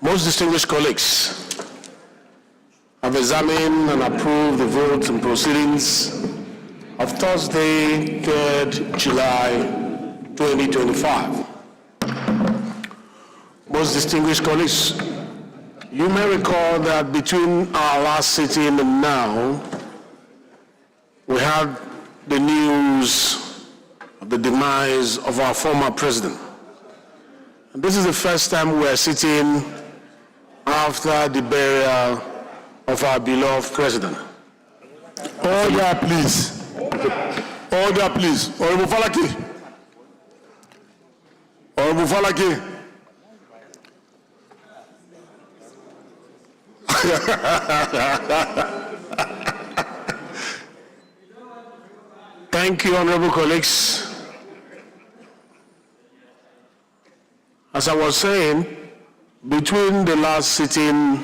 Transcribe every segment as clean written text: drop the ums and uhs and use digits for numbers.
Most distinguished colleagues, I've examined and approved the votes and proceedings of Thursday, 3rd July 2025. Most distinguished colleagues, you may recall that between our last sitting and now, we had the news of the demise of our former president. And this is the first time we are sitting after the burial of our beloved president. Order, please. Order, please. Honorable Falaki. Honorable Falaki. Thank you, honorable colleagues. As I was saying, between the last sitting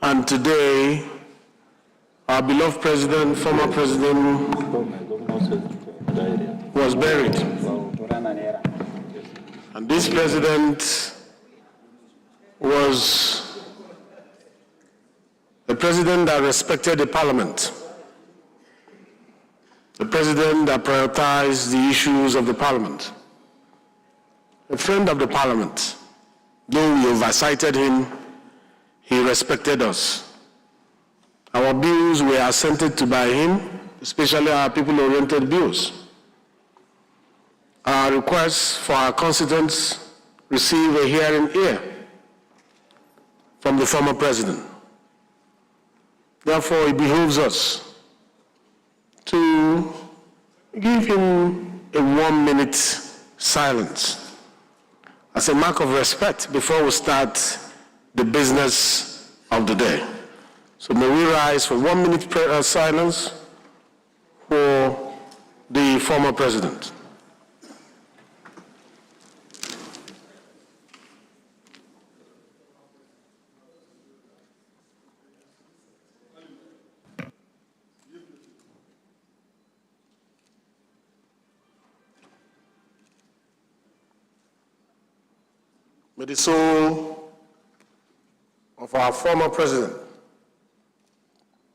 and today, our beloved president, former president, was buried. And this president was a president that respected the parliament, a president that prioritized the issues of the parliament, a friend of the parliament. Though we oversighted him, he respected us. Our bills were assented to by him, especially our people-oriented bills. Our requests for our constituents receive a hearing ear from the former president. Therefore, it behooves us to give him a 1-minute silence as a mark of respect before we start the business of the day. So may we rise for 1 minute silence for the former president. May the soul of our former president,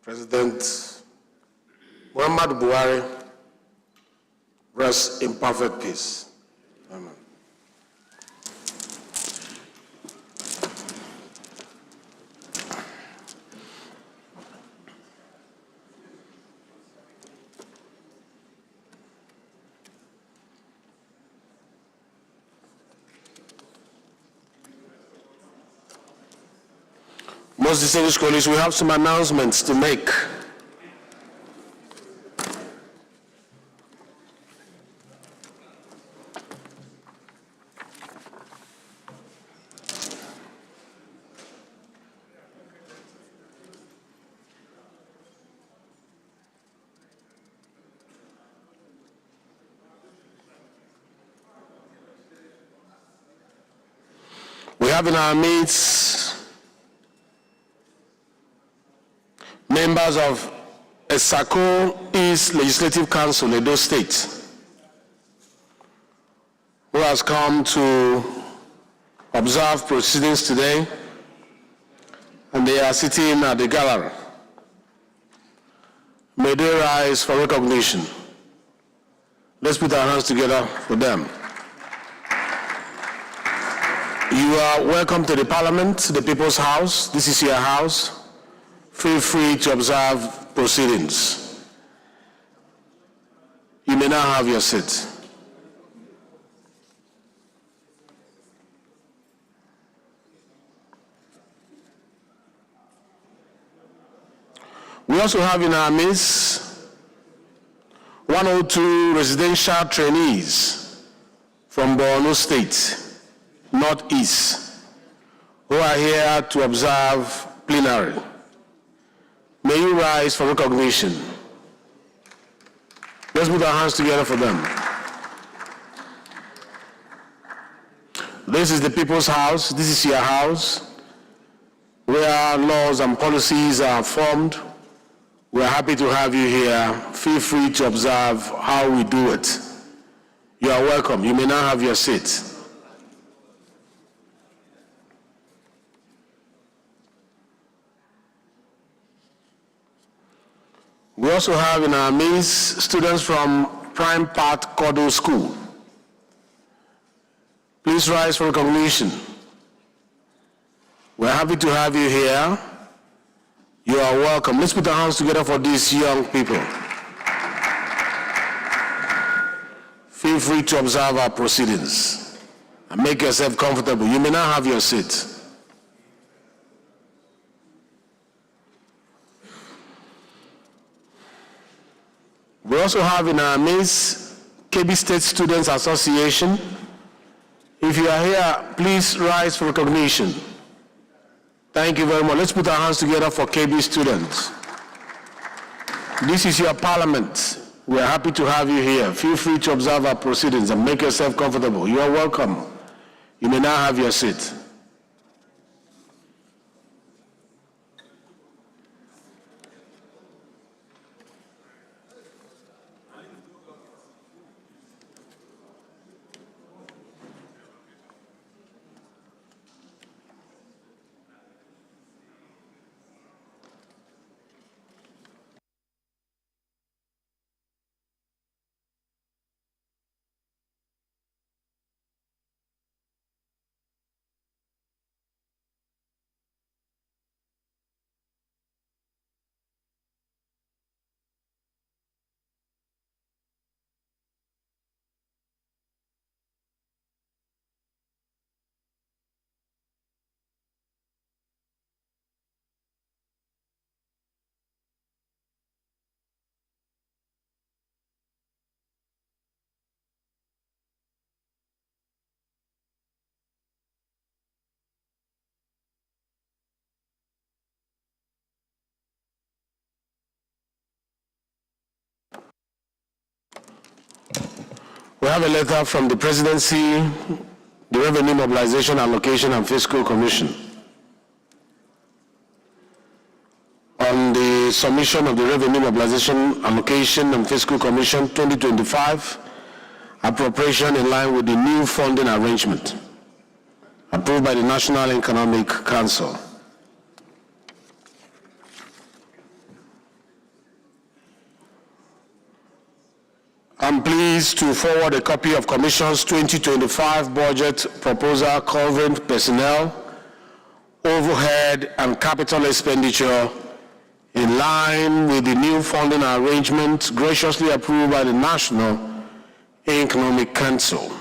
President Muhammad Buhari, rest in perfect peace. Amen. Most distinguished colleagues, we have some announcements to make. We have in our midst members of Esako East Legislative Council, Edo State, who has come to observe proceedings today, and they are sitting at the gallery. May they rise for recognition. Let's put our hands together for them. You are welcome to the Parliament, the People's House. This is your house. Feel free to observe proceedings. You may now have your seat. We also have in our midst 102 residential trainees from Borno State, Northeast, who are here to observe plenary. May you rise for recognition. Let's put our hands together for them. This is the People's House. This is your house, where laws and policies are formed. We're happy to have you here. Feel free to observe how we do it. You are welcome. You may now have your seat. We also have in our midst students from Prime Part Kodo School. Please rise for recognition. We're happy to have you here. You are welcome. Let's put our hands together for these young people. Feel free to observe our proceedings and make yourself comfortable. You may now have your seat. We also have in our midst KB State Students Association. If you are here, please rise for recognition. Thank you very much. Let's put our hands together for KB students. This is your parliament. We are happy to have you here. Feel free to observe our proceedings and make yourself comfortable. You are welcome. You may now have your seat. We have a letter from the Presidency, the Revenue Mobilization, Allocation and Fiscal Commission on the submission of the Revenue Mobilization, Allocation and Fiscal Commission 2025 appropriation in line with the new funding arrangement approved by the National Economic Council. I'm pleased to forward a copy of Commission's 2025 budget proposal covering personnel, overhead, and capital expenditure in line with the new funding arrangement graciously approved by the National Economic Council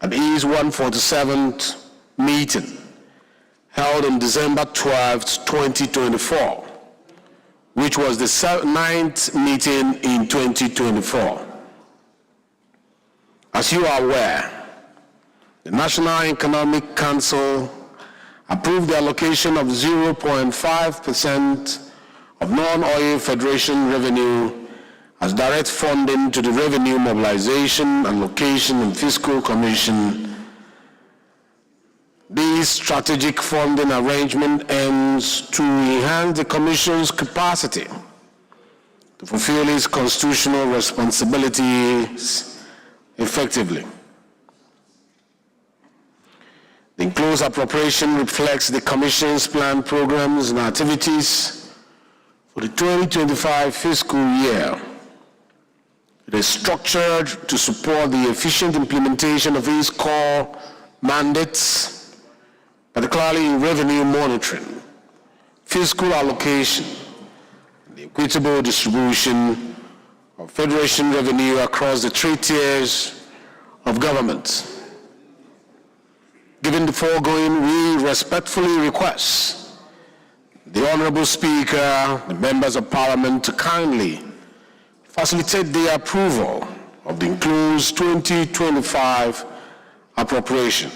at its 147th meeting held on December 12, 2024, which was the 9th meeting in 2024. As you are aware, the National Economic Council approved the allocation of 0.5% of non-oil federation revenue as direct funding to the Revenue Mobilization, Allocation and Fiscal Commission. This strategic funding arrangement aims to enhance the Commission's capacity to fulfill its constitutional responsibilities effectively. The enclosed appropriation reflects the Commission's planned programs and activities for the 2025 fiscal year. It is structured to support the efficient implementation of its core mandates, particularly in revenue monitoring, fiscal allocation, and the equitable distribution of Federation revenue across the 3 tiers of government. Given the foregoing, we respectfully request the Honorable Speaker, the members of Parliament to kindly facilitate the approval of the enclosed 2025 appropriation.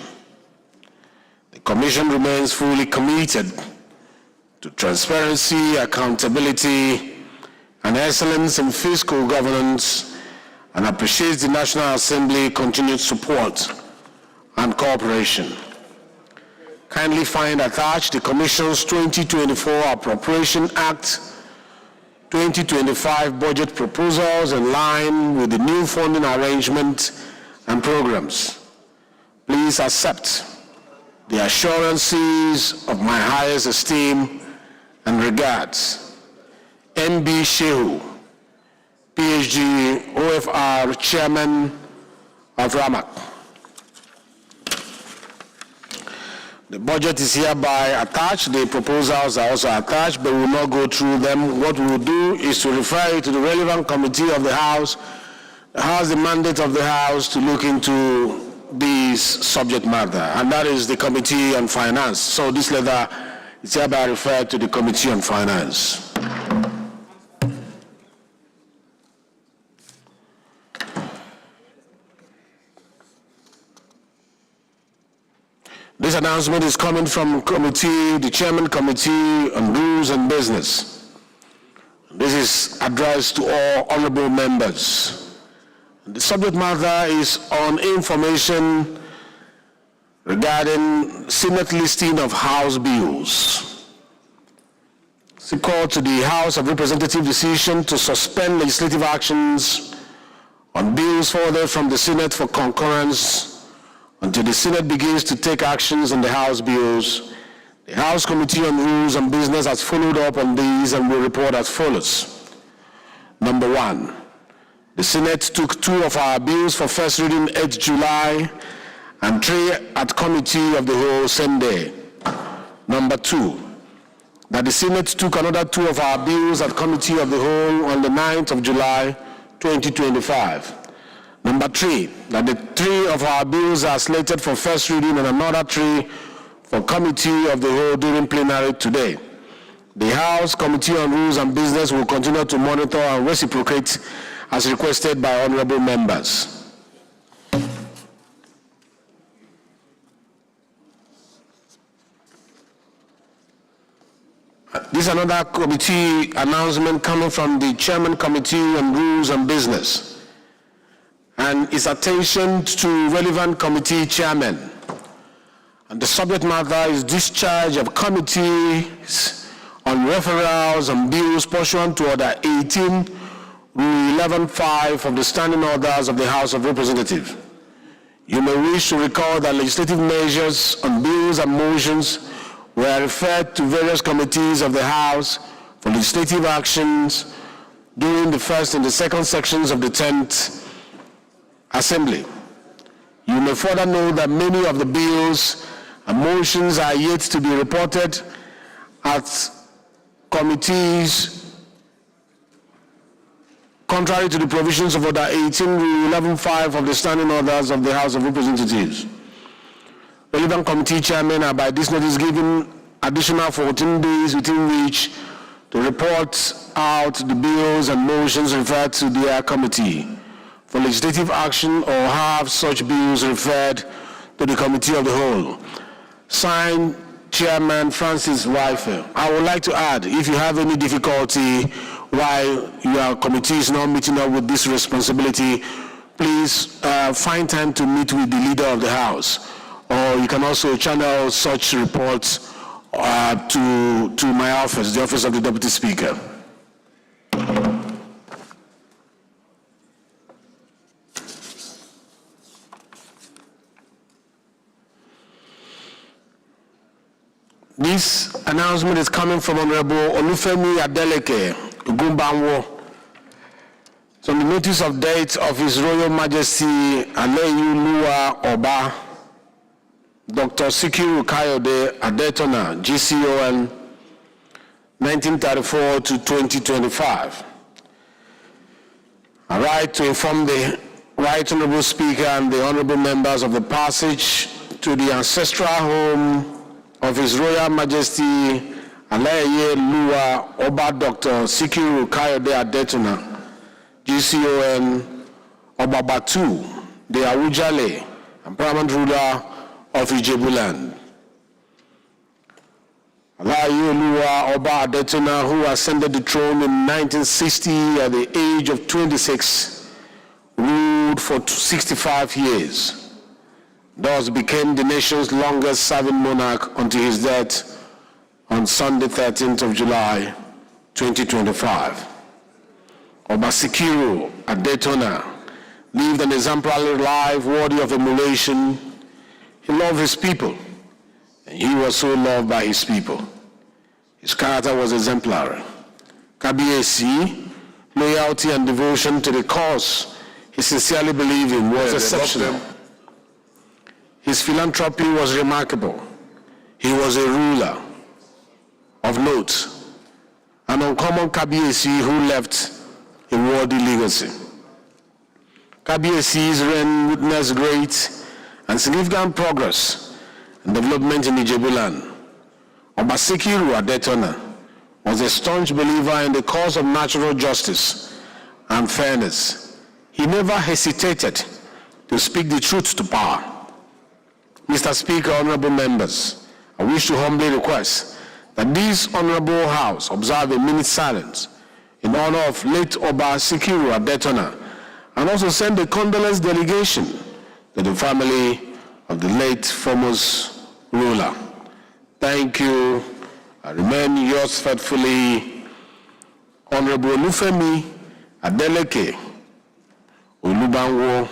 The Commission remains fully committed to transparency, accountability, and excellence in fiscal governance, and appreciates the National Assembly's continued support and cooperation. Kindly find attached the Commission's 2024 Appropriation Act 2025 budget proposals in line with the new funding arrangement and programs. Please accept the assurances of my highest esteem and regards. MB Shehu, PhD, OFR, Chairman of RAMAC. The budget is hereby attached. The proposals are also attached, but we will not go through them. What we will do is to refer it to the relevant committee of the House, has the mandate of the House to look into this subject matter, and that is the Committee on Finance. So this letter is hereby referred to the Committee on Finance. This announcement is coming from the Chairman Committee on Rules and Business. This is addressed to all honorable members. The subject matter is on information regarding Senate listing of House bills. It's a call to the House of Representatives decision to suspend legislative actions on bills forwarded from the Senate for concurrence until the Senate begins to take actions on the House bills. The House Committee on Rules and Business has followed up on these and will report as follows. Number one, the Senate took 2 of our bills for first reading 8 July and 3 at Committee of the Whole same day. Number 2, that the Senate took another 2 of our bills at Committee of the Whole on the 9th of July 2025. Number 3, that the 3 of our bills are slated for first reading and another 3 for Committee of the Whole during plenary today. The House Committee on Rules and Business will continue to monitor and reciprocate as requested by honorable members. This is another committee announcement coming from the Chairman Committee on Rules and Business, and its attention to relevant committee chairmen. And the subject matter is discharge of committees on referrals and bills pursuant to Order 18, Rule 11.5 of the Standing Orders of the House of Representatives. You may wish to recall that legislative measures on bills and motions were referred to various committees of the House for legislative actions during the first and the second sections of the 10th Assembly. You may further know that many of the bills and motions are yet to be reported at committees contrary to the provisions of Order 18, Rule 11.5 of the Standing Orders of the House of Representatives. Relevant committee chairmen are by this notice given additional 14 days within which to report out the bills and motions referred to their committee for legislative action or have such bills referred to the Committee of the Whole. Signed, Chairman Francis Wyfer. I would like to add, if you have any difficulty while your committee is not meeting up with this responsibility, please find time to meet with the leader of the House, or you can also channel such reports to my office, the Office of the Deputy Speaker. This announcement is coming from Honorable Olufemi Adeleke Ugumbanwo. It's on the notice of death of His Royal Majesty Aleyoluwa Oba, Dr. Sikiru Kayode Adetona, GCON, 1934 to 2025. I write to inform the Right Honorable Speaker and the Honorable Members of the passage to the ancestral home of His Royal Majesty Aleyoluwa Oba Dr. Sikiru Kayode Adetona, GCON Obabatu, the Awujale and paramount ruler of Ijebuland. Aleyoluwa Oba Adetona, who ascended the throne in 1960 at the age of 26, ruled for 65 years. Thus became the nation's longest serving monarch until his death on Sunday, 13th of July, 2025. Oba Sikiru Adetona lived an exemplary life worthy of emulation. He loved his people, and he was so loved by his people. His character was exemplary. Kabiesi, loyalty and devotion to the cause he sincerely believed in was exceptional. His philanthropy was remarkable. He was a ruler of note, an uncommon Kabiesi who left a worthy legacy. Kabiesi's reign witnessed great and significant progress and development in Ijebuland. Obasikiru Adetona was a staunch believer in the cause of natural justice and fairness. He never hesitated to speak the truth to power. Mr. Speaker, honorable members, I wish to humbly request that this honorable House observe a minute silence in honor of late Obasikiru Adetona, and also send a condolence delegation to the family of the late famous ruler. Thank you. I remain yours faithfully, Honorable Olufemi Adeleke Olubanwo.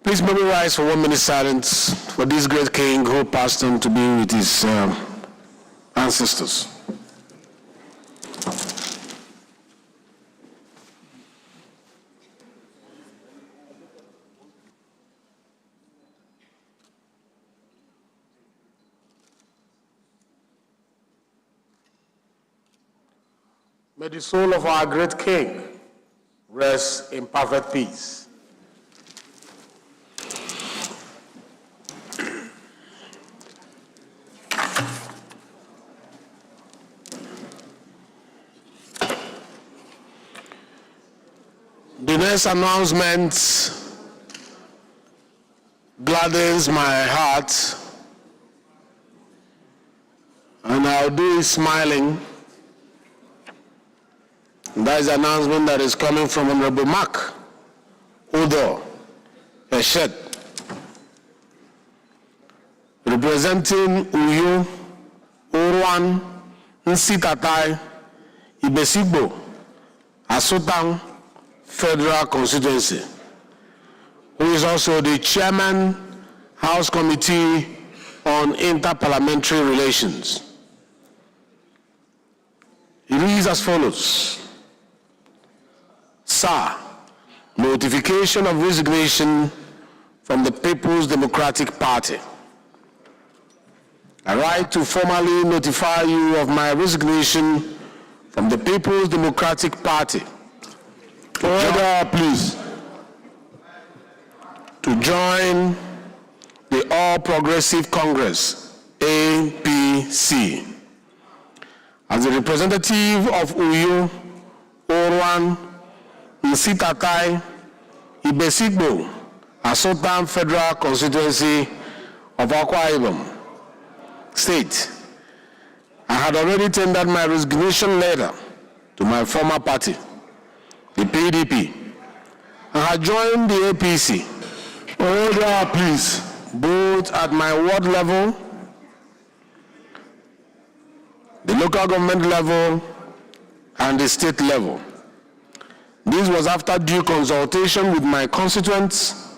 Please may we rise for 1 minute silence for this great king who passed on to be with his ancestors. May the soul of our great king rest in perfect peace. The next announcement gladdens my heart, and I'll do it smiling. That is an announcement that is coming from Honorable Mark Udo Eshet, representing Uyo, Orwan, Nsitatai, Ibesigbo, Asotang Federal Constituency, who is also the Chairman, House Committee on Interparliamentary Relations. It reads as follows. Sir, notification of resignation from the People's Democratic Party. I write to formally notify you of my resignation from the People's Democratic Party. Order, please. To join the All Progressive Congress, APC. As a representative of Uyo, Orwan, Nsitatai, Ibesigbo, Asotan Federal Constituency of Akwa Ibom State, I had already tendered my resignation letter to my former party, the PDP, and had joined the APC. Order, please. Both at my ward level, the local government level, and the state level. This was after due consultation with my constituents.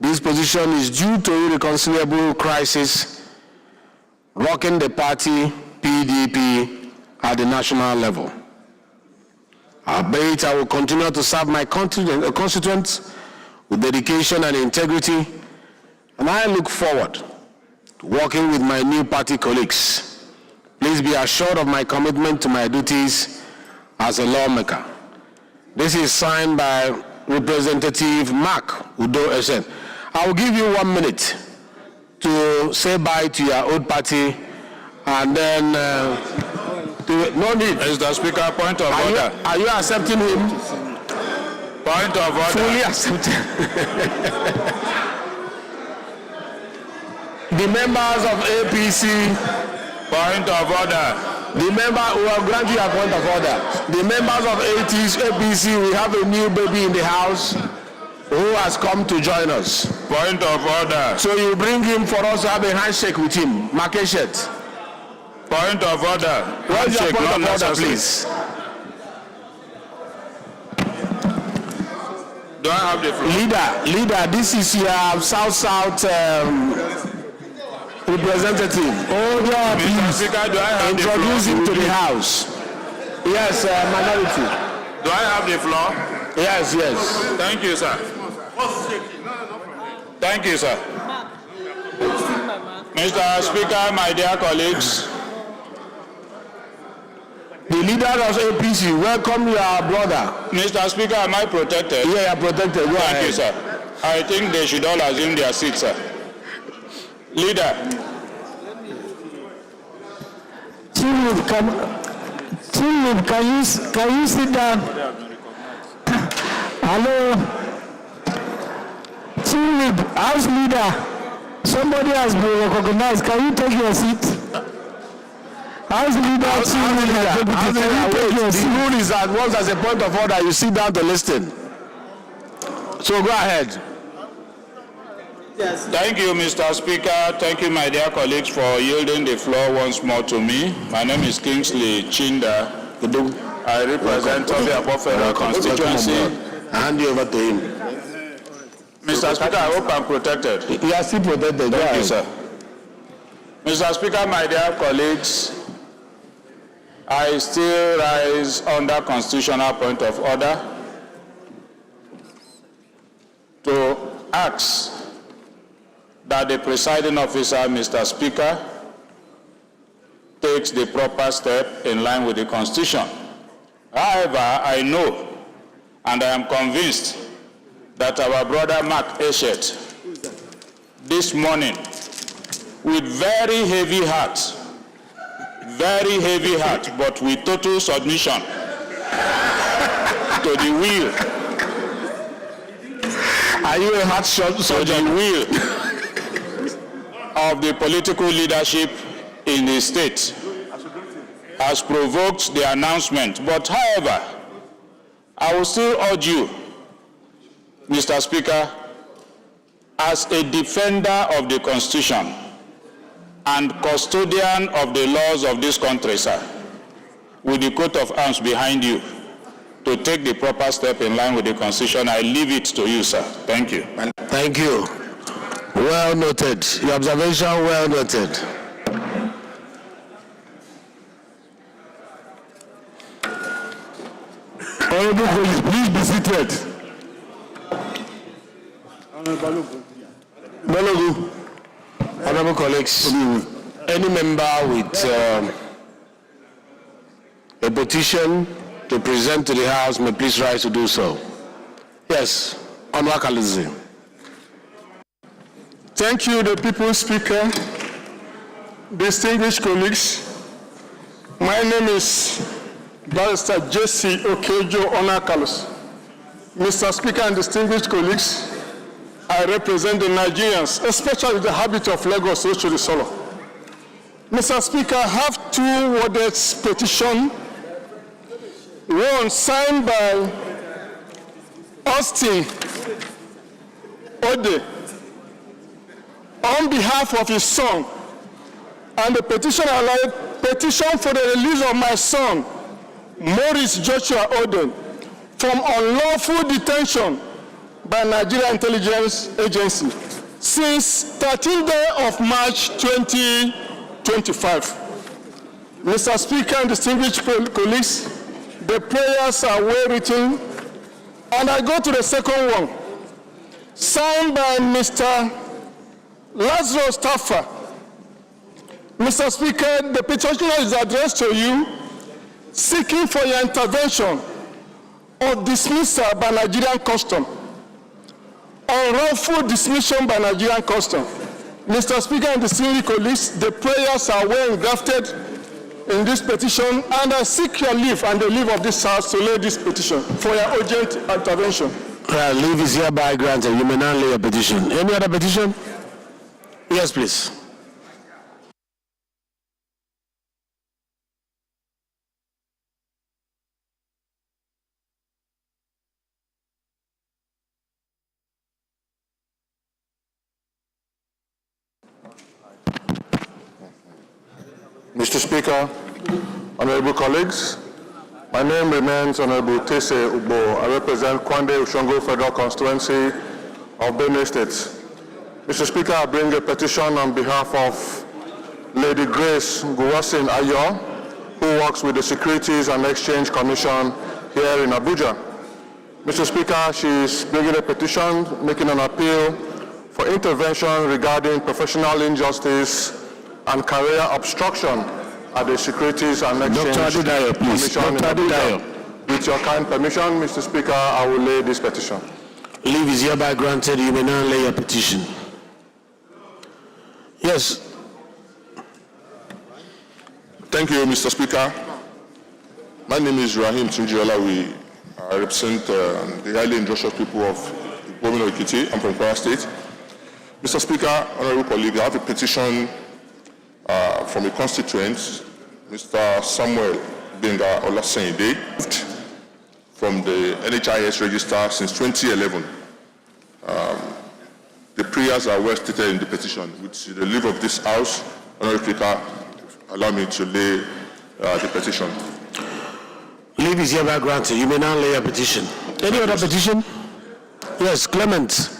This position is due to irreconcilable crisis rocking the party PDP at the national level. Albeit I will continue to serve my constituents with dedication and integrity, and I look forward to working with my new party colleagues. Please be assured of my commitment to my duties as a lawmaker. This is signed by Representative Mark Udo Eshen. I will give you 1 minute to say bye to your old party, and then no need. Mr. Speaker, point of order. Are you accepting him? Point of order. Fully accepted. The members of APC. Point of order. The member who will grant you a point of order. The members of APC, we have a new baby in the house who has come to join us. Point of order. So you bring him for us to have a handshake with him. Makeshet. Point of order. What's your point of order, please? Do I have the floor? Leader, this is your South-South representative. Order, Mr. please. Speaker, do I have the floor? Introduce him to the House. Yes, minority. Do I have the floor? Yes, yes. Thank you, sir. Thank you, sir. Mr. Speaker, my dear colleagues, The leader of APC, welcome your brother. Mr. Speaker, am I protected? Yeah, you are protected. Go Thank ahead. you, sir. I think they should all assume their seats, sir. Leader, Chief, can you sit down? Hello? Chief, House Leader, somebody has been recognized. Can you take your seat? House Leader, Chief Leader, Deputy, can you take your The seat? rule is that once as a point of order, you sit down to listen. So go ahead. thank you, Mr. Speaker. Thank you, my dear colleagues, for yielding the floor once more to me. My name is Kingsley Chinda. I represent the Federal constituency. I hand you over to him. Mr. Speaker, I hope I'm protected. You are still protected. Go Thank ahead. you, sir. Mr. Speaker, my dear colleagues, I still rise under constitutional point of order to ask that the presiding officer, Mr. Speaker, takes the proper step in line with the Constitution. However, I know and I am convinced that our brother Mark Eshet this morning, with very heavy heart, but with total submission to the will, Are you a heart to the surgeon? will of the political leadership in the state, has provoked the announcement. But however, I will still urge you, Mr. Speaker, as a defender of the Constitution and custodian of the laws of this country, sir, with the coat of arms behind you, to take the proper step in line with the Constitution. I leave it to you, sir. Thank you. Thank you. Well noted. Your observation, well noted. Honorable colleagues, please be seated. Balogu, honorable colleagues, any member with a petition to present to the House may please rise to do so. Yes, Honorable Kalizi. Thank you, the People's Speaker, distinguished colleagues. My name is Barrister Jesse Okejo Onakalus. Mr. Speaker and distinguished colleagues, I represent the Nigerians, especially the habit of Lagos, Oshodi Solo. Mr. Speaker, I have two worded petitions. One signed by Austin Ode on behalf of his son, and the petition for the release of my son, Maurice Joshua Oden, from unlawful detention by Nigeria Intelligence Agency since 13th day of March 2025. Mr. Speaker and distinguished colleagues, the prayers are well written, and I go to the second one, signed by Mr. Lazarus Taffa. Mr. Speaker, the petition is addressed to you, seeking for your intervention of dismissal by Nigerian custom, unlawful dismissal by Nigerian custom. Mr. Speaker and distinguished colleagues, the prayers are well engrafted in this petition, and I seek your leave and the leave of this House to lay this petition for your urgent intervention. Leave is hereby granted. You may now lay a petition. Any other petition? Yes, please. Mr. Speaker, honorable colleagues, my name remains Honorable Tese Ubo. I represent Kwande Ushongo Federal Constituency of Benue State. Mr. Speaker, I bring a petition on behalf of Lady Grace Guwasin Ayo, who works with the Securities and Exchange Commission here in Abuja. Mr. Speaker, she is bringing a petition making an appeal for intervention regarding professional injustice and career obstruction at the Securities and Exchange Dr. Adedayo, please. Commission in Dr. Abuja. Adedayo. With your kind permission, Mr. Speaker, I will lay this petition. Leave is hereby granted. You may now lay your petition. Yes. Thank you, Mr. Speaker. My name is Rahim Tunjiolawi. I represent the highly industrious people of Women of Ekiti. I'm from Kwara State. Mr. Speaker, honorable colleagues, I have a petition from a constituent, Mr. Samuel Benga Olasenide, from the NHIS register since 2011. The prayers are well stated in the petition. With the leave of this House, honorable Speaker, allow me to lay the petition. Leave is hereby granted. You may now lay your petition. Any other petition? Yes, Clement.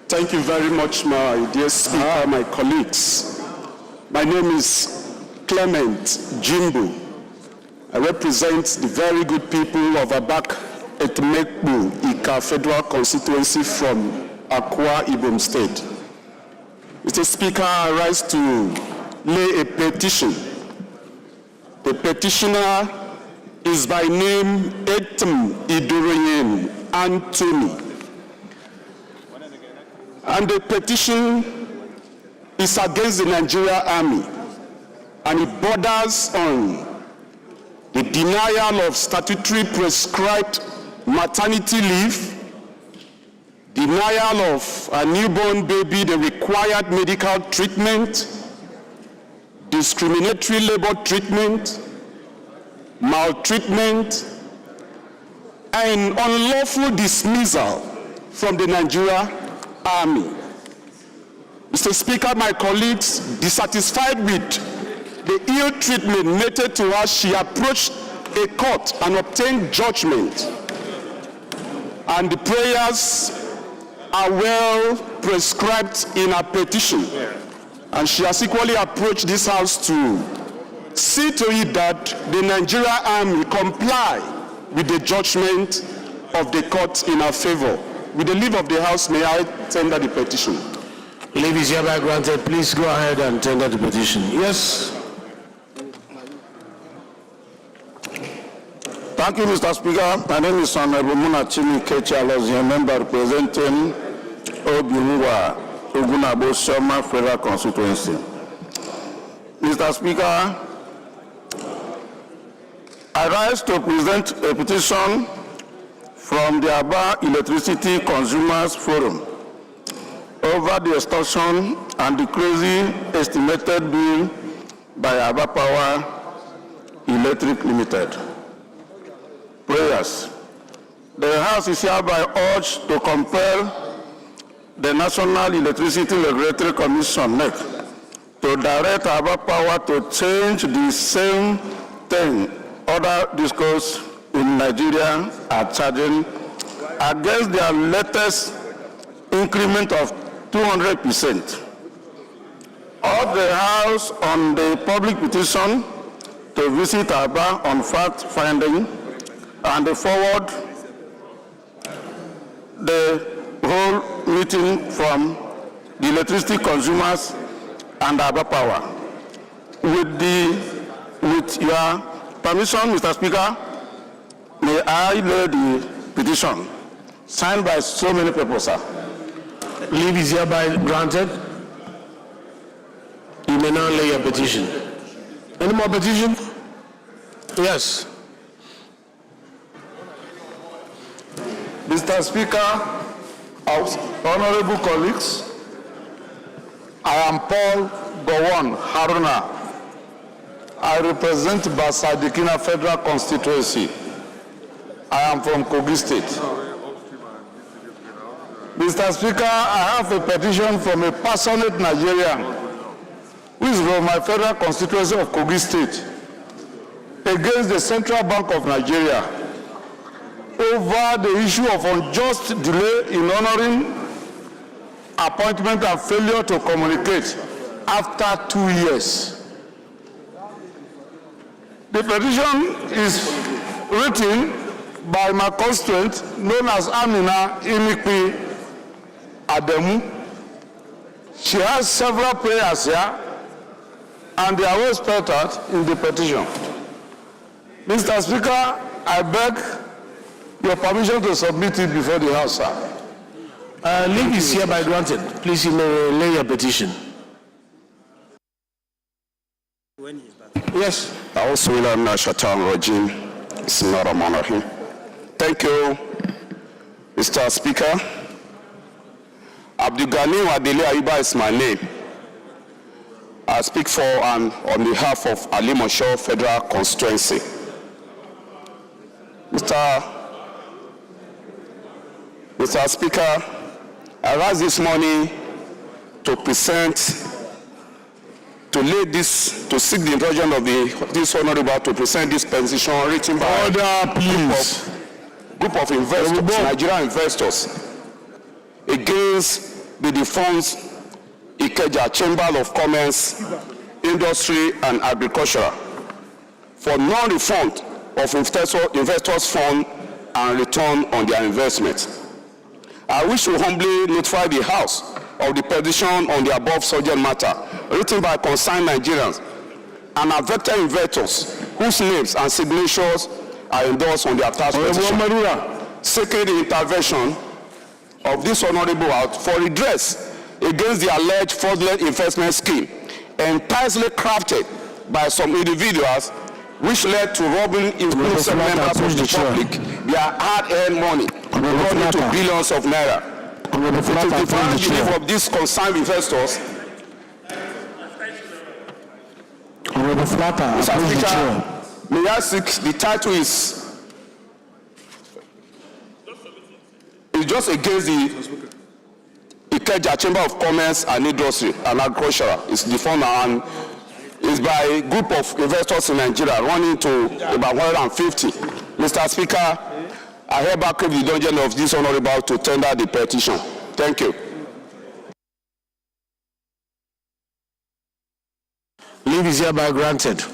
Thank you very much, my dear Speaker, my colleagues. My name is Clement Jimbo. I represent the very good people of Abak Etemekbu Ika Federal Constituency from Akwa Ibom State. Mr. Speaker, I rise to lay a petition. The petitioner is by name Etem Iduriyen Anthony. And the petition is against the Nigerian Army, and it borders on the denial of statutory prescribed maternity leave, denial of a newborn baby the required medical treatment, discriminatory labor treatment, maltreatment, and unlawful dismissal from the Nigerian Army. Mr. Speaker, my colleagues, dissatisfied with the ill treatment meted to her, she approached a court and obtained judgment. And the prayers are well prescribed in her petition. And she has equally approached this House to see to it that the Nigerian Army comply with the judgment of the court in her favor. With the leave of the House, may I tender the petition? Leave is hereby granted. Please go ahead and tender the petition. Yes. Thank you, Mr. Speaker. My name is Honorable Munachimi Kechalos, a member representing Obiungwa Ogunabo Shoma Federal Constituency. Mr. Speaker, I rise to present a petition from the Aba Electricity Consumers Forum over the extortion and the crazy estimated bill by Aba Power Electric Limited. Prayers. The House is hereby urged to compel the National Electricity Regulatory Commission (NEC) to direct Aba Power to change the same thing other discos in Nigeria are charging against their latest increment of 200%. Urge the House on the public petition to visit Aba on fact-finding and forward the whole meeting from the electricity consumers and Aba Power. With your permission, Mr. Speaker, may I lay the petition signed by so many people, sir. Leave is hereby granted. You may now lay your petition. Any more petition? Yes. Mr. Speaker, honorable colleagues, I am Paul Gowon Haruna. I represent Basadikina Federal Constituency. I am from Kogi State. Mr. Speaker, I have a petition from a passionate Nigerian who is from my federal constituency of Kogi State against the Central Bank of Nigeria over the issue of unjust delay in honoring appointment and failure to communicate after 2 years. The petition is written by my constituent known as Amina Imikpi Ademu. She has several prayers here and they are well spelled out in the petition. Mr. Speaker, I beg your permission to submit it before the House, sir. Leave is hereby granted. Please, you may lay your petition. Yes. Thank you, Mr. Speaker. Abdulgani Wadele Ayuba is my name. I speak for and on behalf of Alimosho Federal Constituency. Mr. Speaker, I rise this morning to seek the indulgence of this honorable to present this petition written by group of investors, Nigerian investors, against the defunct Ikeja Chamber of Commerce, Industry and Agriculture for non-refund of investors' fund and return on their investment. I wish to humbly notify the House of the petition on the above subject matter written by concerned Nigerians and affected investors whose names and signatures are endorsed on the attached petition, seeking the intervention of this honorable House for redress against the alleged fraudulent investment scheme entirely crafted by some individuals, which led to robbing innocent members of the public their hard-earned money, running to billions of naira. It is the firm belief of these concerned investors. Mr. Speaker, may I seek, the title is just against the Ikeja Chamber of Commerce and Industry and Agriculture. It's the fund and is by a group of investors in Nigeria running to about 150. Mr. Speaker, I hereby crave the indulgence of this honorable to tender the petition. Thank you. Leave is hereby granted.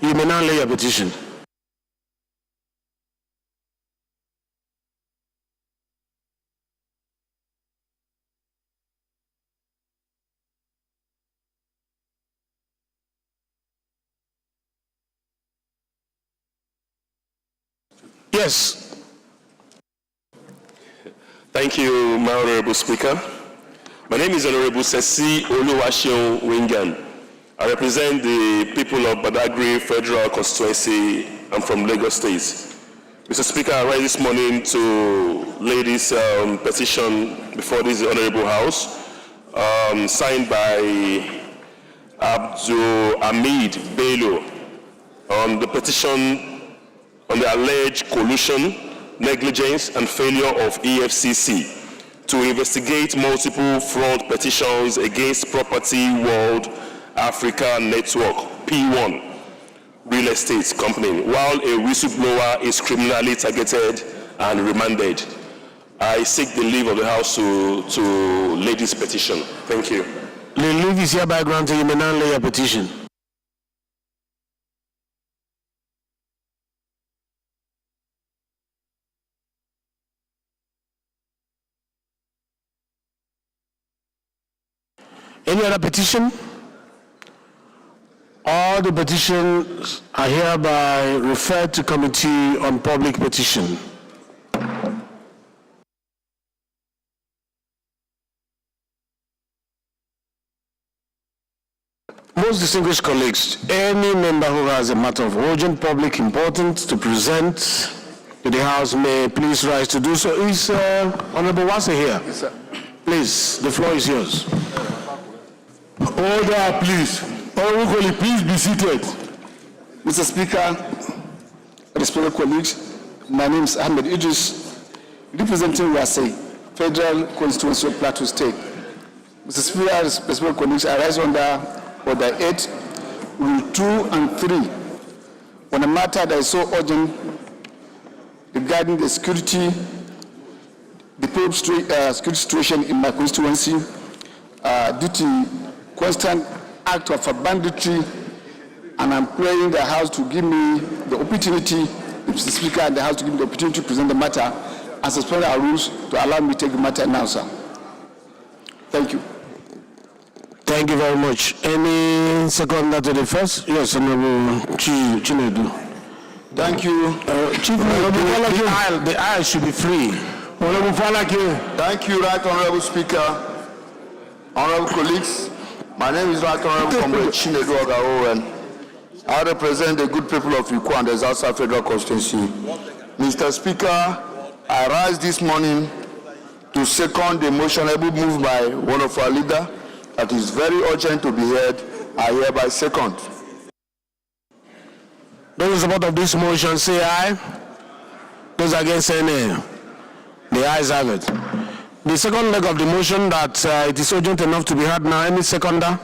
You may now lay your petition. Yes. Thank you, my Honorable Speaker. My name is Honorable Sesi Oluwaseun Wingan. I represent the people of Budgetary Federal Constituency. I'm from Lagos State. Mr. Speaker, I rise this morning to lay this petition before this Honorable House, signed by Abdul Hamid Bello on the petition on the alleged collusion, negligence, and failure of EFCC to investigate multiple fraud petitions against Property World Africa Network, P1, real estate company, while a whistleblower is criminally targeted and remanded. I seek the leave of the House to lay this petition. Thank you. The leave is hereby granted. You may now lay your petition. Any other petition? All the petitions are hereby referred to Committee on Public Petition. Most distinguished colleagues, any member who has a matter of urgent public importance to present to the House may please rise to do so. Is Honorable Wase here? Yes, sir. Please, the floor is yours. Order, please. Honorable, please be seated. Mr. Speaker, respected colleagues, my name is Ahmed Idris, representing Wase, Federal Constituency of Plateau State. Mr. Speaker, respected colleagues, I rise under Order 8, Rule 2 and 3 on a matter that is so urgent regarding the security situation in my constituency due to constant act of banditry, and I'm praying the House to give me the opportunity, Mr. Speaker, and the House to give me the opportunity to present the matter and suspend our rules to allow me to take the matter now, sir. Thank you. Thank you very much. Any seconder to the first? Yes, Honorable Chinedu. Thank you. Chief, the aisle should be free. Honorable Falake. Thank you, Right Honorable Speaker. Honorable colleagues, my name is Right Honorable Comrade Chinedu Ogaowen. I represent the good people of Ikwa and the Zaza Federal Constituency. Mr. Speaker, I rise this morning to second the motion moved by one of our leaders that is very urgent to be heard. I hereby second. Those in support of this motion say aye. Those against say nay. The ayes have it. The second leg of the motion that it is urgent enough to be heard now. Any seconder?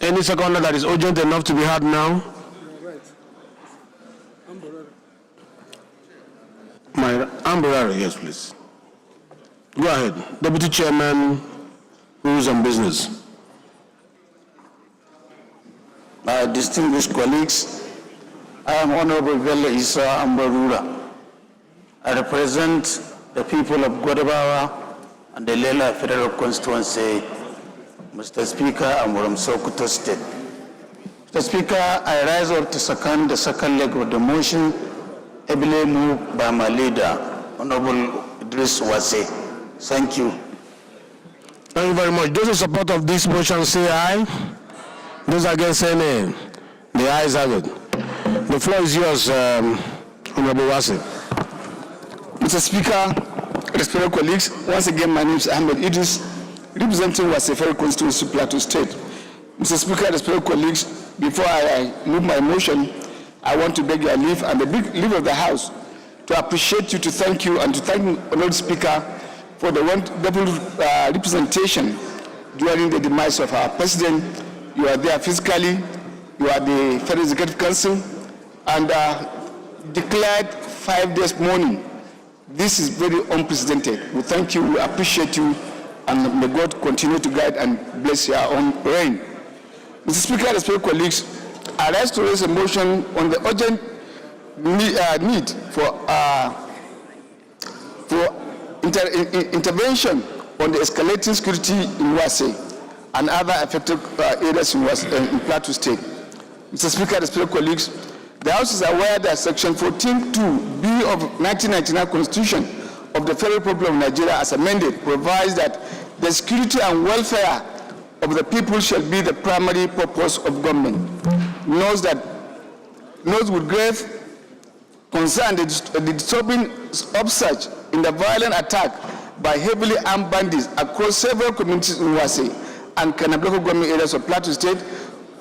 Any seconder that is urgent enough to be heard now? My Amber, yes, please. Go ahead. Deputy Chairman, Rules and Business. My distinguished colleagues, I am Honorable Bello Isa Ambarura. I represent the people of Godabawa and the Lela Federal Constituency. Mr. Speaker, I'm from Sokoto State. Mr. Speaker, I rise up to second the second leg of the motion, ably moved by my leader, Honorable Idris Wase. Thank you. Thank you very much. Those in support of this motion say aye. Those against say nay. The ayes have it. The floor is yours, Honorable Wase. Mr. Speaker, respected colleagues, once again, my name is Ahmed Idris, representing Waseferi Constituency, Plateau State. Mr. Speaker, respected colleagues, before I move my motion, I want to beg your leave and the leave of the House to appreciate you, to thank you, and to thank the Honorable Speaker for the wonderful representation during the demise of our President. You are there physically, you are the Federal Executive Council, and declared 5 days mourning. This is very unprecedented. We thank you, we appreciate you, and may God continue to guide and bless your own reign. Mr. Speaker, respected colleagues, I rise to raise a motion on the urgent need for intervention on the escalating security in Wase and other affected areas in Plateau State. Mr. Speaker, respected colleagues, the House is aware that Section 14(2)(b) of 1999 Constitution of the Federal Republic of Nigeria, as amended, provides that the security and welfare of the people shall be the primary purpose of government. Notes with grave concern the disturbing upsurge in the violent attack by heavily armed bandits across several communities in Wase and Kanabloko government areas of Plateau State,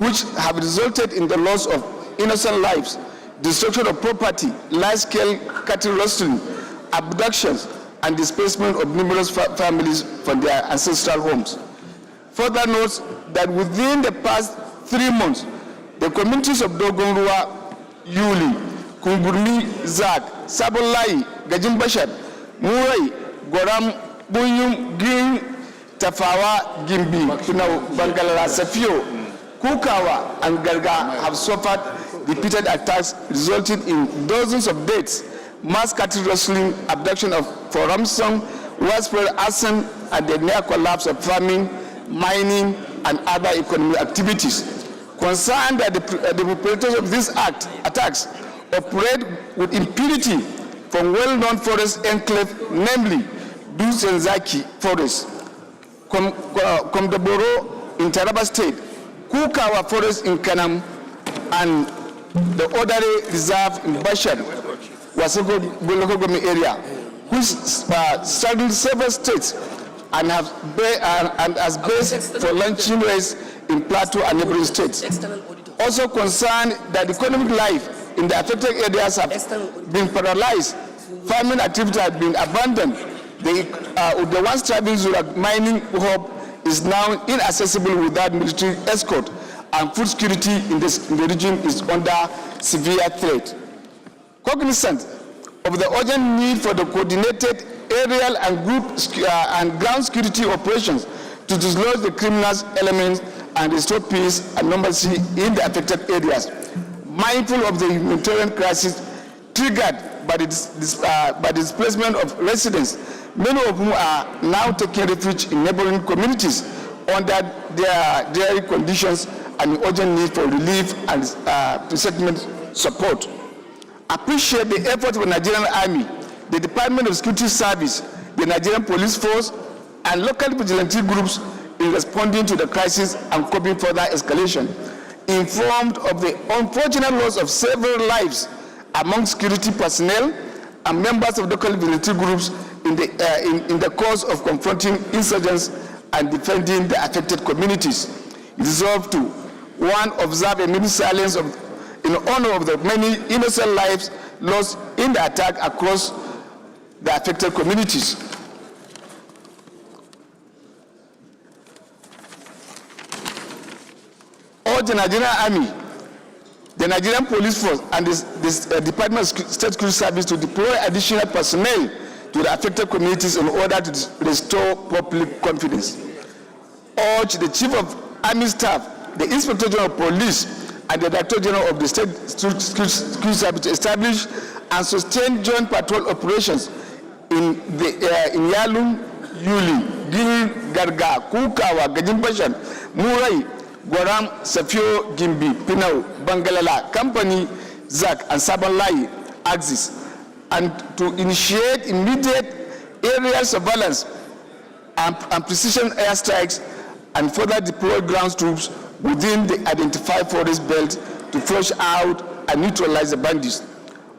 which have resulted in the loss of innocent lives, destruction of property, large-scale cattle rustling, abductions, and displacement of numerous families from their ancestral homes. Further notes that within the past 3 months, the communities of Dogonrua, Yuli, Kungurmi, Zak, Sabolai, Gajim Bashar, Murai, Goram, Buyum, Green, Tafawa, Gimbi, Bangalala, Safio, Kukawa, and Garga have suffered repeated attacks resulting in dozens of deaths, mass cattle rustling, abduction for ransom, widespread arson, and the near collapse of farming, mining, and other economic activities. Concerned that the perpetrators of these attacks operate with impunity from well-known forest enclave, namely Dusenzaki Forest, Komdoboro in Taraba State, Kukawa Forest in Kanam, and the Odare Reserve in Bashar, Wasego Golokogomi area, which straddled several states and has base for launching race in Plateau and neighboring states. Also concerned that economic life in the affected areas have been paralyzed, farming activity has been abandoned. The once thriving Zurak mining hub is now inaccessible without military escort, and food security in the region is under severe threat. Cognizant of the urgent need for the coordinated aerial and group and ground security operations to dislodge the criminal elements and restore peace and normalcy in the affected areas. Mindful of the humanitarian crisis triggered by the displacement of residents, many of whom are now taking refuge in neighboring communities under their dire conditions and urgent need for relief and resettlement support. Appreciate the efforts of the Nigerian Army, the Department of Security Service, the Nigerian Police Force, and local vigilante groups in responding to the crisis and coping further escalation. Informed of the unfortunate loss of several lives among security personnel and members of local vigilante groups in the course of confronting insurgents and defending the affected communities. Resolved to, 1, observe a minute silence in honor of the many innocent lives lost in the attack across the affected communities. Urge the Nigerian Army, the Nigerian Police Force, and the Department of State Security Service to deploy additional personnel to the affected communities in order to restore public confidence. Urge the Chief of Army Staff, the Inspector General of Police, and the Director General of the State Security Service to establish and sustain joint patrol operations in Yalum, Yuli, Giri, Garga, Kukawa, Gajimbashan, Murai, Guaram, Safio, Gimbi, Pinau, Bangalala, Company, ZAC, and Sabanlai, Axis, and to initiate immediate aerial surveillance and precision airstrikes and further deploy ground troops within the identified forest belt to flush out and neutralize the bandits.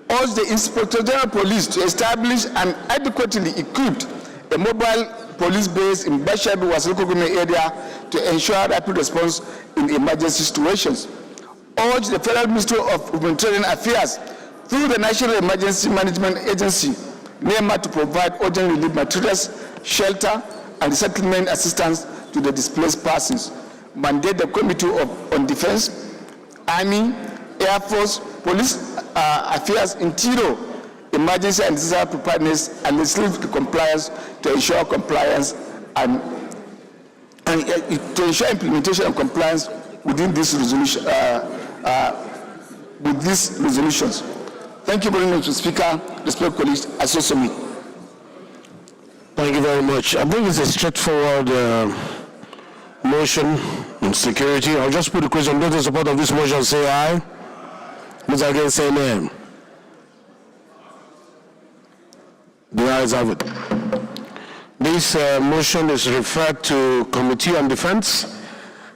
Urge the Inspector General of Police to establish an adequately equipped a mobile police base in Bashabi Wasilkogome area to ensure rapid response in emergency situations. Urge the Federal Ministry of Humanitarian Affairs through the National Emergency Management Agency, NEMA, to provide urgent relief materials, shelter, and resettlement assistance to the displaced persons. Mandate the Committee on Defense, Army, Air Force, Police Affairs, Interior, Emergency and Disaster Preparedness, and legislative compliance to ensure compliance and to ensure implementation and compliance within this resolution, with these resolutions. Thank you very much, Mr. Speaker. Respected colleagues, associate me. Thank you very much. I think it's a straightforward motion on security. I'll just put the question. Those in support of this motion say aye. Those against say nay. The ayes have it. This motion is referred to Committee on Defense,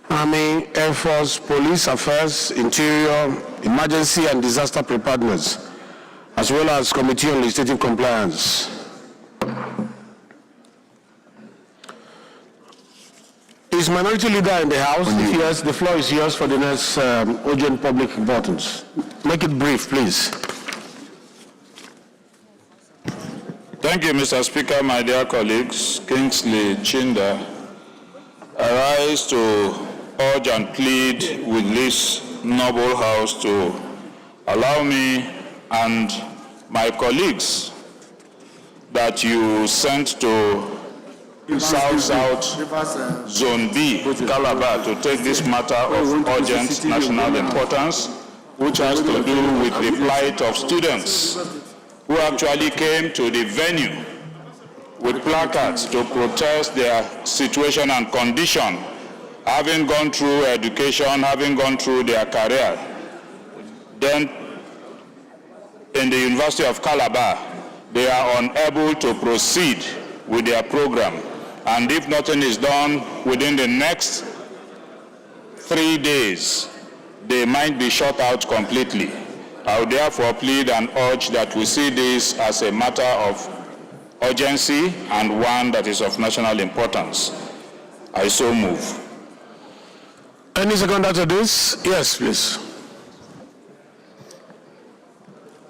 Army, Air Force, Police Affairs, Interior, Emergency and Disaster Preparedness, as well as Committee on Legislative Compliance. Is Minority Leader in the House? If yes, the floor is yours for the next urgent public importance. Make it brief, please. Thank you, Mr. Speaker, my dear colleagues. Kingsley Chinda, I rise to urge and plead with this noble House to allow me and my colleagues that you sent to South Zone B, Calabar, to take this matter of urgent national importance, which has to do with the plight of students who actually came to the venue with placards to protest their situation and condition, having gone through education, having gone through their career. Then in the University of Calabar, they are unable to proceed with their program. And if nothing is done within the next 3 days, they might be shut out completely. I would therefore plead and urge that we see this as a matter of urgency and one that is of national importance. I so move. Any seconder to this? Yes, please.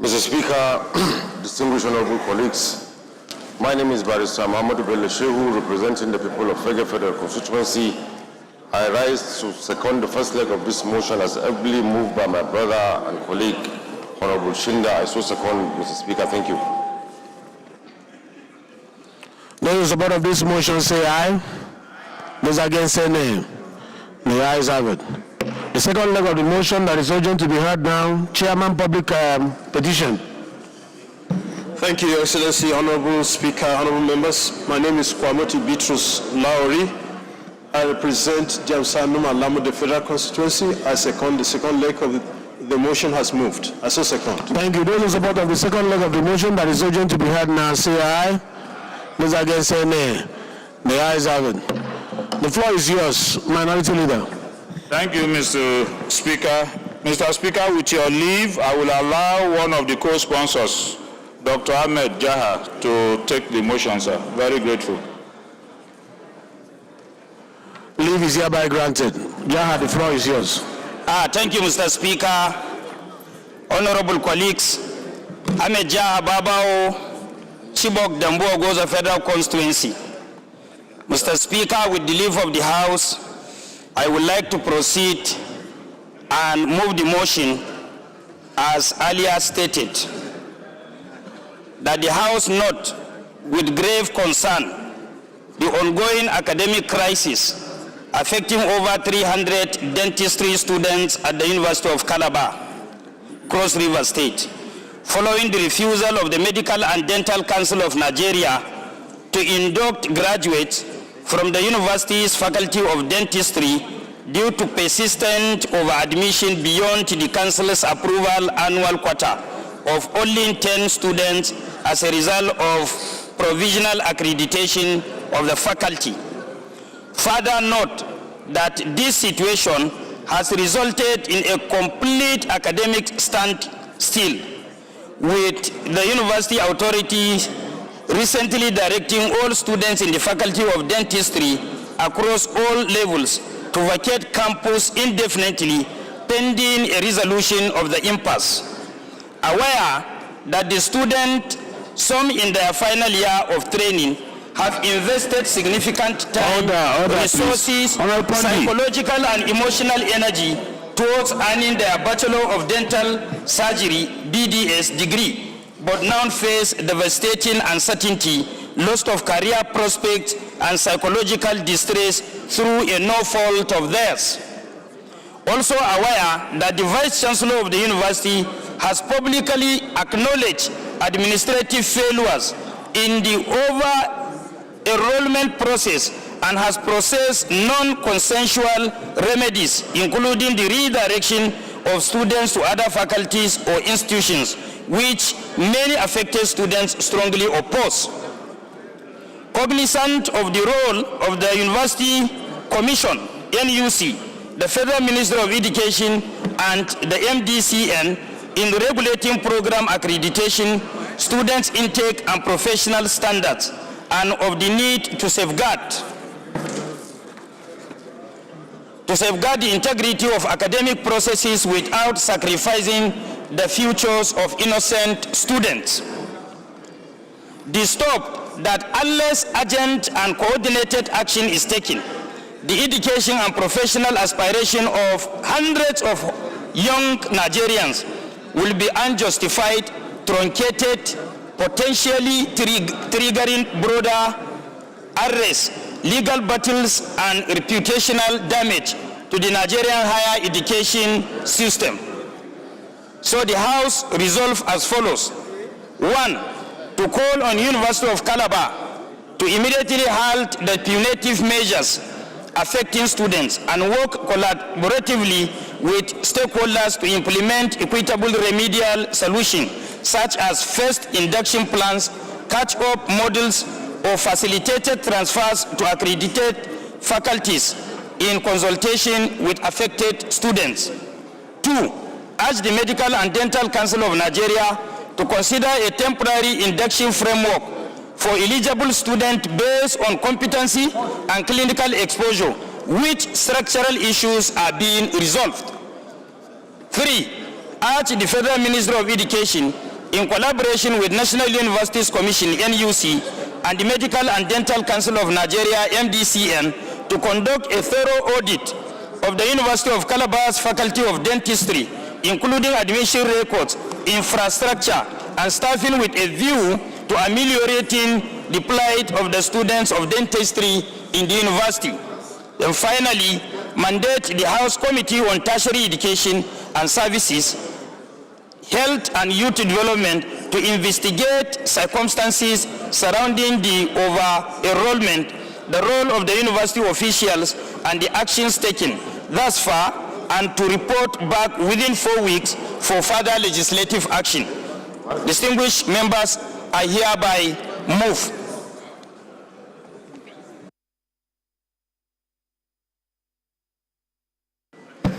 Mr. Speaker, distinguished honorable colleagues, my name is Barrister Muhammad Bello Shehu, representing the people of Fege Federal Constituency I rise to second the first leg of this motion as ably moved by my brother and colleague, Honorable Shinda. I so second, Mr. Speaker. Thank you. Those in support of this motion say aye. Those against say nay. The ayes have it. The second leg of the motion that is urgent to be heard now, Chairman, public petition. Thank you, Your Excellency, Honorable Speaker, honorable members. My name is Kwamoti Bitrus Laori. I represent Jamsanum Alamo, the Federal Constituency. I second the second leg of the motion has moved. I so second. Thank you. Those in support of the second leg of the motion that is urgent to be heard now, say aye. Those against say nay. The ayes have it. The floor is yours, Minority Leader. Thank you, Mr. Speaker. Mr. Speaker, with your leave, I will allow one of the co-sponsors, Dr. Ahmed Jaha, to take the motion, sir. Very grateful. Leave is hereby granted. Jaha, the floor is yours. Thank you, Mr. Speaker. Honorable colleagues, Ahmed Jaha Babao, Chibok Dambuo Goza Federal Constituency. Mr. Speaker, with the leave of the House, I would like to proceed and move the motion as earlier stated, that the House note with grave concern the ongoing academic crisis affecting over 300 dentistry students at the University of Calabar, Cross River State, following the refusal of the Medical and Dental Council of Nigeria to induct graduates from the university's Faculty of Dentistry due to persistent over-admission beyond the council's approval annual quota of only 10 students as a result of provisional accreditation of the faculty. Further note that this situation has resulted in a complete academic standstill, with the university authorities recently directing all students in the Faculty of Dentistry across all levels to vacate campus indefinitely pending a resolution of the impasse. Aware that the students, some in their final year of training, have invested significant time, resources, psychological and emotional energy towards earning their Bachelor of Dental Surgery BDS degree, but now face devastating uncertainty, loss of career prospects, and psychological distress through a no fault of theirs. Also aware that the Vice Chancellor of the university has publicly acknowledged administrative failures in the over-enrollment process and has processed non-consensual remedies, including the redirection of students to other faculties or institutions, which many affected students strongly oppose. Cognizant of the role of the University Commission, NUC, the Federal Ministry of Education, and the MDCN in regulating program accreditation, students' intake, and professional standards, and of the need to safeguard the integrity of academic processes without sacrificing the futures of innocent students. Disturbed that unless urgent and coordinated action is taken, the education and professional aspiration of hundreds of young Nigerians will be unjustified, truncated, potentially triggering broader unrest, legal battles, and reputational damage to the Nigerian higher education system. So the House resolved as follows. 1, to call on University of Calabar to immediately halt the punitive measures affecting students and work collaboratively with stakeholders to implement equitable remedial solutions such as first induction plans, catch-up models, or facilitated transfers to accredited faculties in consultation with affected students. 2, urge the Medical and Dental Council of Nigeria to consider a temporary induction framework for eligible students based on competency and clinical exposure, which structural issues are being resolved. 3, urge the Federal Ministry of Education, in collaboration with National Universities Commission, NUC, and the Medical and Dental Council of Nigeria, MDCN, to to conduct a thorough audit of the University of Calabar's Faculty of Dentistry, including admission records, infrastructure, and staffing with a view to ameliorating the plight of the students of dentistry in the university. And finally, mandate the House Committee on Tertiary Education and Services, Health and Youth Development to investigate circumstances surrounding the over-enrollment, the role of the university officials, and the actions taken thus far, and to report back within 4 weeks for further legislative action. Distinguished members, I hereby move.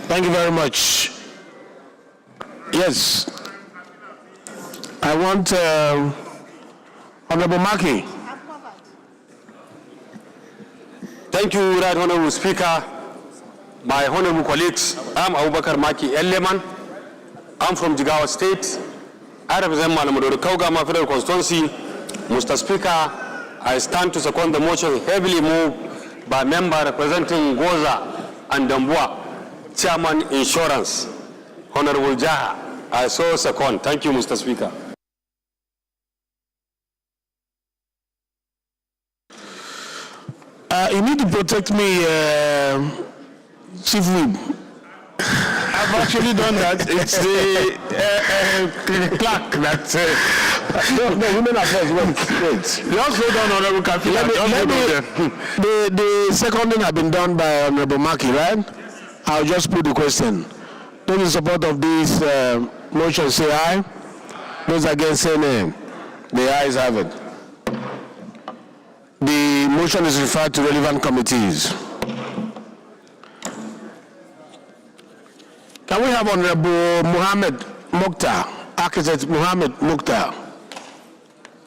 Thank you very much. Yes. I want Honorable Maki. Thank you, Right Honorable Speaker. My honorable colleagues, I'm Abubakar Maki Eleman. I'm from Jigawa State. I represent Malamadori Kaugama Federal Constituency. Mr. Speaker, I stand to second the motion heavily moved by member representing Goza and Dambua, Chairman Insurance, Honorable Jaha. I so second. Thank you, Mr. Speaker. You need to protect me, Chief Whip. I've actually done that. It's the clerk that... no, women affairs. Wait. Just hold on, Honorable Kafi. The seconding has been done by Honorable Maki, right? I'll just put the question. Those in support of this motion say aye. Those against say nay. The ayes have it. The motion is referred to relevant committees. Can we have Honorable Mohammed Mukhtar, Architect Mohammed Mukhtar?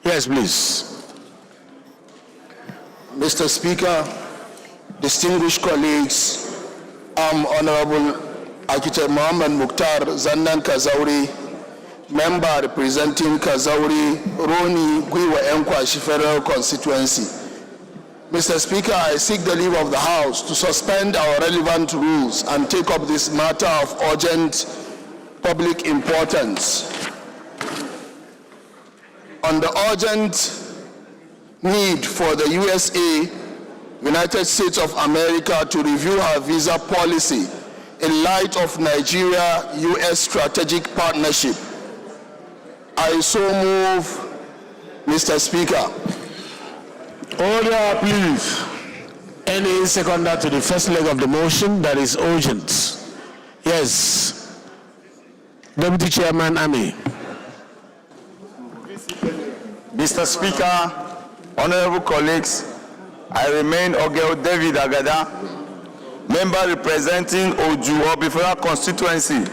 Yes, please. Mr. Speaker, distinguished colleagues, I'm Honorable Architect Mohammed Mukhtar Zandan Kazauri, member representing Kazauri, Roni, Gwiwa Enkwashi Federal Constituency. Mr. Speaker, I seek the leave of the House to suspend our relevant rules and take up this matter of urgent public importance. On the urgent need for the USA, United States of America, to review her visa policy in light of Nigeria-US strategic partnership, I so move, Mr. Speaker. Order, please. Any seconder to the first leg of the motion that is urgent? Yes. Deputy Chairman Ami. Mr. Speaker, honorable colleagues, I remain Ogeo David Agada, member representing Oju Obifera constituency.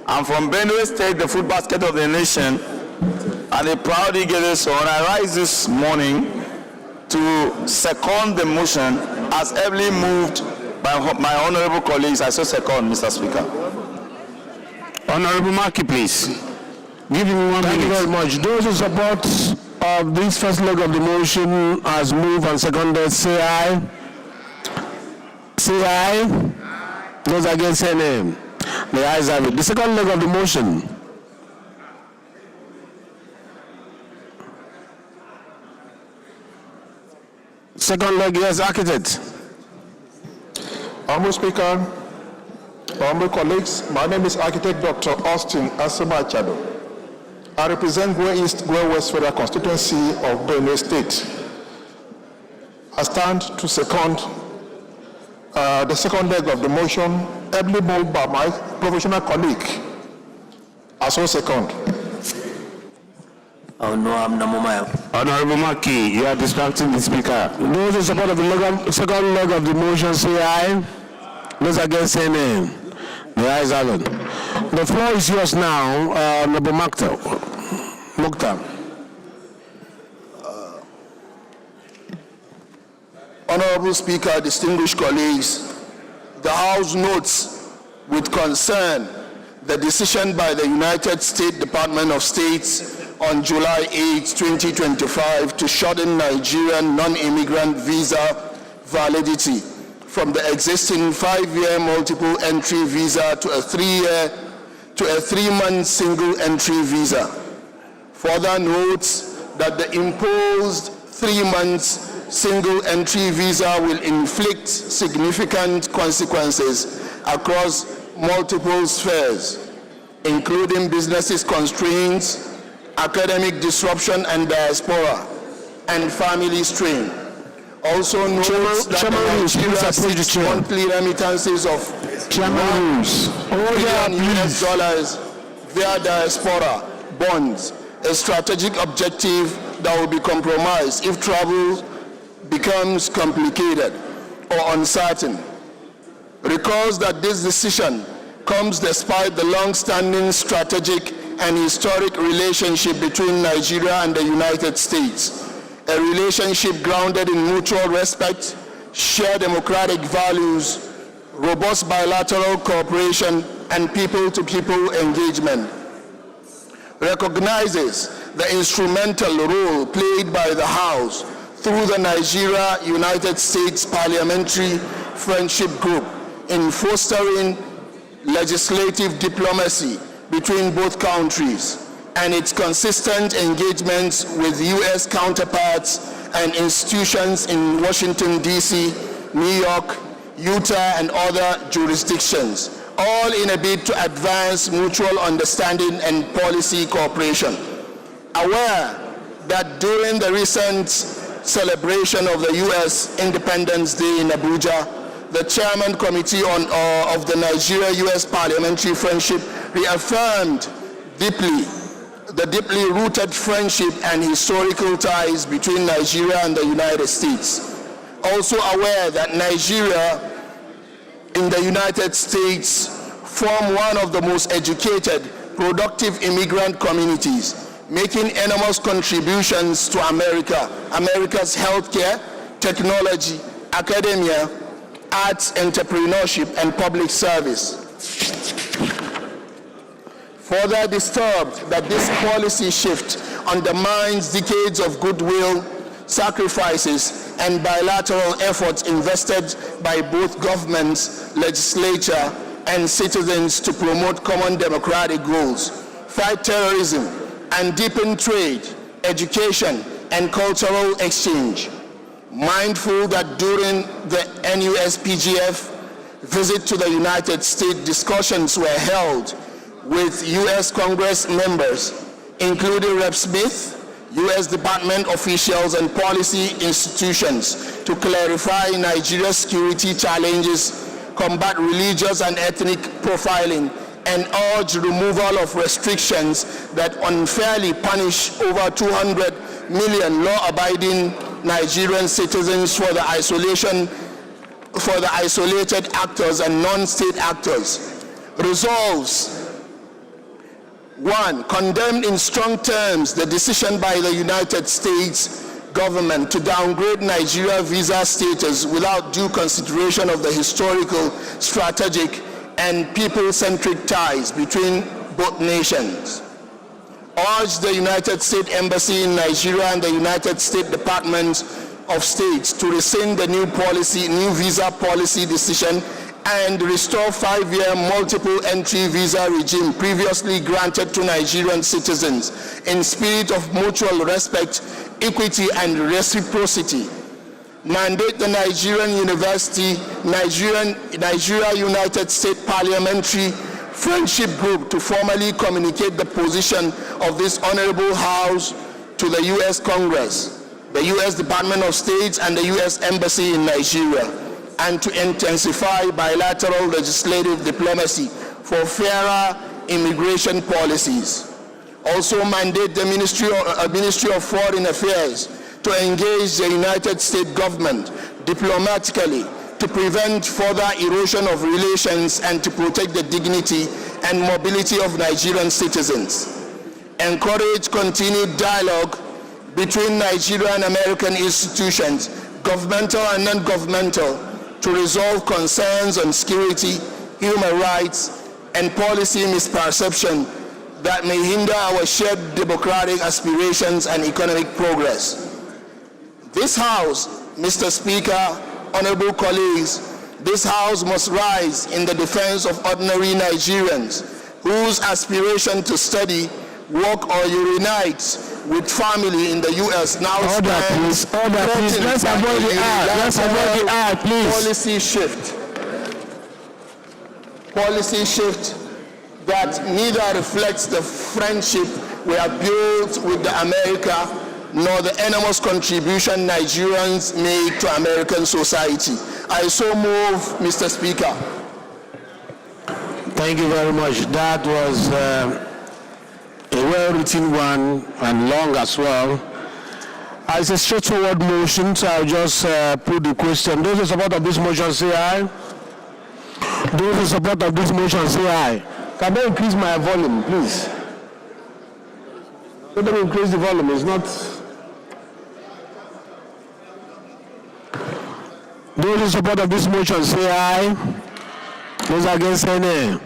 I'm from Benue State, the food basket of the nation, and a proud Igede son. I rise this morning to second the motion as heavily moved by my honorable colleagues. I so second, Mr. Speaker. Honorable Maki, please. Give him 1 minute. Thank you very much. Those in support of this first leg of the motion as moved and seconded, say aye. Say aye. Those against, say nay. The ayes have it. The second leg of the motion. Second leg, yes, Architect. Honorable Speaker, honorable colleagues, my name is Architect Dr. Austin Asema Chado. I represent Gwe East, Gwe West Federal Constituency of Benue State. I stand to second the second leg of the motion, heavily moved by my professional colleague. I so second. Oh no, I'm not. Honorable Maki, you are distracting the speaker. Those in support of the second leg of the motion say aye. Those against say nay. The ayes have it. The floor is yours now, Honorable Mukhtar. Honorable Speaker, distinguished colleagues, the House notes with concern the decision by the United States Department of State on July 8, 2025 to shorten Nigerian non-immigrant visa validity from the existing 5-year multiple entry visa to a 3-month single entry visa. Further notes that the imposed 3 months single entry visa will inflict significant consequences across multiple spheres, including businesses constraints, academic disruption and diaspora, and family strain. Also notes that Nigeria seeks monthly remittances of $1 billion via diaspora bonds, a strategic objective that will be compromised if travel becomes complicated or uncertain. Recalls that this decision comes despite the long-standing strategic and historic relationship between Nigeria and the United States, a relationship grounded in mutual respect, shared democratic values, robust bilateral cooperation, and people-to-people engagement. Recognizes the instrumental role played by the House through the Nigeria-United States Parliamentary Friendship Group in fostering legislative diplomacy between both countries, and its consistent engagements with U.S. counterparts and institutions in Washington, D.C., New York, Utah, and other jurisdictions, all in a bid to advance mutual understanding and policy cooperation. Aware that during the recent celebration of the U.S. Independence Day in Abuja, the Chairman Committee of the Nigeria-U.S. Parliamentary Friendship reaffirmed the deeply rooted friendship and historical ties between Nigeria and the United States. Also aware that Nigeria in the United States form one of the most educated, productive immigrant communities, making enormous contributions to America's healthcare, technology, academia, arts, entrepreneurship, and public service. Further disturbed that this policy shift undermines decades of goodwill, sacrifices, and bilateral efforts invested by both governments, legislature, and citizens to promote common democratic goals, fight terrorism, and deepen trade, education, and cultural exchange. Mindful that during the NUSPGF visit to the United States, discussions were held with U.S. Congress members, including Rep. Smith, U.S. Department officials, and policy institutions to clarify Nigeria's security challenges, combat religious and ethnic profiling, and urge removal of restrictions that unfairly punish over 200 million law-abiding Nigerian citizens for the isolated actors and non-state actors. Resolves: 1. Condemned in strong terms the decision by the United States government to downgrade Nigeria visa status without due consideration of the historical, strategic, and people-centric ties between both nations. Urge the United States Embassy in Nigeria and the United States Department of State to rescind the new visa policy decision and restore 5-year multiple entry visa regime previously granted to Nigerian citizens in spirit of mutual respect, equity, and reciprocity. Mandate the Nigeria United States Parliamentary Friendship Group to formally communicate the position of this honorable House to the U.S. Congress, the U.S. Department of State, and the U.S. Embassy in Nigeria, and to intensify bilateral legislative diplomacy for fairer immigration policies. Also mandate the Ministry of Foreign Affairs to engage the United States government diplomatically to prevent further erosion of relations and to protect the dignity and mobility of Nigerian citizens. Encourage continued dialogue between Nigerian and American institutions, governmental and non-governmental, to resolve concerns on security, human rights, and policy misperception that may hinder our shared democratic aspirations and economic progress. This House, Mr. Speaker, honorable colleagues, This House must rise in the defense of ordinary Nigerians whose aspiration to study, work, or unite with family in the U.S. now Order, please. Order, please. Let's avoid the hour. Let's avoid the hour, please. Policy shift that neither reflects the friendship we have built with America nor the enormous contribution Nigerians make to American society. I so move, Mr. Speaker. Thank you very much. That was a well-written one and long as well. It's a straightforward motion, so I'll just put the question. Those in support of this motion say aye. Those in support of this motion say aye. Can they increase my volume, please? Let them increase the volume. It's not. Those in support of this motion say aye. Those against say nay.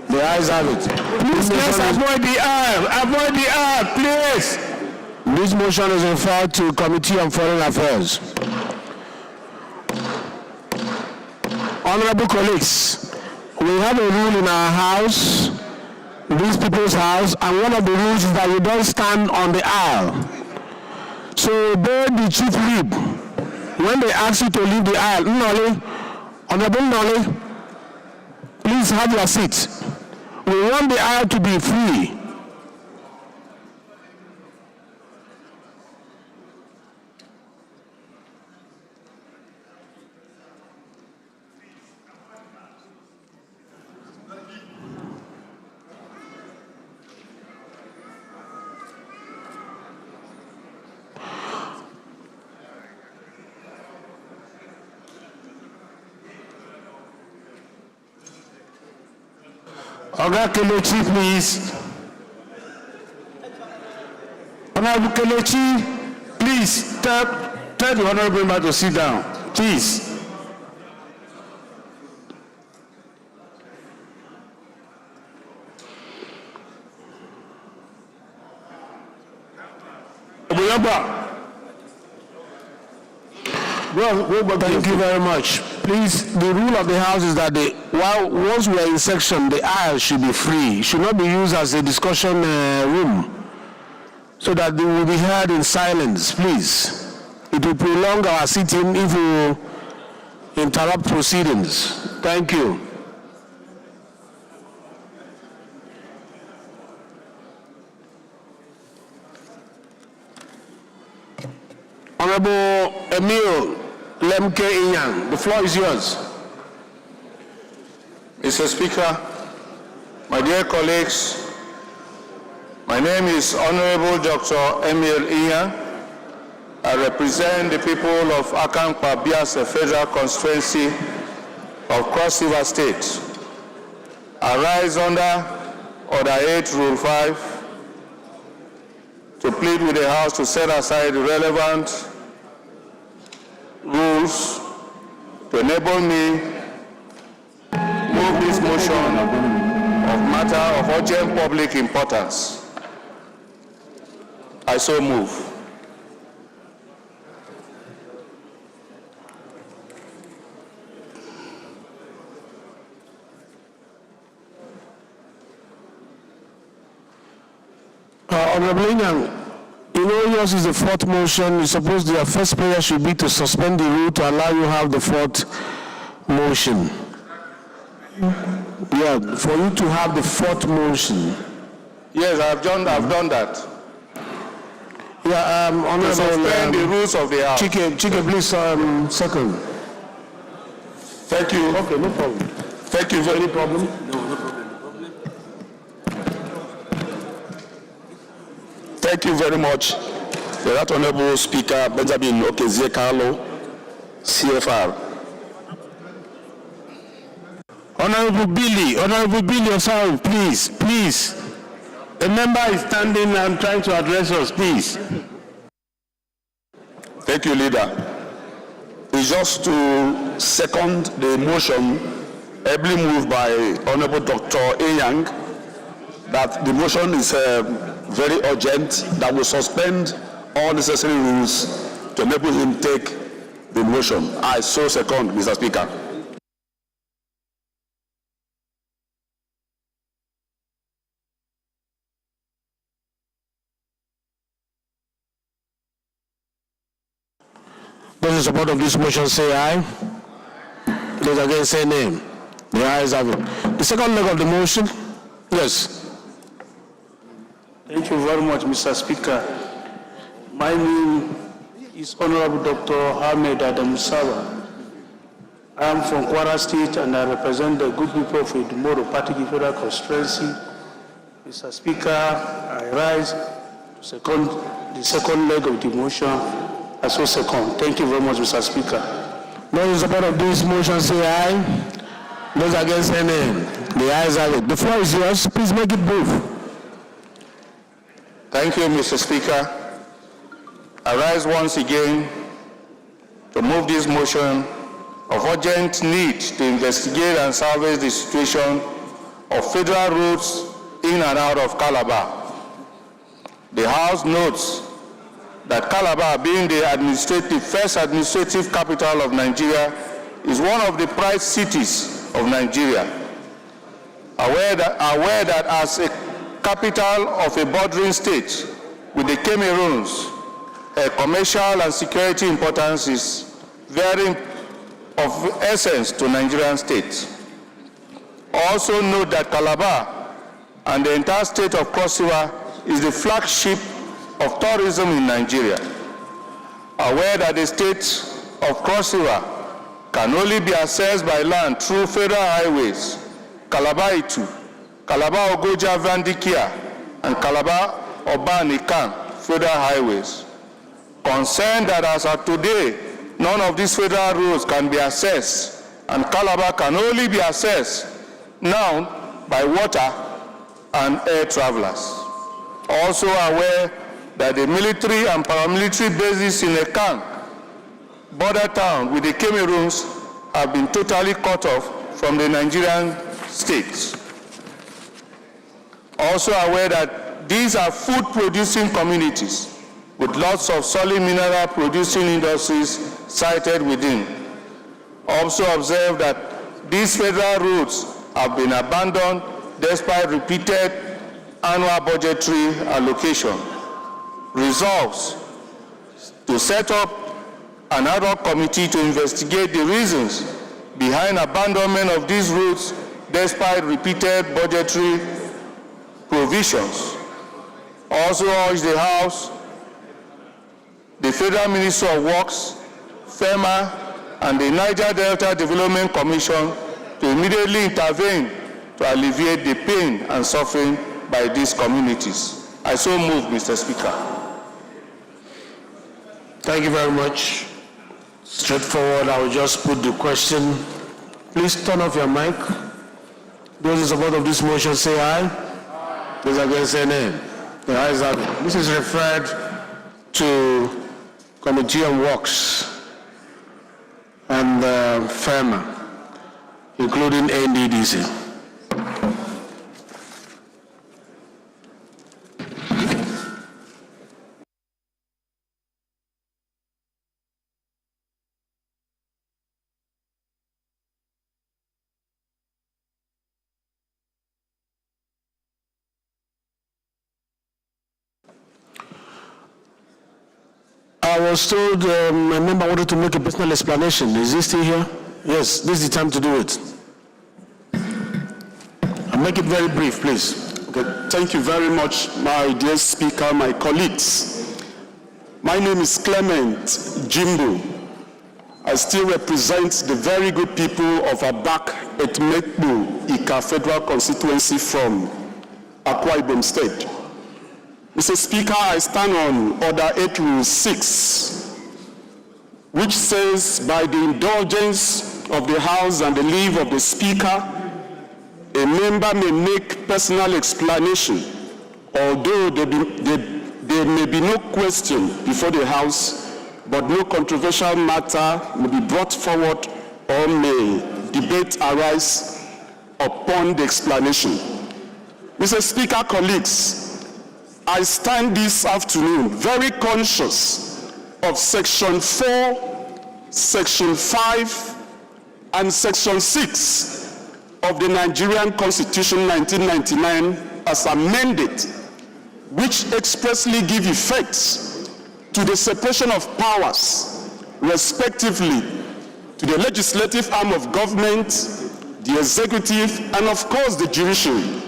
The ayes have it. Please, let's avoid the aye. Avoid the aye, please. This motion is referred to Committee on Foreign Affairs. Honorable colleagues, we have a rule in our house, these people's house, and one of the rules is that you don't stand on the aisle. So obey the chief whip. When they ask you to leave the aisle, Honorable Nolly, please have your seat. We want the aisle to be free. Oga Kelechi, please. Honorable Kelechi, please tell the honorable member to sit down, please. Thank you very much. Please, the rule of the House is that once we are in section, the aisle should be free. It should not be used as a discussion room, so that they will be heard in silence, please. It will prolong our sitting if we interrupt proceedings. Thank you. Honorable Emil Lemke Inyang, the floor is yours. Mr. Speaker, my dear colleagues, my name is Honorable Dr. Emil Inyang. I represent the people of Akankpa Biase Federal Constituency of Cross River State. I rise under Order 8, Rule 5, to plead with the House to set aside the relevant rules to enable me move this motion of matter of urgent public importance. I so move. Honorable Inyang, you know yours is the fourth motion. You suppose your first prayer should be to suspend the rule to allow you have the fourth motion. Yeah, for you to have the fourth motion. Yes, I've done that. Yeah, Honorable, to suspend the rules of the House. Chike, please, second. Thank you. Okay, no problem. Thank you. Any problem? Thank you very much. The Right Honorable Speaker Benjamin Okezie Carlo, CFR. Honorable Billy, sorry, please. The member is standing and trying to address us, please. Thank you, Leader. It's just to second the motion ably moved by Honorable Dr. Inyang that the motion is very urgent, that will suspend all necessary rules to enable him take the motion. I so second, Mr. Speaker. Those in support of this motion say aye. Those against say nay. The ayes have it. The second leg of the motion, yes. Thank you very much, Mr. Speaker. My name is Honorable Dr. Ahmed Adam Saba. I am from Kwara State and I represent the good people of Idumoro Patigi Federal Constituency. Mr. Speaker, I rise to second the second leg of the motion. I so second. Thank you very much, Mr. Speaker. Those in support of this motion say aye. Those against say nay. The ayes have it. The floor is yours. Please make it brief. Thank you, Mr. Speaker. I rise once again to move this motion of urgent need to investigate and salvage the situation of federal roads in and out of Calabar. The House notes that Calabar, being the first administrative capital of Nigeria, is one of the pride cities of Nigeria. Aware that as a capital of a bordering state with the Cameroons, her commercial and security importance is very of essence to Nigerian states. Also note that Calabar and the entire state of Cross River is the flagship of tourism in Nigeria. Aware that the state of Cross River can only be accessed by land through federal highways, Calabar-Itu, Calabar-Ogoja Vandikia, and Calabar-Oban-Ikan federal highways. Concerned that as of today, none of these federal roads can be accessed, and Calabar can only be accessed now by water and air travelers. Also aware that the military and paramilitary bases in Ekan, border town with the Cameroons, have been totally cut off from the Nigerian states. Also aware that these are food-producing communities with lots of solid mineral producing industries sited within. Also observe that these federal roads have been abandoned despite repeated annual budgetary allocation. Resolves to set up an ad hoc committee to investigate the reasons behind abandonment of these roads despite repeated budgetary provisions. Also urge the House, the Federal Ministry of Works, FEMA, and the Niger Delta Development Commission to immediately intervene to alleviate the pain and suffering by these communities. I so move, Mr. Speaker. Thank you very much. Straightforward, I will just put the question. Please turn off your mic. Those in support of this motion say aye. Those against say nay. The ayes have it. This is referred to Committee on Works and FEMA, including NDDC. I was told a member wanted to make a personal explanation. Is he still here? Yes, this is the time to do it. I'll make it very brief, please. Okay, thank you very much, my dear Speaker, my colleagues. My name is Clement Jimbo. I still represent the very good people of Abak Etmekbu Ika Federal Constituency from Akwa Ibom State. Mr. Speaker, I stand on Order 8 Rule 6, which says, by the indulgence of the House and the leave of the Speaker, a member may make personal explanation, although there may be no question before the House, but no controversial matter may be brought forward or may debate arise upon the explanation. Mr. Speaker, colleagues, I stand this afternoon very conscious of Section 4, Section 5, and Section 6 of the Nigerian Constitution 1999 as amended, which expressly give effect to the separation of powers respectively, to the legislative arm of government, the executive, and of course the judiciary.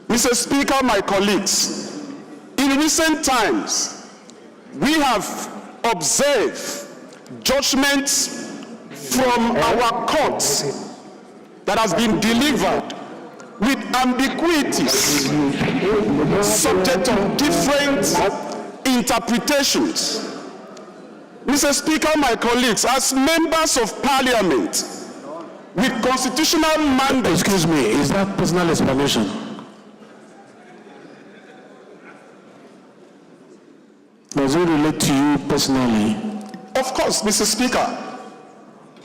Mr. Speaker, my colleagues, in recent times, we have observed judgments from our courts that has been delivered with ambiguities, subject to different interpretations. Mr. Speaker, my colleagues, as members of parliament with constitutional mandate... Excuse me, is that personal explanation? Does it relate to you personally? Of course, Mr. Speaker,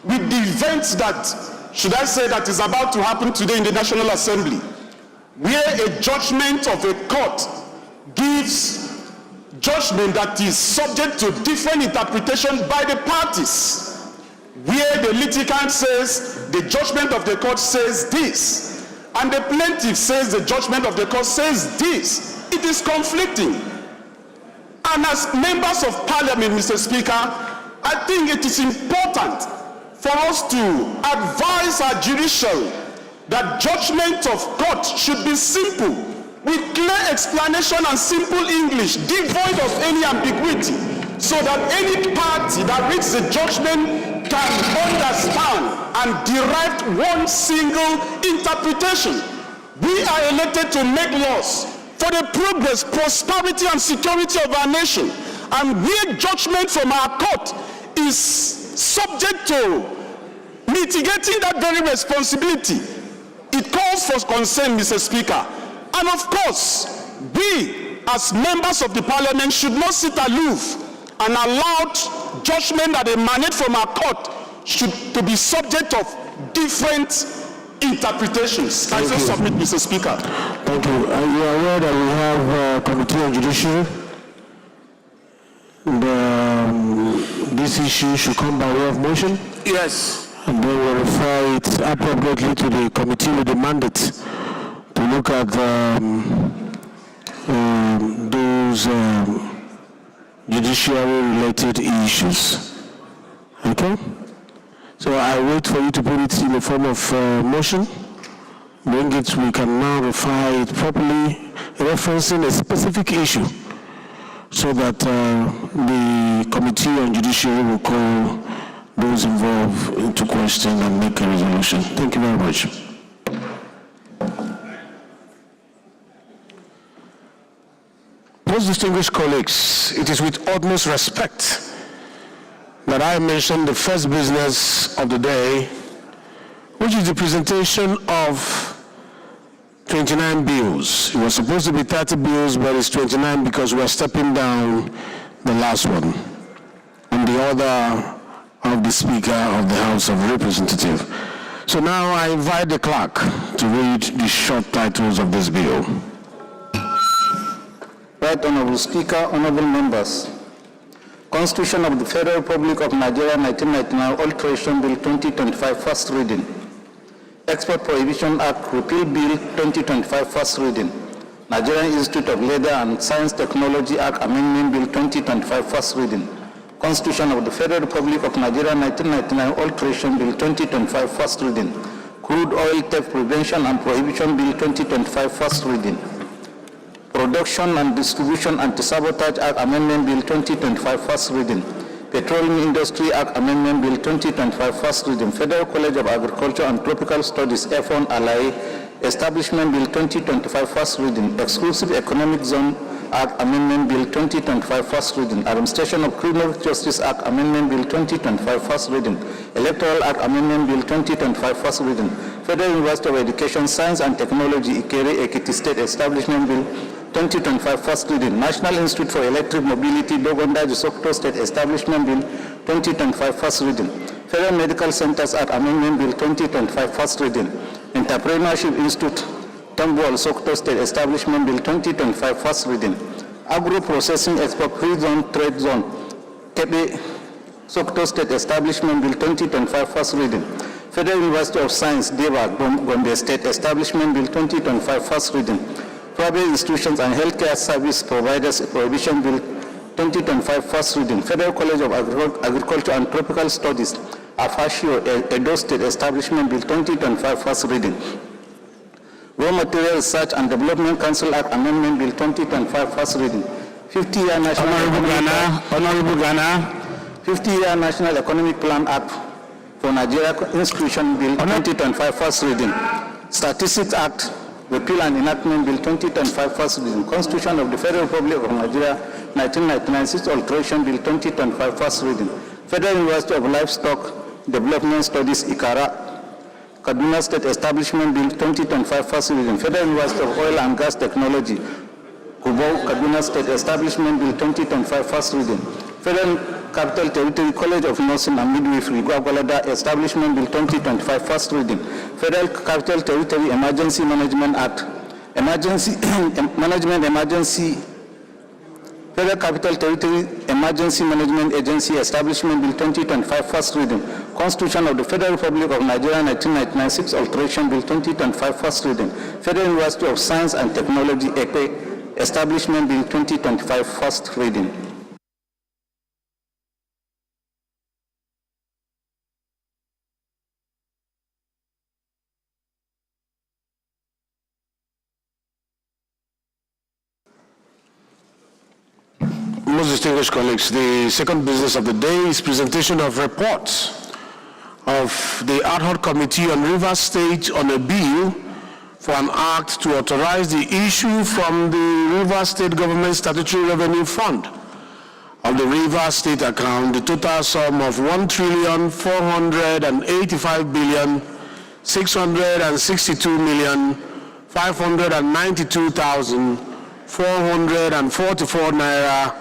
with the events that, should I say, that is about to happen today in the National Assembly, where a judgment of a court gives judgment that is subject to different interpretation by the parties, where the litigant says the judgment of the court says this, and the plaintiff says the judgment of the court says this. It is conflicting. And as members of parliament, Mr. Speaker, I think it is important for us to advise our judicial that judgment of court should be simple, with clear explanation and simple English, devoid of any ambiguity, so that any party that reads the judgment can understand and derive one single interpretation. We are elected to make laws for the progress, prosperity, and security of our nation. And where judgment from our court is subject to mitigating that very responsibility, it calls for concern, Mr. Speaker. And of course, we as members of the parliament should not sit aloof and allow judgment that emanate from our court to be subject of different interpretations. I so submit, Mr. Speaker. Thank you. Are you aware that we have a committee on judiciary? This issue should come by way of motion? Yes. And then we'll refer it appropriately to the committee with the mandate to look at those judiciary-related issues. Okay? So I wait for you to put it in the form of motion. Bring it, we can now refer it properly, referencing a specific issue, so that the Committee on Judiciary will call those involved into question and make a resolution. Thank you very much. Most distinguished colleagues, it is with utmost respect that I mention the first business of the day, which is the presentation of 29 bills. It was supposed to be 30 bills, but it's 29 because we're stepping down the last one on the order of the Speaker of the House of Representatives. So now I invite the clerk to read the short titles of this bill. Right Honorable Speaker, honorable members. Constitution of the Federal Republic of Nigeria 1999 Alteration Bill 2025 First Reading. Export Prohibition Act Repeal Bill 2025 First Reading. Nigerian Institute of Leather and Science Technology Act Amendment Bill 2025 First Reading. Constitution of the Federal Republic of Nigeria 1999 Alteration Bill 2025 First Reading. Crude Oil Theft Prevention and Prohibition Bill 2025 First Reading. Production and Distribution Anti-Sabotage Act Amendment Bill 2025 First Reading. Petroleum Industry Act Amendment Bill 2025 First Reading. Federal College of Agriculture and Tropical Studies F1 Alai Establishment Bill 2025 First Reading. Exclusive Economic Zone Act Amendment Bill 2025 First Reading. Administration of Criminal Justice Act Amendment Bill 2025 First Reading. Electoral Act Amendment Bill 2025 First Reading. Federal University of Education, Science and Technology Ikere Ekiti State Establishment Bill 2025 First Reading. National Institute for Electric Mobility Dogondaji Sokoto State Establishment Bill 2025 First Reading. Federal Medical Centers Act Amendment Bill 2025 First Reading. Entrepreneurship Institute Tambuwal Sokoto State Establishment Bill 2025 First Reading. Agro Processing Export Free Zone Trade Zone Kebe Sokoto State Establishment Bill 2025 First Reading. Federal University of Science Deva Gombe State Establishment Bill 2025 First Reading. Private Institutions and Healthcare Service Providers Prohibition Bill 2025 first reading. Federal College of Agriculture and Tropical Studies, AFASHIO, Edo State Establishment Bill 2025 first reading. Raw Material Research and Development Council Act Amendment Bill 2025 first reading. 50-year National Honorable Ghana. 50-year National Economic Plan Act for Nigeria Institution Bill 2025 first reading. Statistics Act Repeal and Enactment Bill 2025 first reading. Constitution of the Federal Republic of Nigeria 1999 sixth alteration Bill 2025 first reading. Federal University of Livestock Development Studies ICARA Kaduna State Establishment Bill 2025 first reading. Federal University of Oil and Gas Technology Kubo Kaduna State Establishment Bill 2025 first reading. Federal Capital Territory College of Nursing and Midwifery Gwagwalada Establishment Bill 2025 first reading. Federal Capital Territory Emergency Management Act Federal Capital Territory Emergency Management Agency Establishment Bill 2025 first reading. Constitution of the Federal Republic of Nigeria 1999 sixth alteration Bill 2025 first reading. Federal University of Science and Technology EPE Establishment Bill 2025 first reading. Most distinguished colleagues, the second business of the day is presentation of reports of the ad hoc committee on Rivers State on a bill for an act to authorize the issue from the Rivers State Government Statutory Revenue Fund of the Rivers State account the total sum of 1,345,662,592,444 naira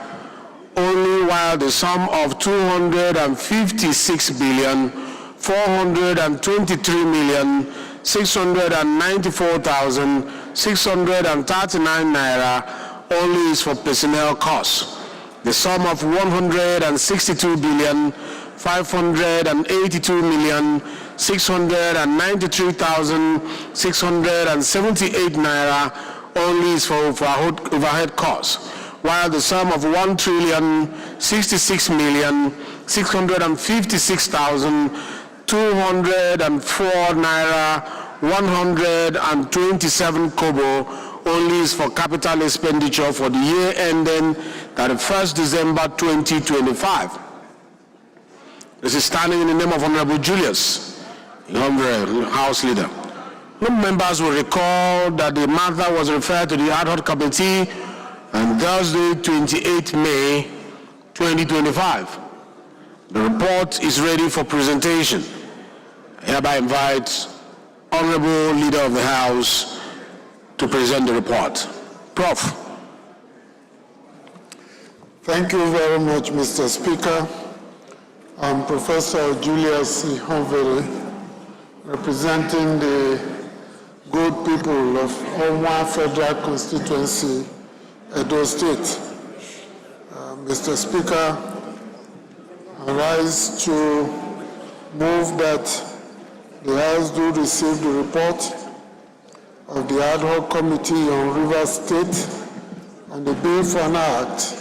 only, while the sum of 256,423,694,639 naira only is for personnel costs. The sum of 162,582,693,678 naira only is for overhead costs, while the sum of 1,066,656,204 naira 127 kobo only is for capital expenditure for the year ending 31st December 2025. This is standing in the name of Honorable Julius, Honorable House Leader. Members will recall that the matter was referred to the ad hoc committee on Thursday, 28 May 2025. The report is ready for presentation. I hereby invite Honorable Leader of the House to present the report. Prof. Thank you very much, Mr. Speaker. I'm Professor Julius Honvere, representing the good people of Omwa Federal Constituency, Edo State. Mr. Speaker, I rise to move that the House do receive the report of the ad hoc committee on Rivers State on the bill for an act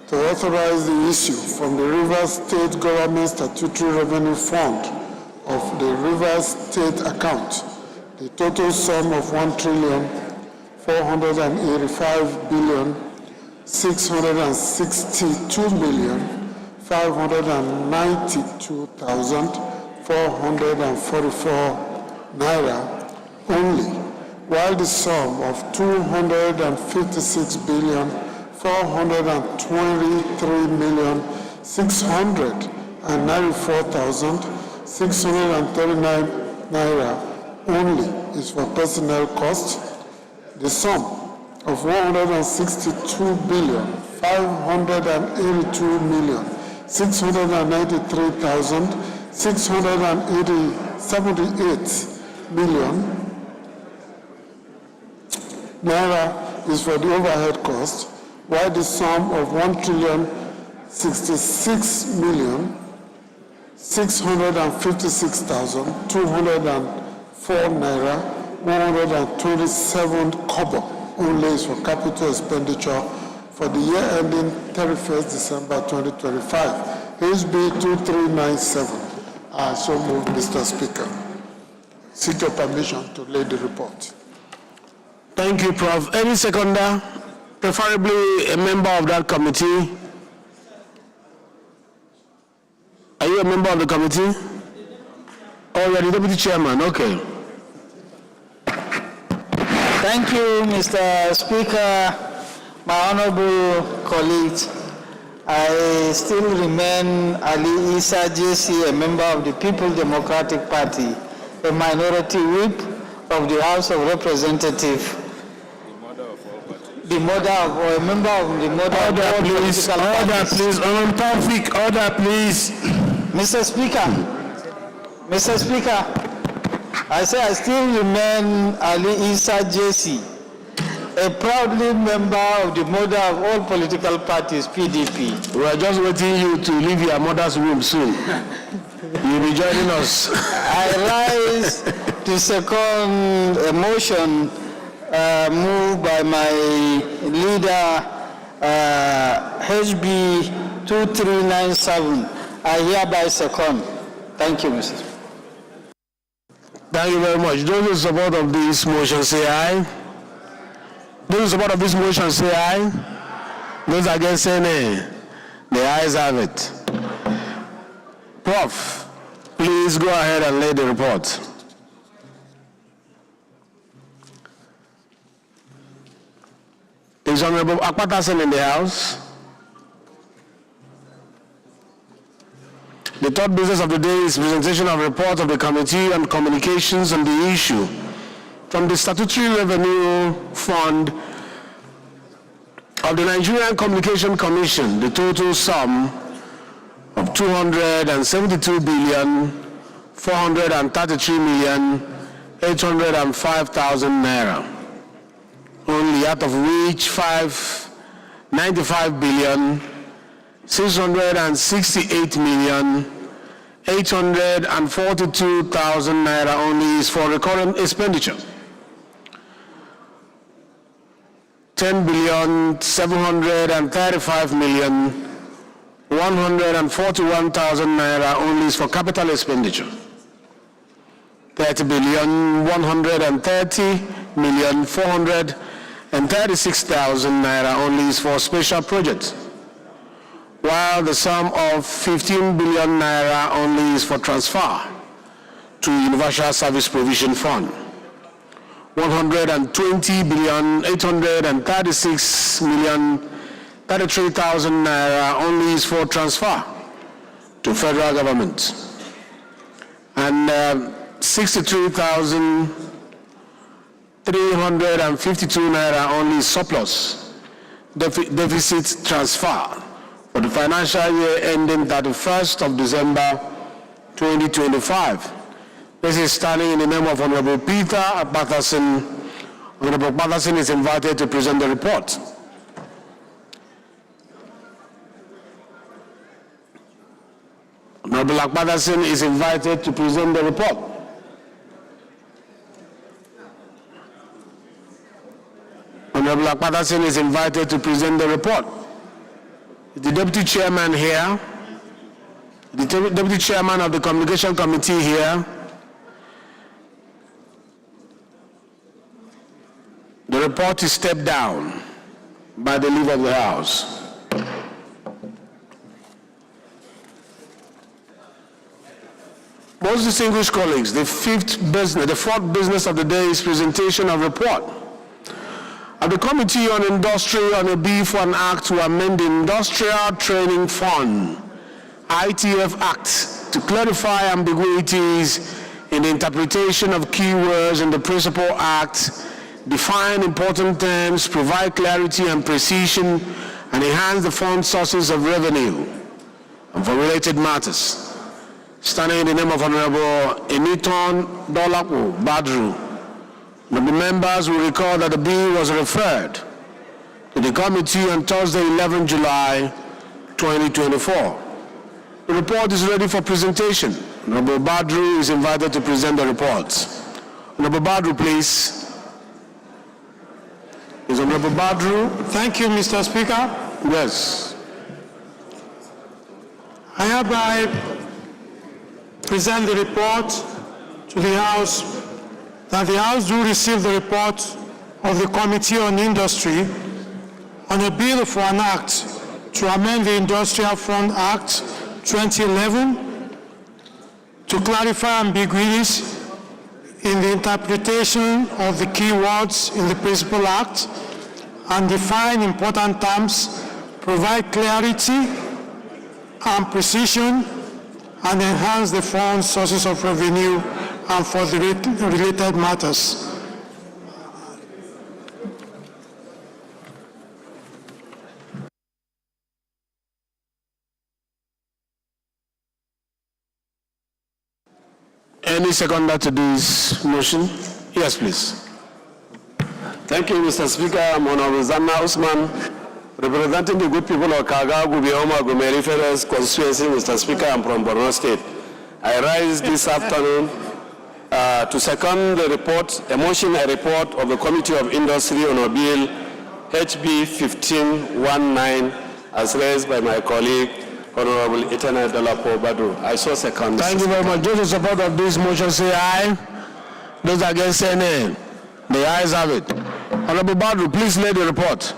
to authorize the issue from the Rivers State Government Statutory Revenue Fund of the Rivers State account the total sum of 1,345,662,592,444 naira only, while the sum of 256,423,694,639 naira only is for personnel costs. The sum of 162,582,693,678 naira is for the overhead cost, while the sum of 1,066,656,204 naira 127 kobo only is for capital expenditure for the year ending 31st December 2025, HB 2397. I so move, Mr. Speaker. Seek your permission to lay the report. Thank you, Prof. Any seconder, preferably a member of that committee? Are you a member of the committee? Oh, you're the Deputy Chairman, okay. Thank you, Mr. Speaker, my honorable colleagues. I still remain Ali Isa JC, a member of the People's Democratic Party, a minority whip of the House of Representatives. The mother of, or a member of the mother of all political parties. Order, please. Order, please. Mr. Speaker, I say I still remain Ali Isa JC, a proudly member of the mother of all political parties, PDP. We are just waiting you to leave your mother's womb soon. You'll be joining us. I rise to second a motion moved by my leader, HB 2397. I hereby second. Thank you, Mr. Speaker. Thank you very much. Those in support of this motion say aye. Those in support of this motion say aye. Those against say nay. The ayes have it. Prof, please go ahead and lay the report. Is Honorable Akpatasen in the House? The third business of the day is presentation of report of the Committee on Communications on the issue from the Statutory Revenue Fund of the Nigerian Communication Commission, the total sum of 272,433,805,000 naira, only out of which 595,668,842,000 naira only is for recurrent expenditure. 10,735,141,000 naira only is for capital expenditure. 30,130,436,000 naira only is for special projects, while the sum of 15 billion naira only is for transfer to Universal Service Provision Fund. 120,836,033,000 naira only is for transfer to federal government, and 63,352 naira only is surplus deficit transfer for the financial year ending 31st of December 2025. This is standing in the name of Honorable Peter Patterson. Honorable Patterson is invited to present the report. Honorable Patterson is invited to present the report. Honorable Patterson is invited to present the report. Is the Deputy Chairman here? The Deputy Chairman of the Communication Committee here? The report is stepped down by the leave of the House. Most distinguished colleagues, the fourth business of the day is presentation of report of the Committee on Industry on a bill for an act to amend the Industrial Training Fund, ITF Act, to clarify ambiguities in the interpretation of keywords in the Principal Act, define important terms, provide clarity and precision, and enhance the fund sources of revenue, and for related matters. Standing in the name of Honorable Eniton Dolapo Badru, the members will recall that the bill was referred to the committee on Thursday, 11 July 2024. The report is ready for presentation. Honorable Badru is invited to present the report. Honorable Badru, please. Is Honorable Badru? Thank you, Mr. Speaker. Yes. I hereby present the report to the House that the House do receive the report of the Committee on Industry on a bill for an act to amend the Industrial Fund Act 2011 to clarify ambiguities in the interpretation of the key words in the Principal Act and define important terms, provide clarity and precision, and enhance the fund's sources of revenue and for the related matters. Any seconder to this motion? Yes, please. Thank you, Mr. Speaker. I'm Honorable Zanna Usman, representing the good people of Kaga, Gubioma, Gumeri Federal constituency. Mr. Speaker, I'm from Borno State. I rise this afternoon to second the report, a report of the Committee of Industry on a bill HB 1519 as raised by my colleague, Honorable Itana Dolapo Badru. I so second. Thank you very much. Those in support of this motion say aye. Those against say nay. The ayes have it. Honorable Badru, please lay the report.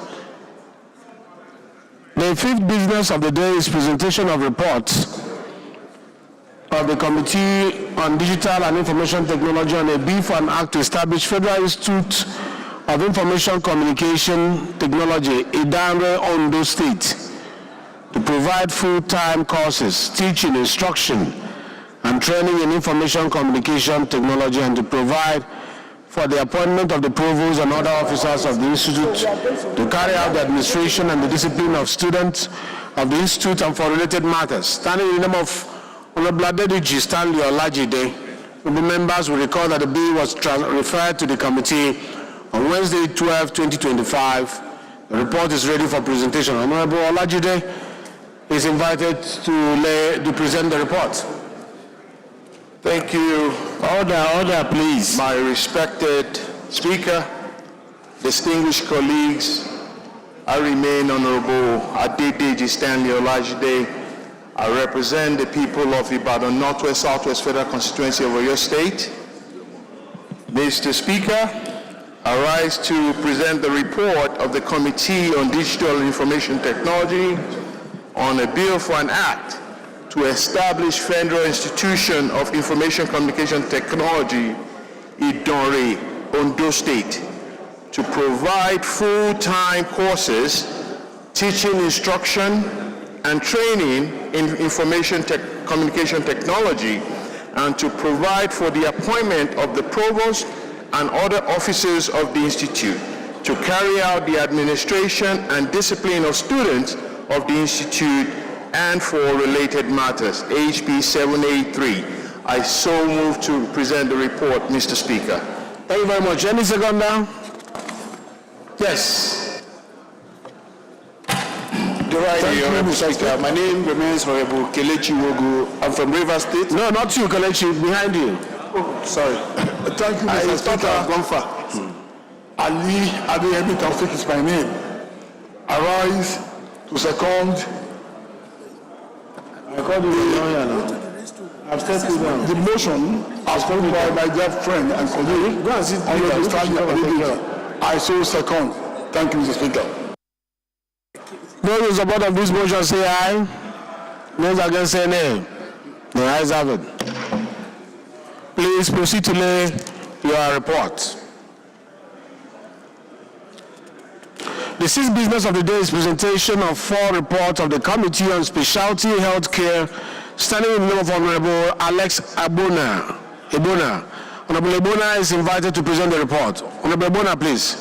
The fifth business of the day is presentation of reports of the Committee on Digital and Information Technology on a bill for an act to establish Federal Institute of Information Communication Technology, Idanre, Ondo State, to provide full-time courses, teaching, instruction, and training in information communication technology, and to provide for the appointment of the provost and other officers of the institute to carry out the administration and the discipline of students of the institute and for related matters. Standing in the name of Honorable Adedeji Stanley Olajide, the members will recall that the bill was referred to the committee on Wednesday, 12, 2025. The report is ready for presentation. Honorable Olajide is invited to present the report. Thank you. Order, please. My respected Speaker, distinguished colleagues, I remain Honorable Adedeji Stanley Olajide. I represent the people of Ibadan Northwest Southwest Federal Constituency of Oyo State. Mr. Speaker, I rise to present the report of the Committee on Digital and Information Technology on a bill for an act to establish Federal Institution of Information Communication Technology, Idore, Ondo State, to provide full-time courses, teaching, instruction, and training in information communication technology, and to provide for the appointment of the provost and other officers of the institute to carry out the administration and discipline of students of the institute and for related matters, HB 783. I so move to present the report, Mr. Speaker. Thank you very much. Any seconder? Yes. Thank you, Mr. Speaker. My name remains Honorable Kelechi Wogu. I'm from Rivers State. No, not you, Kelechi, behind you. Oh, sorry. Thank you, Mr. Speaker. Ali Adeyemi Taufik is my name. I rise to second the motion as put by my dear friend and colleague. I so second. Thank you, Mr. Speaker. Those in support of this motion say aye. Those against say nay. The ayes have it. Please proceed to lay your report. The sixth business of the day is presentation of 4 reports of the Committee on Specialty Health Care, standing in the name of Honorable Alex Abona. Honorable Abona is invited to present the report. Honorable Abona, please.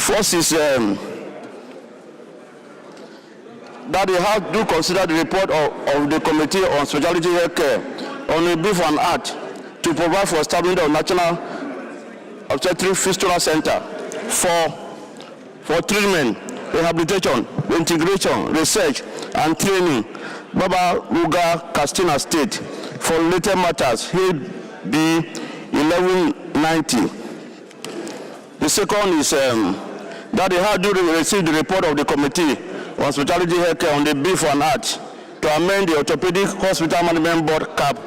first is that the House do consider the report of the Committee on Specialty Health Care on a bill for an act to provide for establishment of National Obstetric Fistula Center for treatment, rehabilitation, integration, research, and training, Baba Uga, Castina State, for related matters, HB 1190. The second is that the House do receive the report of the Committee on Specialty Healthcare on the bill for an act to amend the Orthopedic Hospital Management Board Cap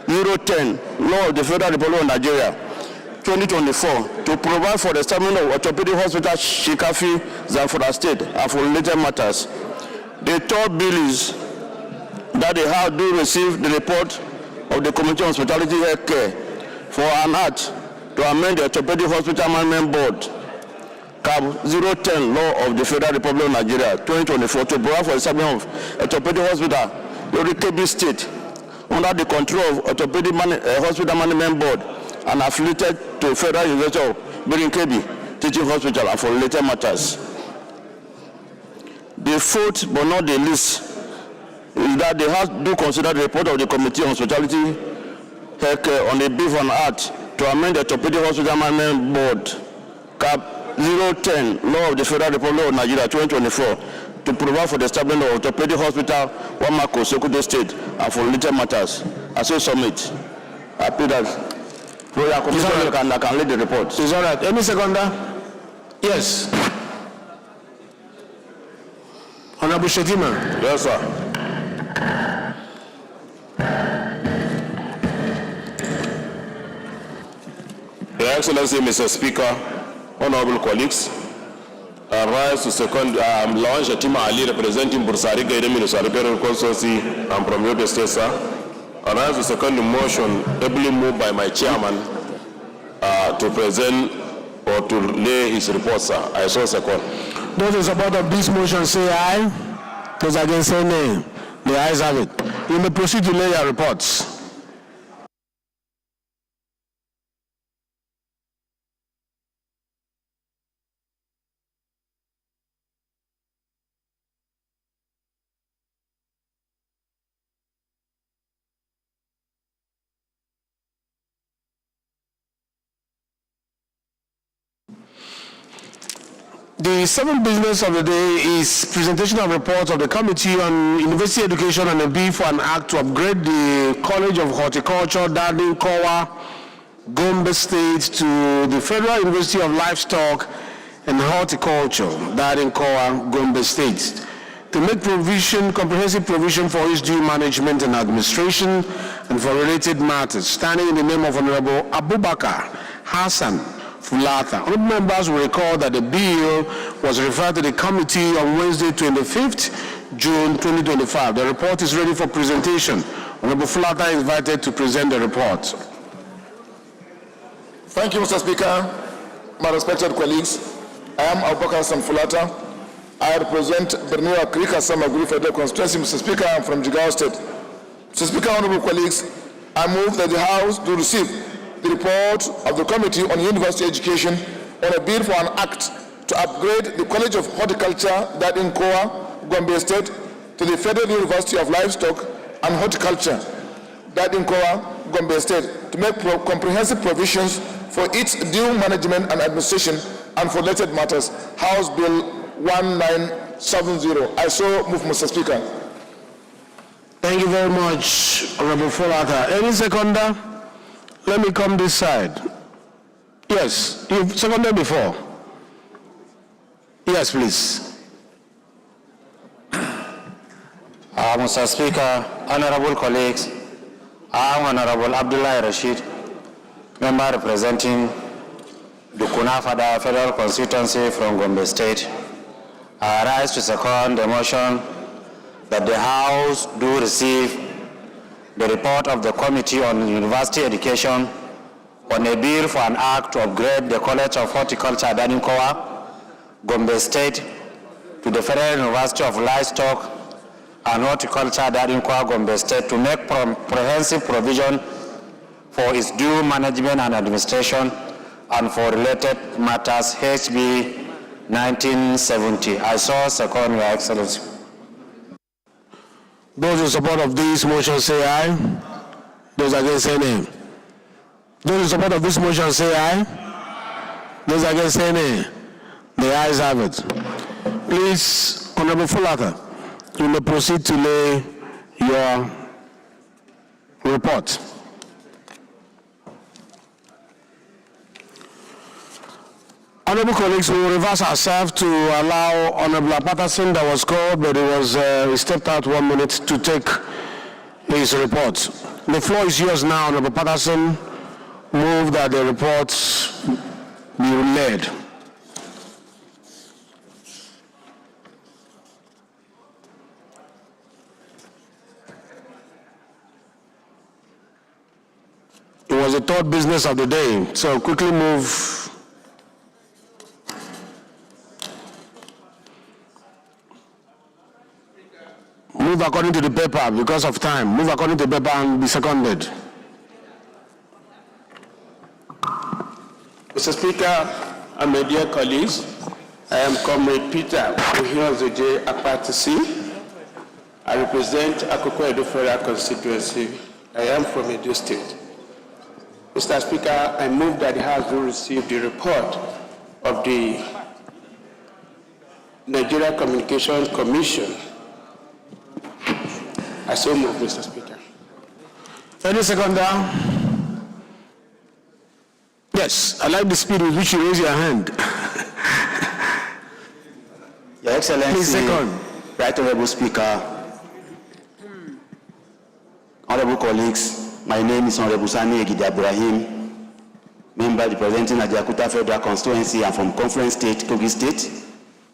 010 Law of the Federal Republic of Nigeria 2024 to provide for the establishment of Orthopedic Hospital Shikafi, Zamfara State, and for related matters. The third bill is that the House do receive the report of the Committee on Specialty Healthcare for an act to amend the Orthopedic Hospital Management Board Cap 010 Law of the Federal Republic of Nigeria 2024 to provide for the establishment of Orthopedic Hospital in Kebbi State under the control of Orthopedic Hospital Management Board and affiliated to Federal University of Kebbi Teaching Hospital and for related matters. The fourth, but not the least, is that the House do consider the report of the Committee on Specialty Healthcare on the bill for an act to amend the Orthopedic Hospital Management Board Cap 010 Law of the Federal Republic of Nigeria 2024 to provide for the establishment of Orthopedic Hospital Wamako, Sokoto State, and for related matters. As a summit, I pray that Royal Commissioner can lead the report. Is all right. Any seconder? Yes. Honorable Shetima. Yes, sir. Your Excellency, Mr. Speaker, honorable colleagues, I rise to second Lawan Shetima Ali, representing Bursari Gaidam in the Saripero Constituency. I'm from Yobe State, sir. I rise to second the motion ably moved by my chairman to present or to lay his report, sir. I so second. Those in support of this motion say aye. Those against say nay. The ayes have it. You may proceed to lay your reports. The seventh business of the day is presentation of reports of the Committee on University Education and a bill for an act to upgrade the College of Horticulture, Dadin Kowa, Gombe State to the Federal University of Livestock and Horticulture, Dadin Kowa, Gombe State, to make provision, comprehensive provision for its due management and administration and for related matters, standing in the name of Honorable Abubakar Hassan Fulata. Honorable members will recall that the bill was referred to the committee on Wednesday, 25th June 2025. The report is ready for presentation. Honorable Fulata is invited to present the report. Thank you, Mr. Speaker. My respected colleagues, I am Abubakar Hassan Fulata. I represent Berniwa Krika Samaguri Federal Constituency. Mr. Speaker, I am from Jigawa State. Mr. Speaker, honorable colleagues, I move that the House do receive the report of the Committee on University Education on a bill for an act to upgrade the College of Horticulture, Dadin Kowa, Gombe State, to the Federal University of Livestock and Horticulture, Dadin Kowa, Gombe State, to make comprehensive provisions for its due management and administration and for related matters. House Bill 1970. I so move, Mr. Speaker. Thank you very much, Honorable Fulata. Any seconder? Let me come this side. Yes, you've seconded before. Yes, please. Mr. Speaker, honorable colleagues, I am Honorable Abdullah Rashid, member representing the Kunafada Federal Constituency from Gombe State. I rise to second the motion that the House do receive the report of the Committee on University Education on a bill for an act to upgrade the College of Horticulture, Dadin Kowa, Gombe State, to the Federal University of Livestock and Horticulture, Dadin Kowa, Gombe State, to make comprehensive provision for its due management and administration and for related matters, HB 1970. I so second, Your Excellency. Those in support of this motion say aye. Those against say nay. Those in support of this motion say aye. Those against say nay. The ayes have it. Please, Honorable Fulata, you may proceed to lay your report. Honorable colleagues, we will reverse ourselves to allow Honorable Patterson that was called, but he stepped out 1 minute to take his report. The floor is yours now, Honorable Patterson. Move that the report be read. It was the third business of the day, so quickly move. Move according to the paper because of time. Move according to the paper and be seconded. Mr. Speaker and my dear colleagues, I am Comrade Peter Ohiozoje Apatisi. I represent Akoko Edo Federal Constituency. I am from Edo State. Mr. Speaker, I move that the House will receive the report of the Nigeria Communications Commission. I so move, Mr. Speaker. Any seconder? Yes, I like the speed with which you raise your hand. Your Excellency, please second. Right Honorable Speaker, honorable colleagues, my name is Honorable Sani Egide Ibrahim, member representing Ajakuta Federal Constituency and from Conference State, Kogi State.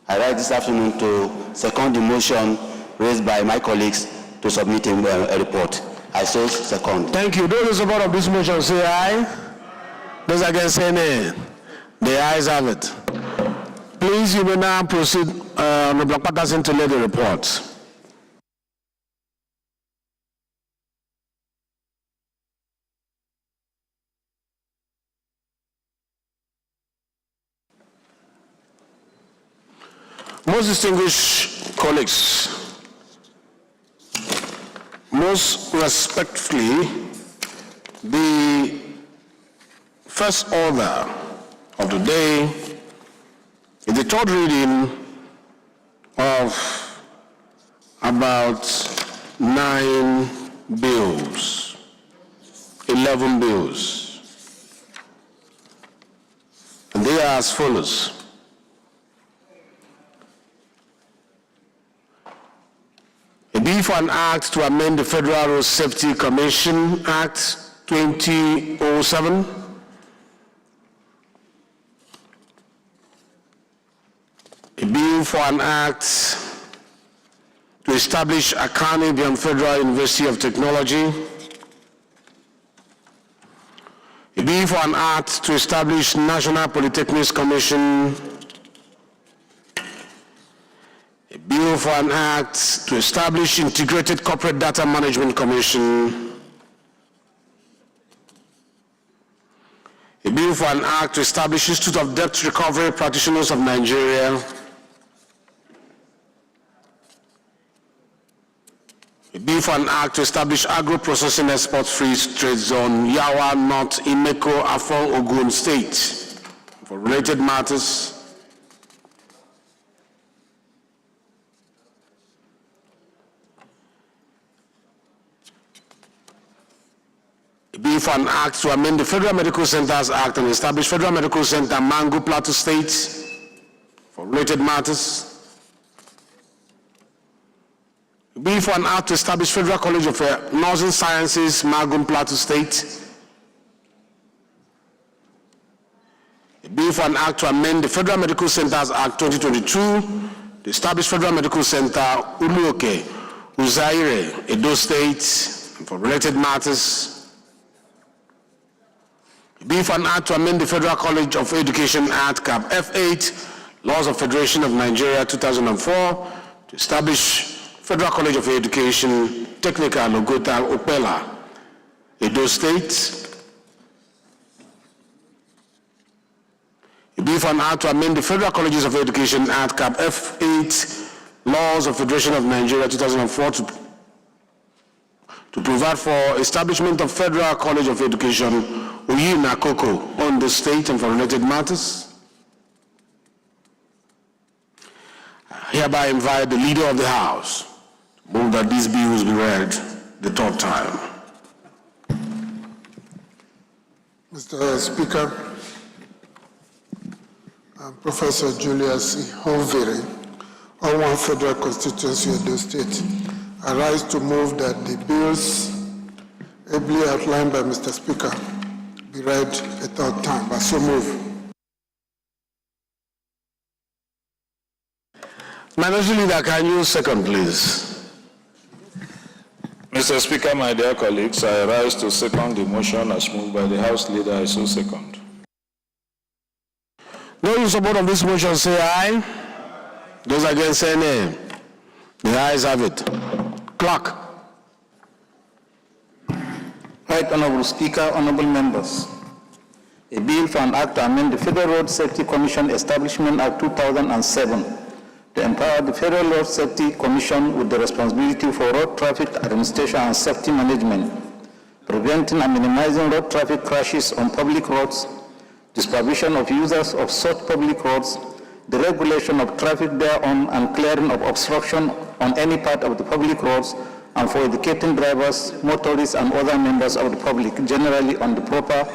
I rise this afternoon to second the motion raised by my colleagues to submit a report. I so second. Thank you. Those in support of this motion say aye. Those against say nay. The ayes have it. Please, you may now proceed, Honorable Patterson, to lay the report. Most distinguished colleagues, most respectfully, the first order of the day is the third reading of about 9 bills, 11 bills. And they are as follows. A bill for an act to amend the Federal Road Safety Commission Act 2007. A bill for an act to establish a Carnegie Federal University of Technology. A bill for an act to establish National Polytechnics Commission. A bill for an act to establish Integrated Corporate Data Management Commission. A bill for an act to establish Institute of Debt Recovery Practitioners of Nigeria. A bill for an act to establish Agro-Processing Export-Free Trade Zone, Yawa, North, Imeko, Afon, Ogun State. For related matters, a bill for an act to amend the Federal Medical Centers Act and establish Federal Medical Center, Mangu, Plateau State. For related matters, a bill for an act to establish Federal College of Nursing Sciences, Magum, Plateau State. A bill for an act to amend the Federal Medical Centers Act 2022 to establish Federal Medical Center, Uluoke, Uzaire, Edo State, and for related matters. A bill for an act to amend the Federal College of Education Act, CAP F8, Laws of Federation of Nigeria 2004 to establish Federal College of Education, Technical, Logota, Opela, Edo State. A bill for an act to amend the Federal Colleges of Education Act, Cap F8, Laws of Federation of Nigeria 2004 to provide for establishment of Federal College of Education, Uyi Nakoko, on the state and for related matters. I hereby invite the Leader of the House to move that these bills be read the third time. Mr. Speaker, I'm Professor Julius Hovere, on one Federal Constituency of the state. I rise to move that the bills ably outlined by Mr. Speaker be read a third time. I so move. Minority Leader, can you second, please? Mr. Speaker, my dear colleagues, I rise to second the motion as moved by the House Leader. I so second. Those in support of this motion say aye. Those against say nay. The ayes have it. Clerk. Right Honorable Speaker, Honorable Members. A bill for an act to amend the Federal Road Safety Commission Establishment Act 2007 to empower the Federal Road Safety Commission with the responsibility for road traffic administration and safety management, preventing and minimizing road traffic crashes on public roads, the supervision of users of such public roads, the regulation of traffic thereon, and clearing of obstruction on any part of the public roads, and for educating drivers, motorists, and other members of the public generally on the proper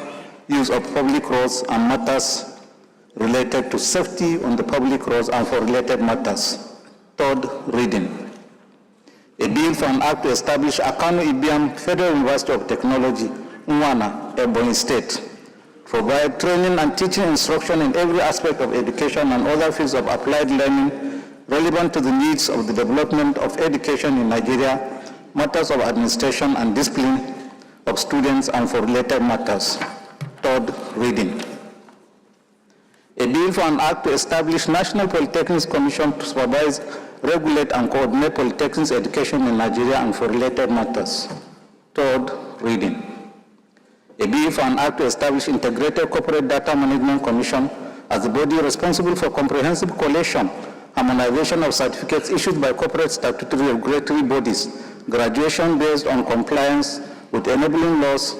use of public roads and matters related to safety on the public roads and for related matters. Third reading. A bill for an act to establish Akano Ibiam Federal University of Technology, Unwana, Ebonyi State, provide training and teaching instruction in every aspect of education and other fields of applied learning relevant to the needs of the development of education in Nigeria, matters of administration and discipline of students and for related matters. Third reading. A bill for an act to establish National Polytechnics Commission to supervise, regulate, and coordinate polytechnics education in Nigeria and for related matters. Third reading. A bill for an act to establish Integrated Corporate Data Management Commission as the body responsible for comprehensive collation, harmonization of certificates issued by corporate statutory regulatory bodies, graduation based on compliance with enabling laws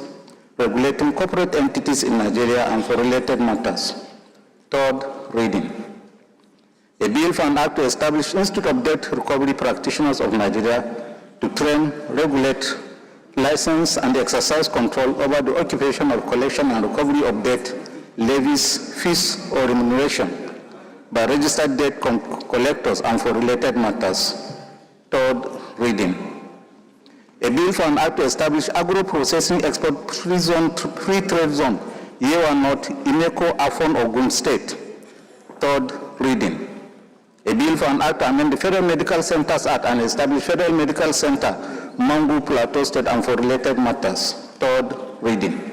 regulating corporate entities in Nigeria and for related matters. Third reading. A bill for an act to establish Institute of Debt Recovery Practitioners of Nigeria to train, regulate, license, and exercise control over the occupation of collection and recovery of debt, levies, fees, or remuneration by registered debt collectors and for related matters. Third reading. A bill for an act to establish agro-processing export free trade zone, Yewa North, Ineko, Afon, Ogun State. Third reading. A bill for an act to amend the Federal Medical Centers Act and establish Federal Medical Center, Mangu, Plateau State, and for related matters. Third reading.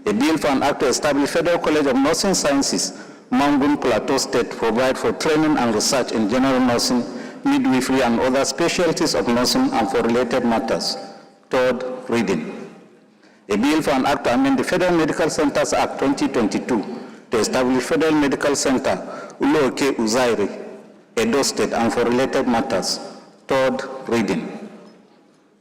A bill for an act to establish Federal College of Nursing Sciences, Mangu, Plateau State, provide for training and research in general nursing, midwifery, and other specialties of nursing and for related matters. Third reading. A bill for an act to amend the Federal Medical Centers Act 2022 to establish Federal Medical Center, Uloke Uzairi, Edo State, and for related matters. Third reading.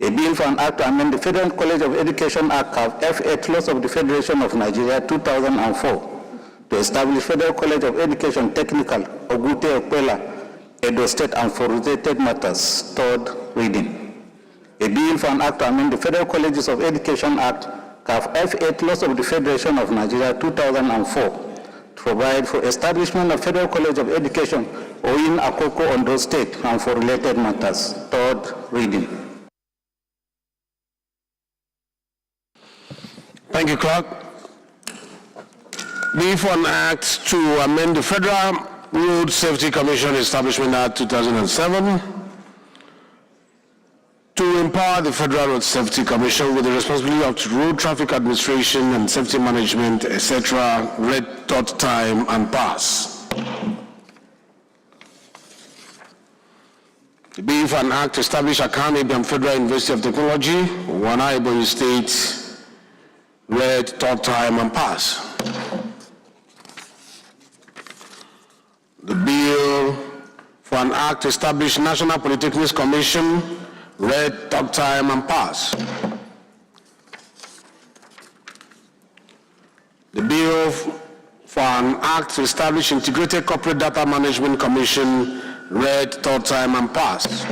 A bill for an act to amend the Federal College of Education Act F8 Laws of the Federation of Nigeria 2004 to establish Federal College of Education Technical, Ogute Okwela, Edo State, and for related matters. Third reading. A bill for an act to amend the Federal Colleges of Education Act F8 Laws of the Federation of Nigeria 2004 to provide for establishment of Federal College of Education, Oyin Akoko, Ondo State, and for related matters. Third reading. Thank you, Clerk. Bill for an act to amend the Federal Road Safety Commission Establishment Act 2007 to empower the Federal Road Safety Commission with the responsibility of road traffic administration and safety management, etc., read third time and pass. The bill for an act to establish Akano Ibiam Federal University of Technology, Wana, Ebonyi State, read third time and pass. an act to establish National Polytechnics Commission, read third time and pass. The bill for an act to establish Integrated Corporate Data Management Commission, read third time and pass.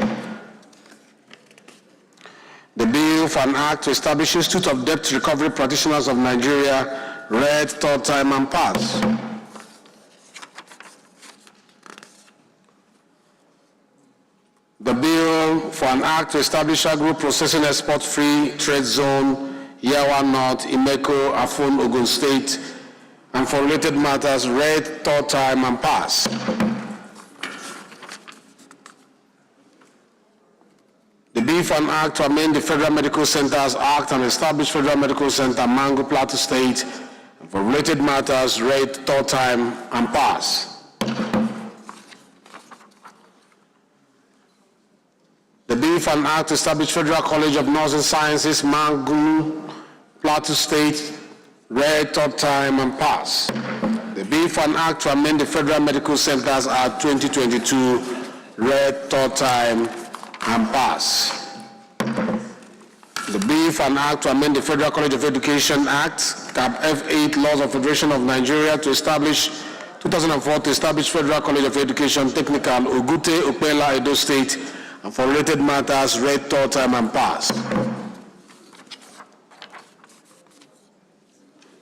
The bill for an act to establish Institute of Debt Recovery Practitioners of Nigeria, read third time and pass. The bill for an act to establish agro-processing export-free trade zone, Yawa North, Imeko, Afon, Ogun State, and for related matters, read third time and pass. The bill for an act to amend the Federal Medical Centers Act and establish Federal Medical Center, Mango, Plateau State, and for related matters, read third time and pass. The bill for an act to establish Federal College of Nursing Sciences, Mangu, Plateau State, read third time and pass. The bill for an act to amend the Federal Medical Centers Act 2022, read third time and pass. The bill for an act to amend the Federal College of Education Act, Cap F8, Laws of Federation of Nigeria to establish 2004 to establish Federal College of Education, Technical, Ogute, Opela, Edo State, and for related matters, read third time and pass.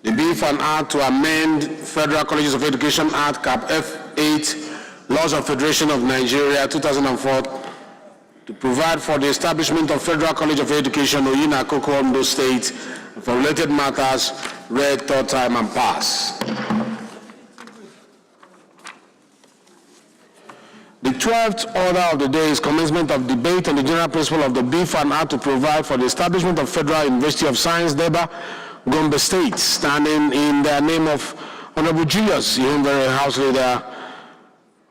The bill for an act to amend Federal Colleges of Education Act, Cap F8, Laws of Federation of Nigeria, 2004, to provide for the establishment of Federal College of Education, Oyina, Koko, Ondo State, and for related matters, read third time and pass. The 12th order of the day is commencement of debate on the general principle of the bill for an act to provide for the establishment of Federal University of Science, Deba, Gombe State, standing in the name of Honorable Julius, very House Leader.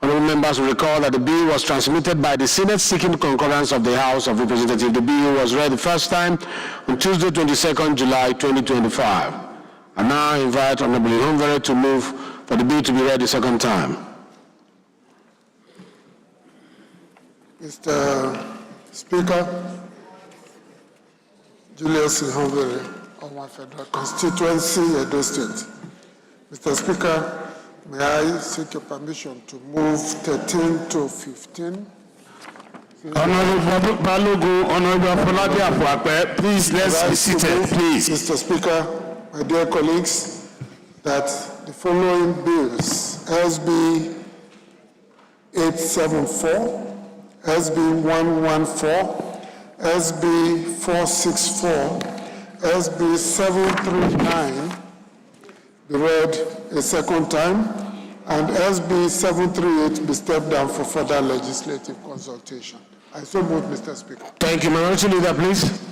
Honorable members will recall that the bill was transmitted by the Senate seeking concurrence of the House of Representatives. The bill was read the first time on Tuesday, 22nd July 2025. I now invite Honorable Ihonvere to move for the bill to be read the second time. Mr. Speaker, Julius Ihonvere, of my federal constituency, Edo State. Mr. Speaker, may I seek your permission to move 13 to 15? Honorable Balogun, Honorable Afolabi Afuape, please let's be seated, please. Mr. Speaker, my dear colleagues, that the following bills, SB 874, SB 114, SB 464, SB 739, be read a second time, and SB 738 be stepped down for further legislative consultation. I so move, Mr. Speaker. Thank you. Minority Leader, please.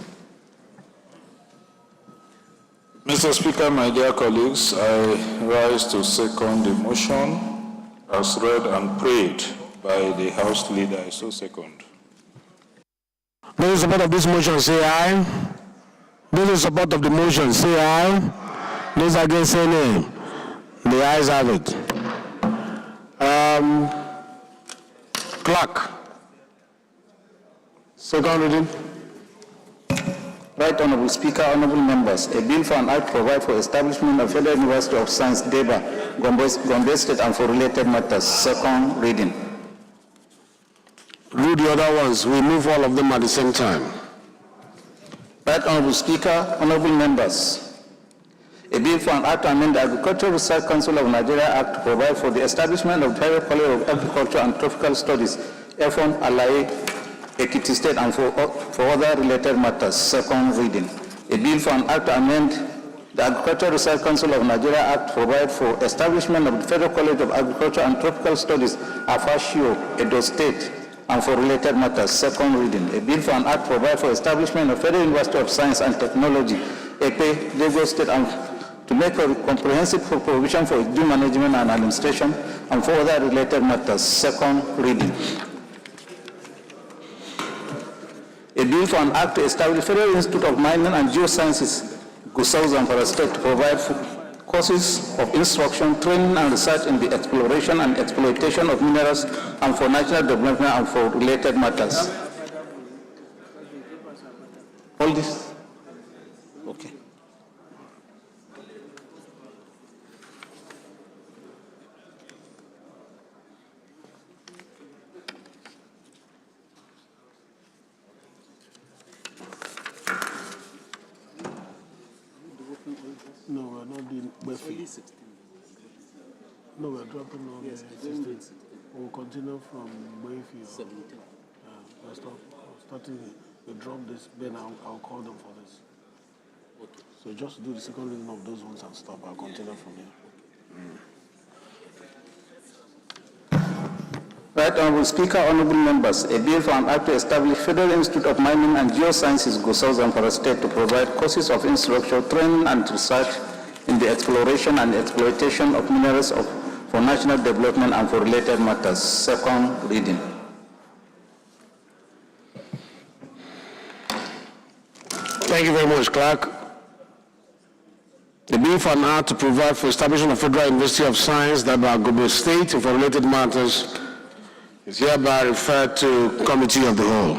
Mr. Speaker, my dear colleagues, I rise to second the motion as read and prayed by the House Leader. I so second. Those in support of this motion, say aye. Those in support of the motion, say aye. Those against, say nay. The ayes have it. Clerk. Second reading. Right Honorable Speaker, honorable members, a bill for an act to provide for establishment of Federal University of Science, Deba, Gombe State, and for related matters. Second reading. Read the other ones. We move all of them at the same time. Right Honorable Speaker, honorable members, a bill for an act to amend the Agricultural Research Council of Nigeria Act to provide for the establishment of Federal College of Agriculture and Tropical Studies, Efon, Alaye, Ekiti State, and for other related matters. Second reading. A bill for an act to amend the Agricultural Research Council of Nigeria Act to provide for establishment of the Federal College of Agriculture and Tropical Studies, Afashio, Edo State, and for related matters. Second reading. A bill for an act to provide for establishment of Federal University of Science and Technology, Epe, Lagos State, and to make a comprehensive provision for due management and administration, and for other related matters. Second reading. A bill for an act to establish Federal Institute of Mining and Geosciences, Gusau, Zamfara State, to provide for courses of instruction, training, and research in the exploration and exploitation of minerals and for national development and for related matters. All this? Okay. No, we're not doing Buffy. No, we're dropping on the 16th. We'll continue from Buffy. 17th. We're starting. We drop this, then I'll call them for this. Okay. So just do the second reading of those ones and stop. I'll continue from here. Right Honorable Speaker, honorable members, a bill for an act to establish Federal Institute of Mining and Geosciences, Gusau, Zamfara State to provide courses of instruction, training, and research in the exploration and exploitation of minerals for national development and for related matters. Second reading. Thank you very much, Clerk. The bill for an act to provide for establishment of Federal University of Science, thereby Gombe State, and for related matters is hereby referred to Committee of the Whole.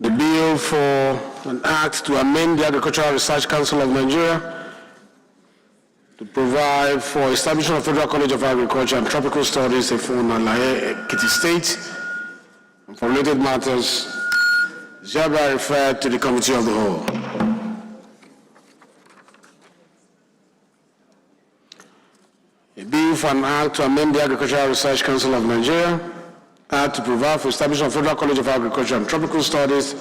The bill for an act to amend the Agricultural Research Council of Nigeria to provide for establishment of Federal College of Agriculture and Tropical Studies in Ekiti State, and for related matters is hereby referred to the Committee of the Whole. A bill for an act to amend the Agricultural Research Council of Nigeria, act to provide for establishment of Federal College of Agriculture and Tropical Studies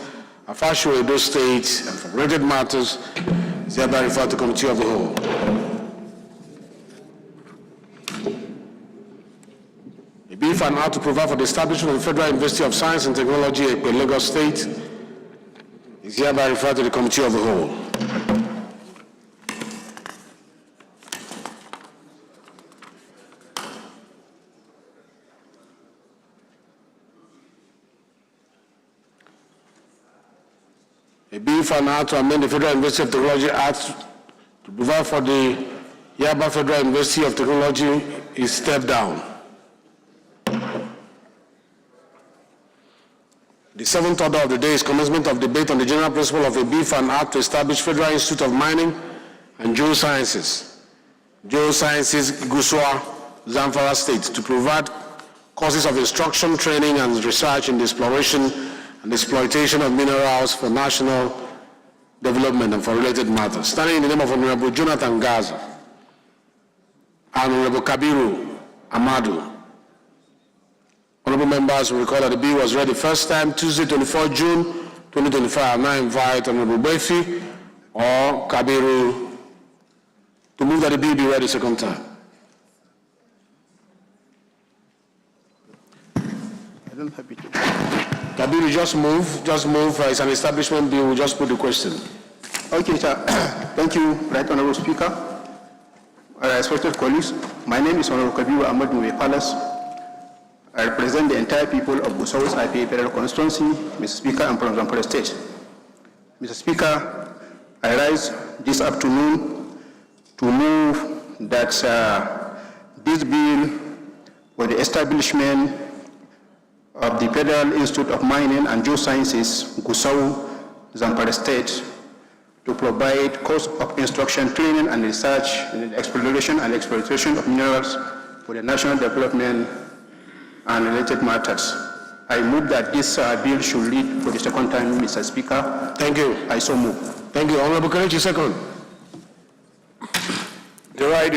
at Fashu, Edo State, and for related matters is hereby referred to the Committee of the Whole. A bill for an act to provide for the establishment of the Federal University of Science and Technology at Lagos State is hereby referred to the Committee of the Whole. A bill for an act to amend the Federal University of Technology Act to provide for the Yaba Federal University of Technology is stepped down. The seventh order of the day is commencement of debate on the general principle of a bill for an act to establish Federal Institute of Mining and Geosciences, Gusau, Zamfara State, to provide courses of instruction, training, and research in the exploration and exploitation of minerals for national development and for related matters. Standing in the name of Honorable Jonathan Gaza and Honorable Kabiru Amadu, honorable members will recall that the bill was read the first time Tuesday, 24 June 2025. I now invite Honorable Befi or Kabiru to move that the bill be read the second time. I don't have it. Kabiru, just move. It's an establishment bill. We'll just put the question. Okay, sir. Thank you, Right Honorable Speaker. Respected colleagues, my name is Honorable Kabiru Ahmad Nube Palace. I represent the entire people of Gusau IPA Federal Constituency. Mr. Speaker, I'm from Zamfara State. Mr. Speaker, I rise this afternoon to move that this bill for the establishment of the Federal Institute of Mining and Geosciences, Gusau, Zamfara State, to provide course of instruction, training, and research in the exploration and exploitation of minerals for the national development and related matters. I move that this bill should read for the second time, Mr. Speaker. Thank you. I so move. Thank you. Honorable Kelechi, second. The right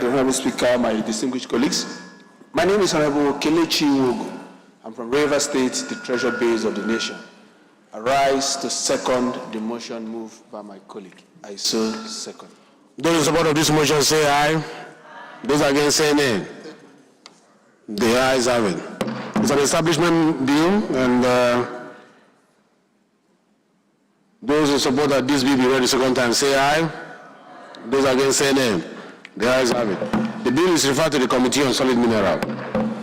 Honorable Speaker, my distinguished colleagues. My name is Honorable Kelechi Wogo. I'm from Rivers State, the treasure base of the nation. I rise to second the motion moved by my colleague. I so second. Those in support of this motion say aye. Those against say nay. The ayes have it. It's an establishment bill, and those in support that this bill be read the second time say aye. Those against say nay. The ayes have it. The bill is referred to the Committee on Solid Mineral.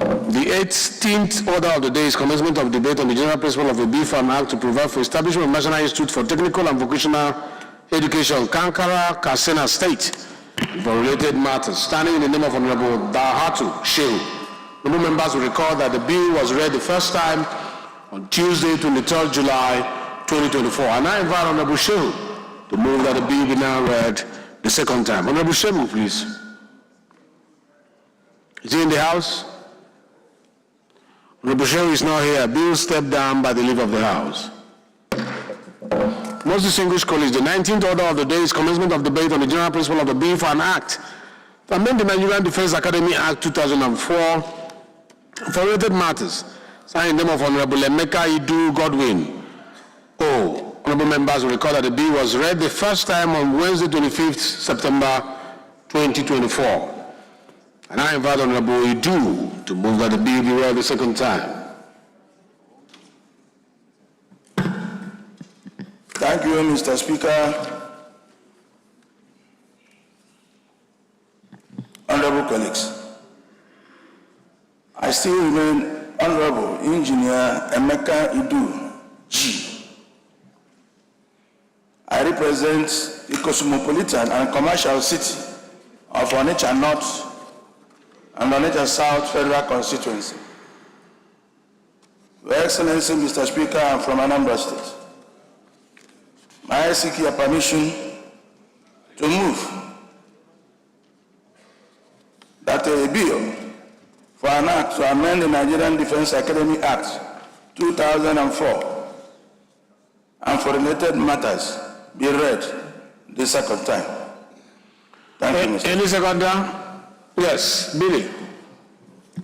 The 18th order of the day is commencement of debate on the general principle of the Bill Farm Act to provide for establishment of National Institute for Technical and Vocational Education, Kankara, Katsina State, for related matters. Standing in the name of Honorable Dahatu Shehu. Honorable members will recall that the bill was read the first time on Tuesday, 23rd July, 2024. And I invite Honorable Shehu to move that the bill be now read the second time. Honorable Shehu, please. Is he in the House? Honorable Shehu is not here. Bill stepped down by the leave of the House. Most distinguished colleagues, the 19th order of the day is commencement of debate on the general principle of the Bill for an Act to amend the Nigerian Defense Academy Act 2004 for related matters. Signed in the name of Honorable Emeka Idu Godwin. Honorable members will recall that the bill was read the first time on Wednesday, 25th September 2024. And I invite Honorable Idu to move that the bill be read the second time. Thank you, Mr. Speaker. Honorable colleagues, I still remain Honorable Engineer Emeka Idu G. I represent the cosmopolitan and commercial city of Onitsha North and Onitsha South Federal Constituency. Your Excellency, Mr. Speaker, I'm from Anambra State. I seek your permission to move that a bill for an act to amend the Nigerian Defense Academy Act 2004 and for related matters be read the second time. Thank you, Mr. Any seconder? Yes, Billy.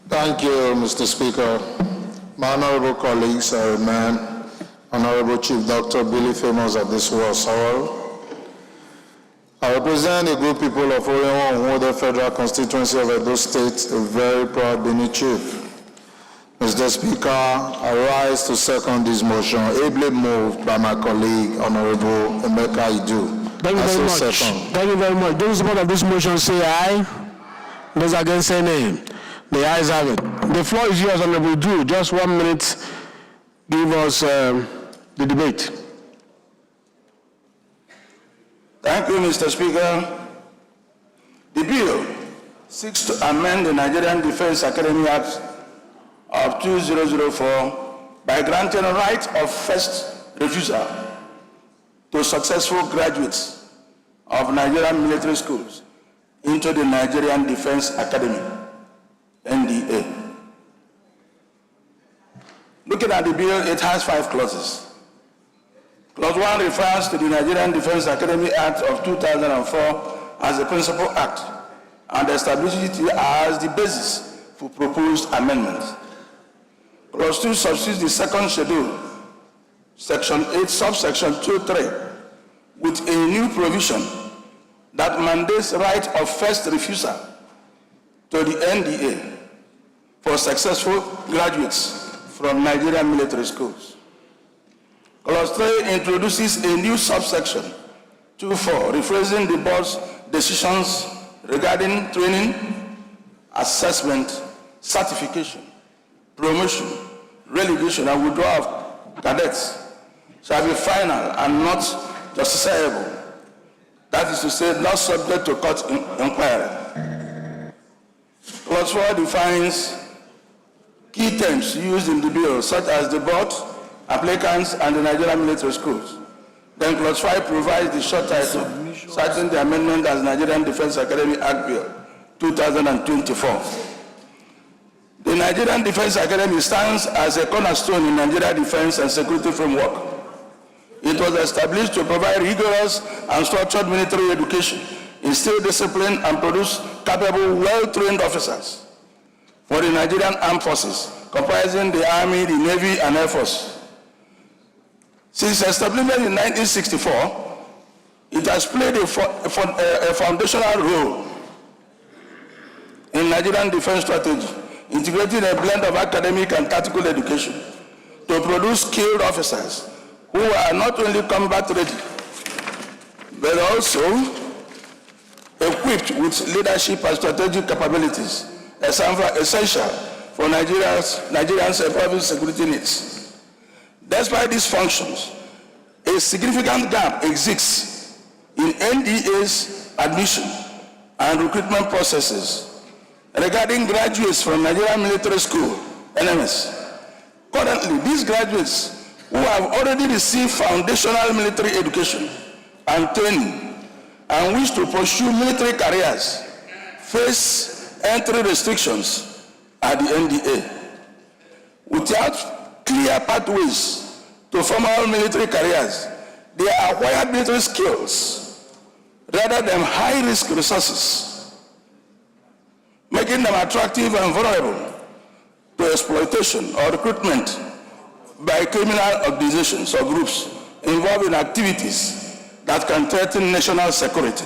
Thank you, Mr. Speaker. My honorable colleagues, I remain Honorable Chief Dr. Billy Famous of this World Sorrow. I represent a group people of Oregon, the Federal Constituency of Edo State, a very proud Bini chief. Mr. Speaker, I rise to second this motion, ably moved by my colleague, Honorable Emeka Idu. Thank you very much. Thank you very much. Those in support of this motion say aye. Those against say nay. The ayes have it. The floor is yours, Honorable Idu. Just 1 minute. Give us the debate. Thank you, Mr. Speaker. The bill seeks to amend the Nigerian Defense Academy Act of 2004 by granting a right of first refusal to successful graduates of Nigerian military schools into the Nigerian Defense Academy, NDA. Looking at the bill, it has 5 clauses. Clause 1 refers to the Nigerian Defense Academy Act of 2004 as the principal act and establishes it as the basis for proposed amendments. Clause 2 substitutes the second schedule, Section 8, subsection 2.3, with a new provision that mandates right of first refusal to the NDA for successful graduates from Nigerian military schools. Clause 3 introduces a new subsection 2.4, rephrasing the board's decisions regarding training, assessment, certification, promotion, relegation, and withdrawal of cadets shall be final and not justiciable. That is to say, not subject to court inquiry. Clause 4 defines key terms used in the bill, such as the board, applicants, and the Nigerian military schools. Then Clause 5 provides the short title, citing the amendment as Nigerian Defense Academy Act Bill 2024. The Nigerian Defense Academy stands as a cornerstone in Nigerian defense and security framework. It was established to provide rigorous and structured military education, instill discipline, and produce capable, well-trained officers for the Nigerian Armed Forces, comprising the Army, the Navy, and Air Force. Since establishment in 1964, it has played a foundational role in Nigerian defense strategy, integrating a blend of academic and tactical education to produce skilled officers who are not only combat ready, but also equipped with leadership and strategic capabilities essential for Nigerians' public security needs. Despite these functions, a significant gap exists in NDA's admission and recruitment processes regarding graduates from Nigerian Military School, NMS. Currently, these graduates who have already received foundational military education and training and wish to pursue military careers face entry restrictions at the NDA. Without clear pathways to formal military careers, they acquire military skills rather than high-risk resources, making them attractive and vulnerable to exploitation or recruitment by criminal organizations or groups involved in activities that can threaten national security.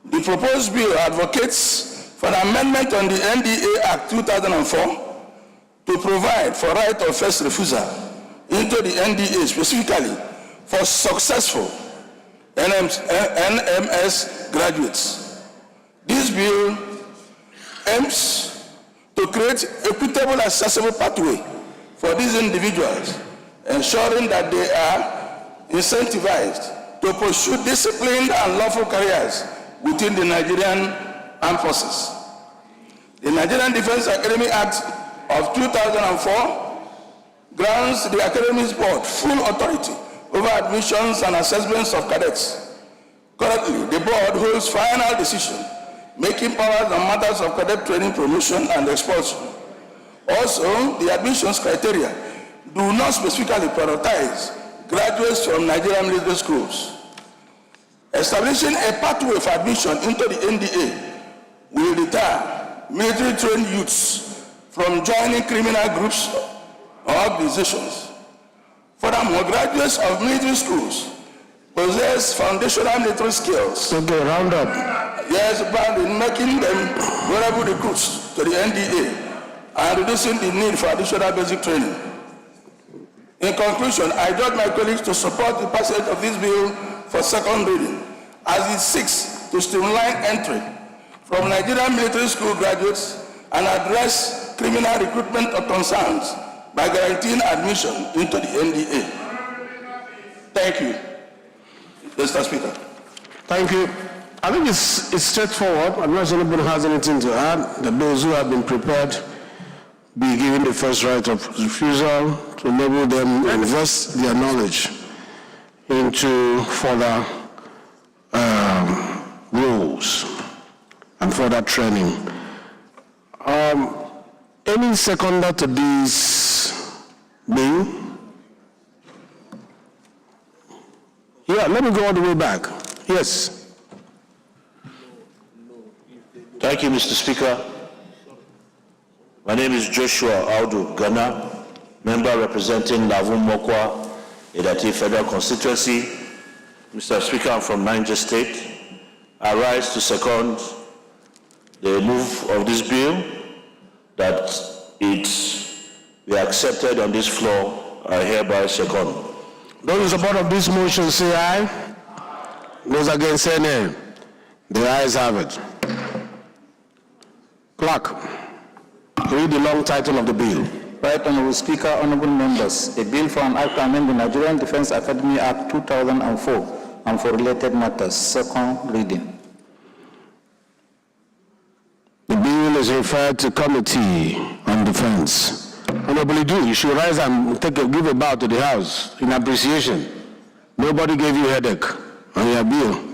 The proposed bill advocates for an amendment on the NDA Act 2004 to provide for right of first refusal into the NDA specifically for successful NMS graduates. This bill aims to create equitable, accessible pathway for these individuals, ensuring that they are incentivized to pursue disciplined and lawful careers within the Nigerian Armed Forces. The Nigerian Defense Academy Act of 2004 grants the Academy's board full authority over admissions and assessments of cadets. Currently, the board holds final decision making powers on matters of cadet training, promotion, and expulsion. Also, the admissions criteria do not specifically prioritize graduates from Nigerian military schools. Establishing a pathway for admission into the NDA will deter military-trained youths from joining criminal groups or organizations. Furthermore, graduates of military schools possess foundational military skills. Okay, round up. Yes, but in making them vulnerable recruits to the NDA and reducing the need for additional basic training. In conclusion, I urge my colleagues to support the passage of this bill for second reading, as it seeks to streamline entry from Nigerian military school graduates and address criminal recruitment concerns by guaranteeing admission into the NDA. Thank you, Mr. Speaker. Thank you. I think it's straightforward. Unless anybody has anything to add, that those who have been prepared be given the first right of refusal to enable them to invest their knowledge into further roles and further training. Any seconder to this bill? Yeah, let me go all the way back. Yes. Thank you, Mr. Speaker. My name is Joshua Audu Ghana, member representing Lavun Mokwa, Edati Federal Constituency. Mr. Speaker, I'm from Niger State. I rise to second the move of this bill that it be accepted on this floor. I hereby second. Those in support of this motion say aye. Those against say nay. The ayes have it. Clerk, read the long title of the bill. Right Honorable Speaker, honorable members, a bill for an act to amend the Nigerian Defense Academy Act 2004 and for related matters. Second reading. The bill is referred to Committee on Defense. Honorable Idu, you should rise and give a bow to the House in appreciation. Nobody gave you a headache on your bill.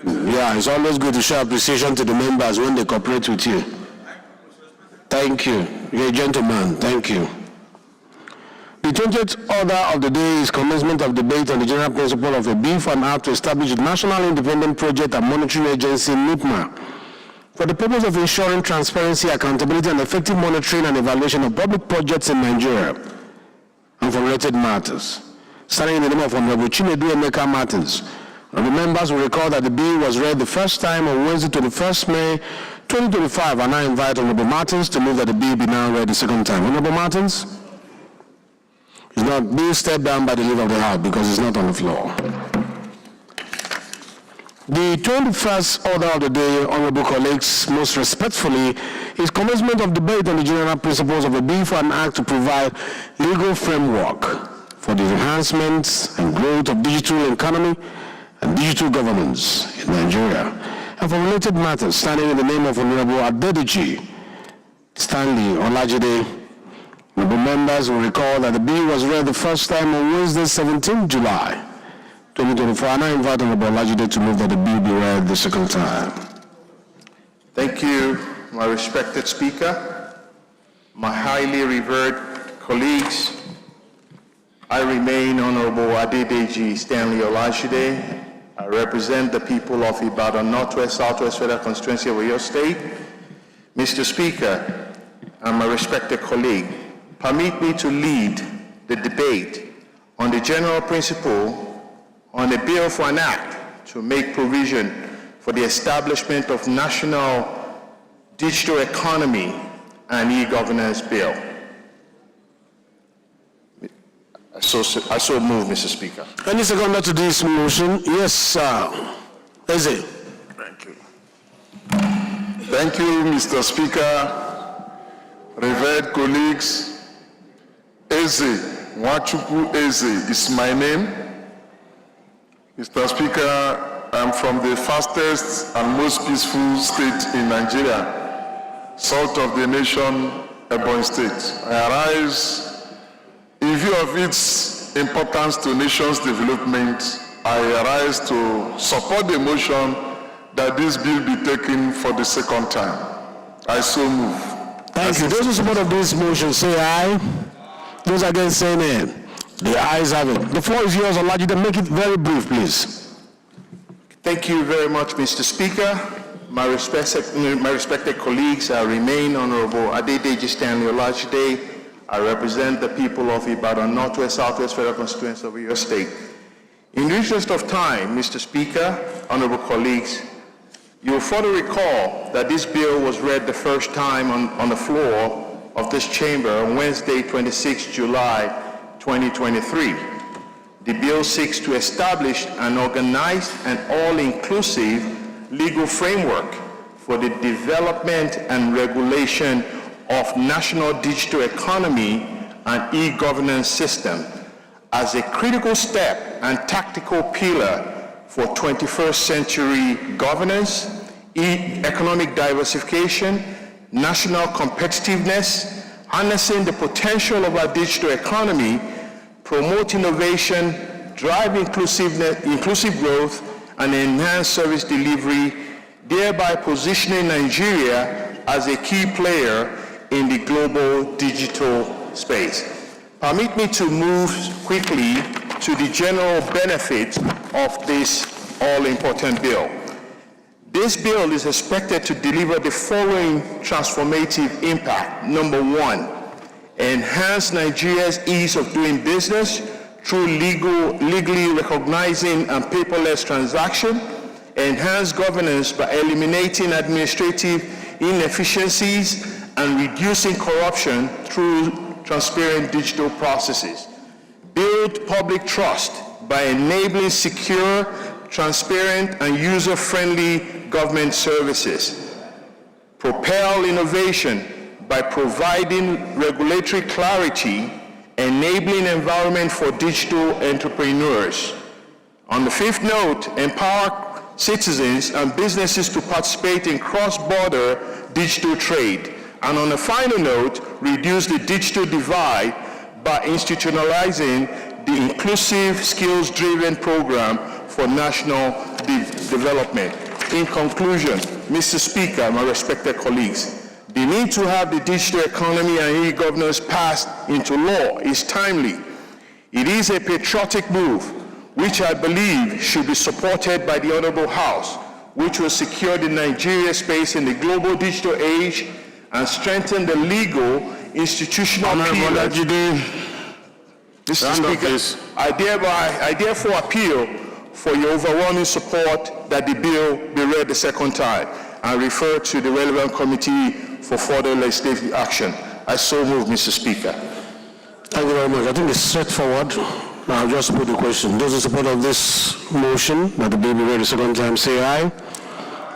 Yeah, it's always good to show appreciation to the members when they cooperate with you. Thank you. You're a gentleman. Thank you. The 20th order of the day is commencement of debate on the general principle of a bill for an act to establish a National Independent Project and Monitoring Agency, NIPMA, for the purpose of ensuring transparency, accountability, and effective monitoring and evaluation of public projects in Nigeria and for related matters. Starting in the name of Honorable Chinedu Emeka Martins, the members will recall that the bill was read the first time on Wednesday, 21st May 2025, and I invite Honorable Martins to move that the bill be now read the second time. Honorable Martins? It's not being stepped down by the leader of the House because it's not on the floor. The 21st order of the day, honorable colleagues, most respectfully, is commencement of debate on the general principles of a bill for an act to provide legal framework for the enhancement and growth of digital economy and digital governance in Nigeria, and for related matters, standing in the name of Honorable Adedeji Stanley Olajide. Honorable members will recall that the bill was read the first time on Wednesday, 17 July 2024, and I invite Honorable Olajide to move that the bill be read the second time. Thank you, my respected Speaker, my highly revered colleagues. I remain Honorable Adedeji Stanley Olajide. I represent the people of Ibadan Northwest Southwest Federal Constituency of Oyo State. Mr. Speaker, and my respected colleague, permit me to lead the debate on the general principle on a bill for an act to make provision for the establishment of national digital economy and e-governance bill. I so move, Mr. Speaker. Any seconder to this motion? Yes, sir. Eze. Thank you. Thank you, Mr. Speaker. Revered colleagues, Eze, Nwachukwu Eze is my name. Mr. Speaker, I'm from the fastest and most peaceful state in Nigeria, salt of the nation, Ebonyi State. I arise in view of its importance to nation's development. I arise to support the motion that this bill be taken for the second time. I so move. Thank you. Those in support of this motion say aye. Those against say nay. The ayes have it. The floor is yours, Olajide. Make it very brief, please. Thank you very much, Mr. Speaker. My respected colleagues, I remain Honorable Adedeji Stanley Olajide. I represent the people of Ibadan Northwest Southwest Federal Constituency of Oyo State. In the interest of time, Mr. Speaker, honorable colleagues, you will further recall that this bill was read the first time on the floor of this chamber on Wednesday, 26 July 2023. The bill seeks to establish an organized and all-inclusive legal framework for the development and regulation of national digital economy and e-governance system as a critical step and tactical pillar for 21st century governance, economic diversification, national competitiveness, harnessing the potential of our digital economy, promote innovation, drive inclusive growth, and enhance service delivery, thereby positioning Nigeria as a key player in the global digital space. Permit me to move quickly to the general benefit of this all-important bill. This bill is expected to deliver the following transformative impact. Number one, enhance Nigeria's ease of doing business through legally recognizing and paperless transaction, enhance governance by eliminating administrative inefficiencies and reducing corruption through transparent digital processes, build public trust by enabling secure, transparent, and user-friendly government services, propel innovation by providing regulatory clarity, enabling environment for digital entrepreneurs. On the fifth note, empower citizens and businesses to participate in cross-border digital trade. And on a final note, reduce the digital divide by institutionalizing the inclusive skills-driven program for national development. In conclusion, Mr. Speaker, my respected colleagues, the need to have the digital economy and e-governance passed into law is timely. It is a patriotic move, which I believe should be supported by the Honorable House, which will secure the Nigeria space in the global digital age and strengthen the legal institutional pillars. Mr. Speaker, I therefore appeal for your overwhelming support that the bill be read the second time and refer to the relevant committee for further legislative action. I so move, Mr. Speaker. Thank you very much. I think it's straightforward. I'll just put the question. Those in support of this motion, that the bill be read a second time, say aye.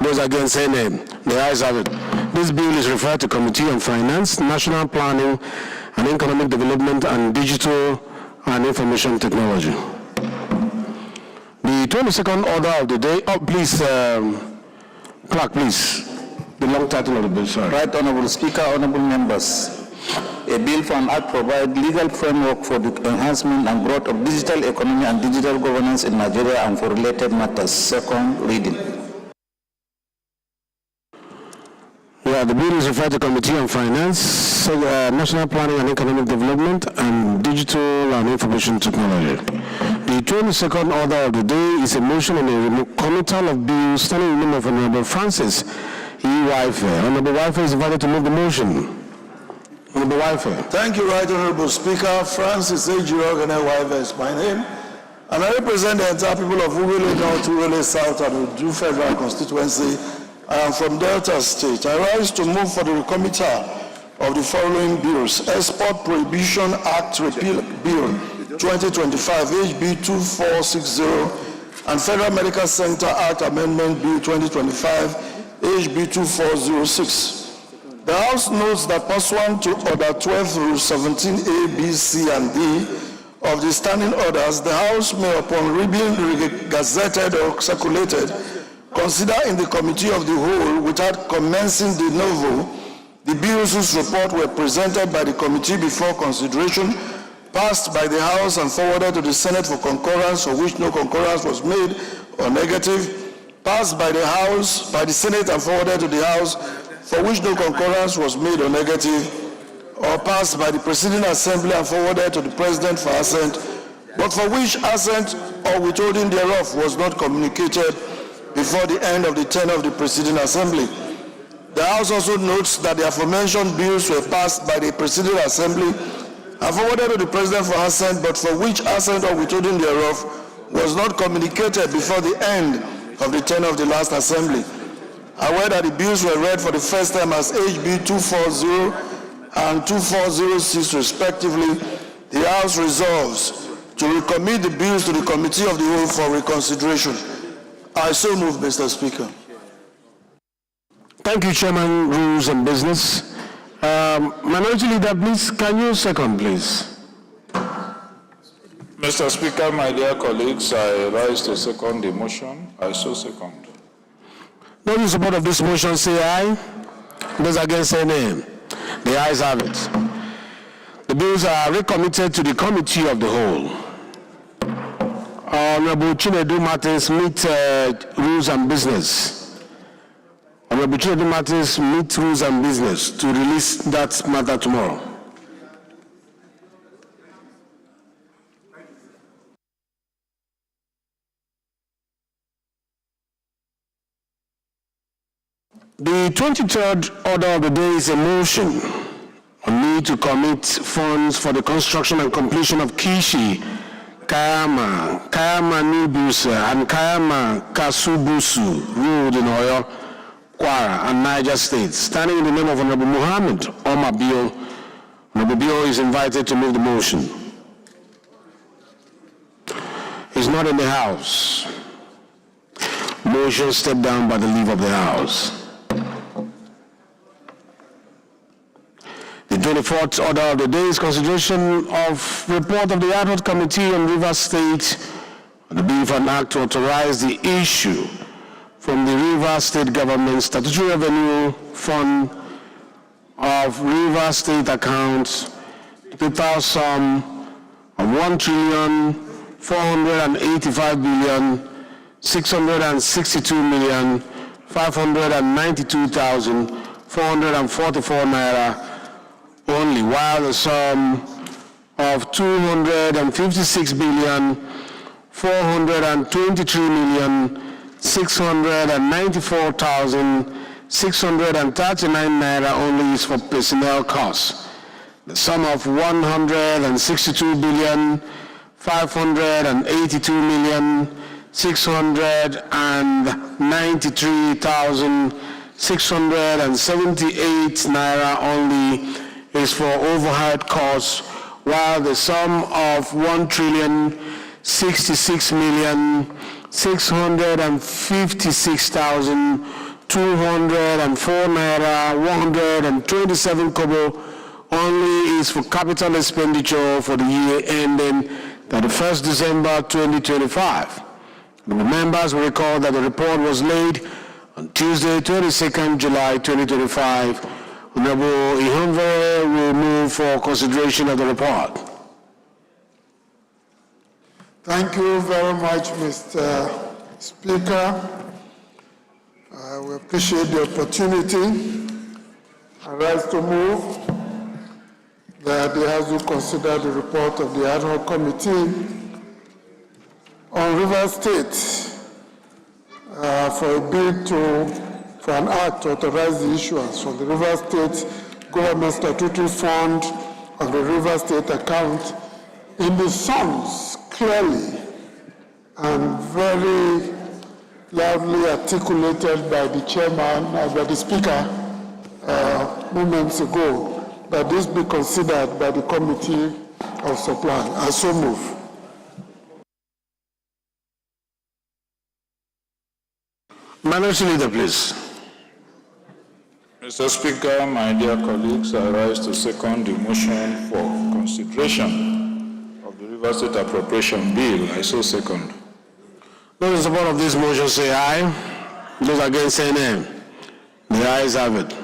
Those against, say nay. The ayes have it. This bill is referred to Committee on Finance, National Planning and Economic Development, and Digital and Information Technology. The 22nd order of the day, please, clerk, please. The long title of the bill, sorry. Right Honorable Speaker, honorable members. A bill for an act provide legal framework for the enhancement and growth of digital economy and digital governance in Nigeria and for related matters. Second reading. Yeah, the bill is referred to Committee on Finance, National Planning and Economic Development, and Digital and Information Technology. The 22nd order of the day is a motion on a committal of bills standing in the name of Honorable Francis E. Wife. Honorable Wife is invited to move the motion. Honorable Wife. Thank you, Right Honorable Speaker. Francis A. Jirogane Wife is my name, and I represent the entire people of Uwele North, Uwele South, and Udu Federal Constituency. I am from Delta State. I rise to move for the recommittal of the following bills: Export Prohibition Act Repeal Bill 2025, HB 2460, and Federal Medical Center Act Amendment Bill 2025, HB 2406. The House notes that pursuant to Order 12 Rule 17A, B, C, and D of the standing orders, the House may, upon being gazetted or circulated, consider in the Committee of the Whole, without commencing de novo, the bills whose report were presented by the committee before consideration, passed by the House and forwarded to the Senate for concurrence, for which no concurrence was made or negative, passed by the House, by the Senate and forwarded to the House, for which no concurrence was made or negative, or passed by the Presiding Assembly and forwarded to the President for assent, but for which assent or withholding thereof was not communicated before the end of the tenure of the Presiding Assembly. The House also notes that the aforementioned bills were passed by the Presiding Assembly and forwarded to the President for assent, but for which assent or withholding thereof was not communicated before the end of the tenure of the last Assembly. Aware that the bills were read for the first time as HB 240 and 2406 respectively, the House resolves to recommit the bills to the Committee of the Whole for reconsideration. I so move, Mr. Speaker. Thank you, Chairman, Rules and Business. Minority Leader, please, can you second, please? Mr. Speaker, my dear colleagues, I rise to second the motion. I so second. Those in support of this motion say aye. Those against say nay. The ayes have it. The bills are recommitted to the Committee of the Whole. Honorable Chinedu Martins meet Rules and Business. Honorable Chinedu Martins meet Rules and Business to release that matter tomorrow. The 23rd order of the day is a motion on need to commit funds for the construction and completion of Kishi, Kayama Nibusa, and Kayama Kasubusu Road in Oyo, Kwara, and Niger State, standing in the name of Honorable Muhammad Omar Bio. Honorable Bio is invited to move the motion. He's not in the House. Motion stepped down by the leave of the House. The 24th order of the day is consideration of report of the Ad hoc Committee on Rivers State on the bill for an act to authorize the issue from the Rivers State Government Statutory Revenue Fund of Rivers State accounts total sum of 1,485,662,592,444 naira only, while the sum of 256,493,694,639 naira only is for personnel costs. The sum of 162,582,693,678 naira only is for overhead costs, while the sum of 1,066,656,204 naira 127 kobo only is for capital expenditure for the year ending 31st December 2025. The members will recall that the report was laid on Tuesday, 22nd July 2025. Honorable Ihonvere will move for consideration of the report. Thank you very much, Mr. Speaker. We appreciate the opportunity. I rise to move that the House will consider the report of the ad hoc committee on River State for a bid for an act to authorize the issuance from the River State Government Statutory Fund of the River State account in the sums clearly and very loudly articulated by the chairman, by the speaker moments ago, that this be considered by the Committee of Supply. I so move. Minority Leader, please. Mr. Speaker, my dear colleagues, I rise to second the motion for consideration of the River State Appropriation Bill. I so second. Those in support of this motion say aye. Those against say nay. The ayes have it.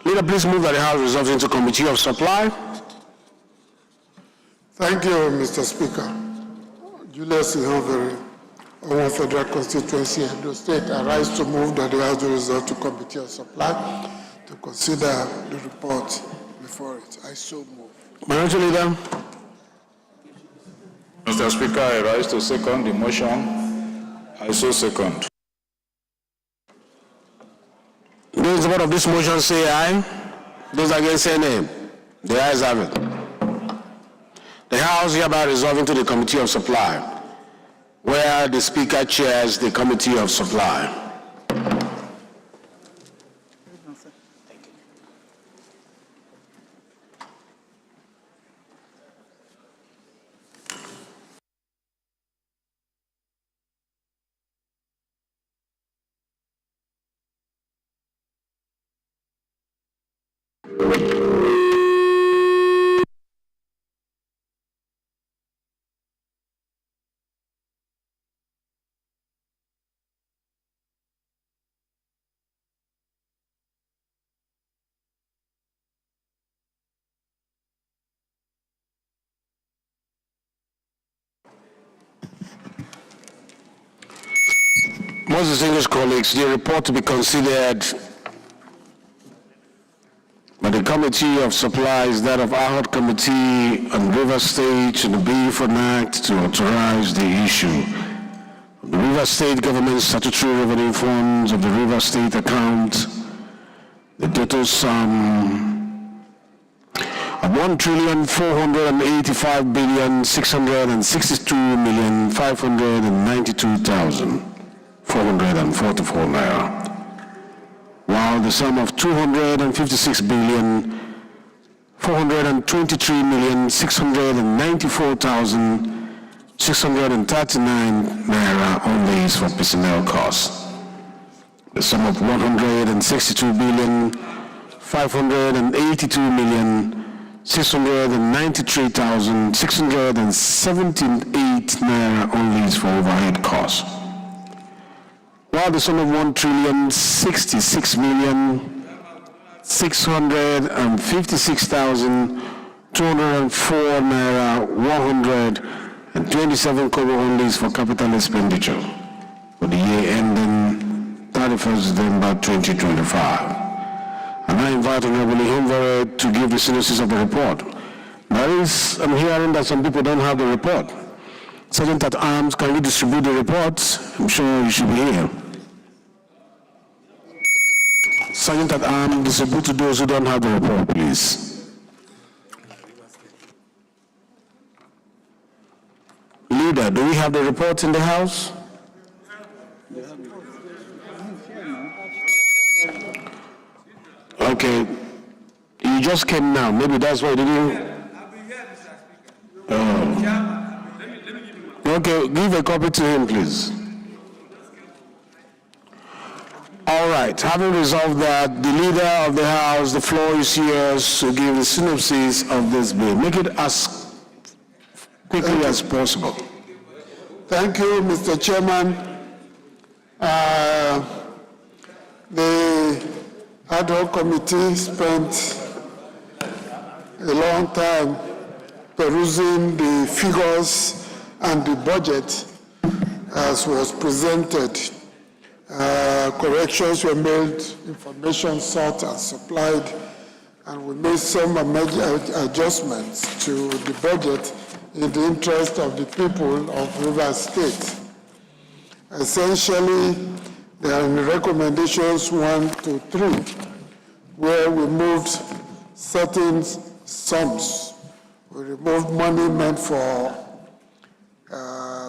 Leader, please move that the House resolves into Committee of Supply. Thank you, Mr. Speaker. Julius Ihonvere, Owo Federal Constituency, Edo State. I rise to move that the House will resolve to Committee of Supply to consider the report before it. I so move. Minority Leader. Mr. Speaker, I rise to second the motion. I so second. Those in support of this motion say aye. Those against say nay. The ayes have it. The House hereby resolving to the Committee of Supply, where the Speaker chairs the Committee of Supply. Most distinguished colleagues, the report to be considered by the Committee of Supply is that of Ahod Committee on River State and the bill for an act to authorize the issue of the River State Government Statutory Revenue Funds of the River State account, the total sum of 1,485,662,592,444 naira, while the sum of 256,423,694,639 naira only is for personnel costs. The sum of 162,582,693,678 naira only is for overhead costs, while the sum of 1,066,656,204 naira 127 kobo only is for capital expenditure for the year ending 31st December 2025. And I invite Honorable Ihonvere to give the synopsis of the report. I'm hearing that some people don't have the report. Sergeant at Arms, can you distribute the reports? I'm sure you should be here. Sergeant at Arms, distribute to those who don't have the report, please. Leader, do we have the report in the House? Okay. You just came now. Maybe that's why you didn't. Okay, give a copy to him, please. All right, having resolved that, the leader of the House, the floor is yours to give the synopsis of this bill. Make it as quickly as possible. Thank you, Mr. Chairman. The ad hoc committee spent a long time perusing the figures and the budget as was presented. Corrections were made, information sought and supplied, and we made some adjustments to the budget in the interest of the people of Rivers State. Essentially, there are recommendations 1 to 3, where we moved certain sums. We removed money meant for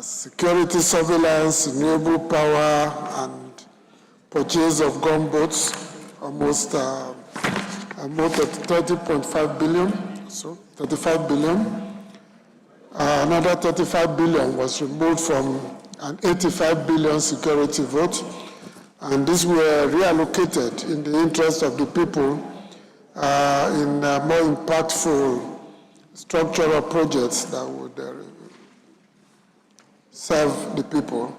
security surveillance, renewable power, and purchase of gunboats, almost 30.5 billion, so 35 billion. Another 35 billion was removed from an 85 billion security vote, and these were reallocated in the interest of the people in more impactful structural projects that would serve the people.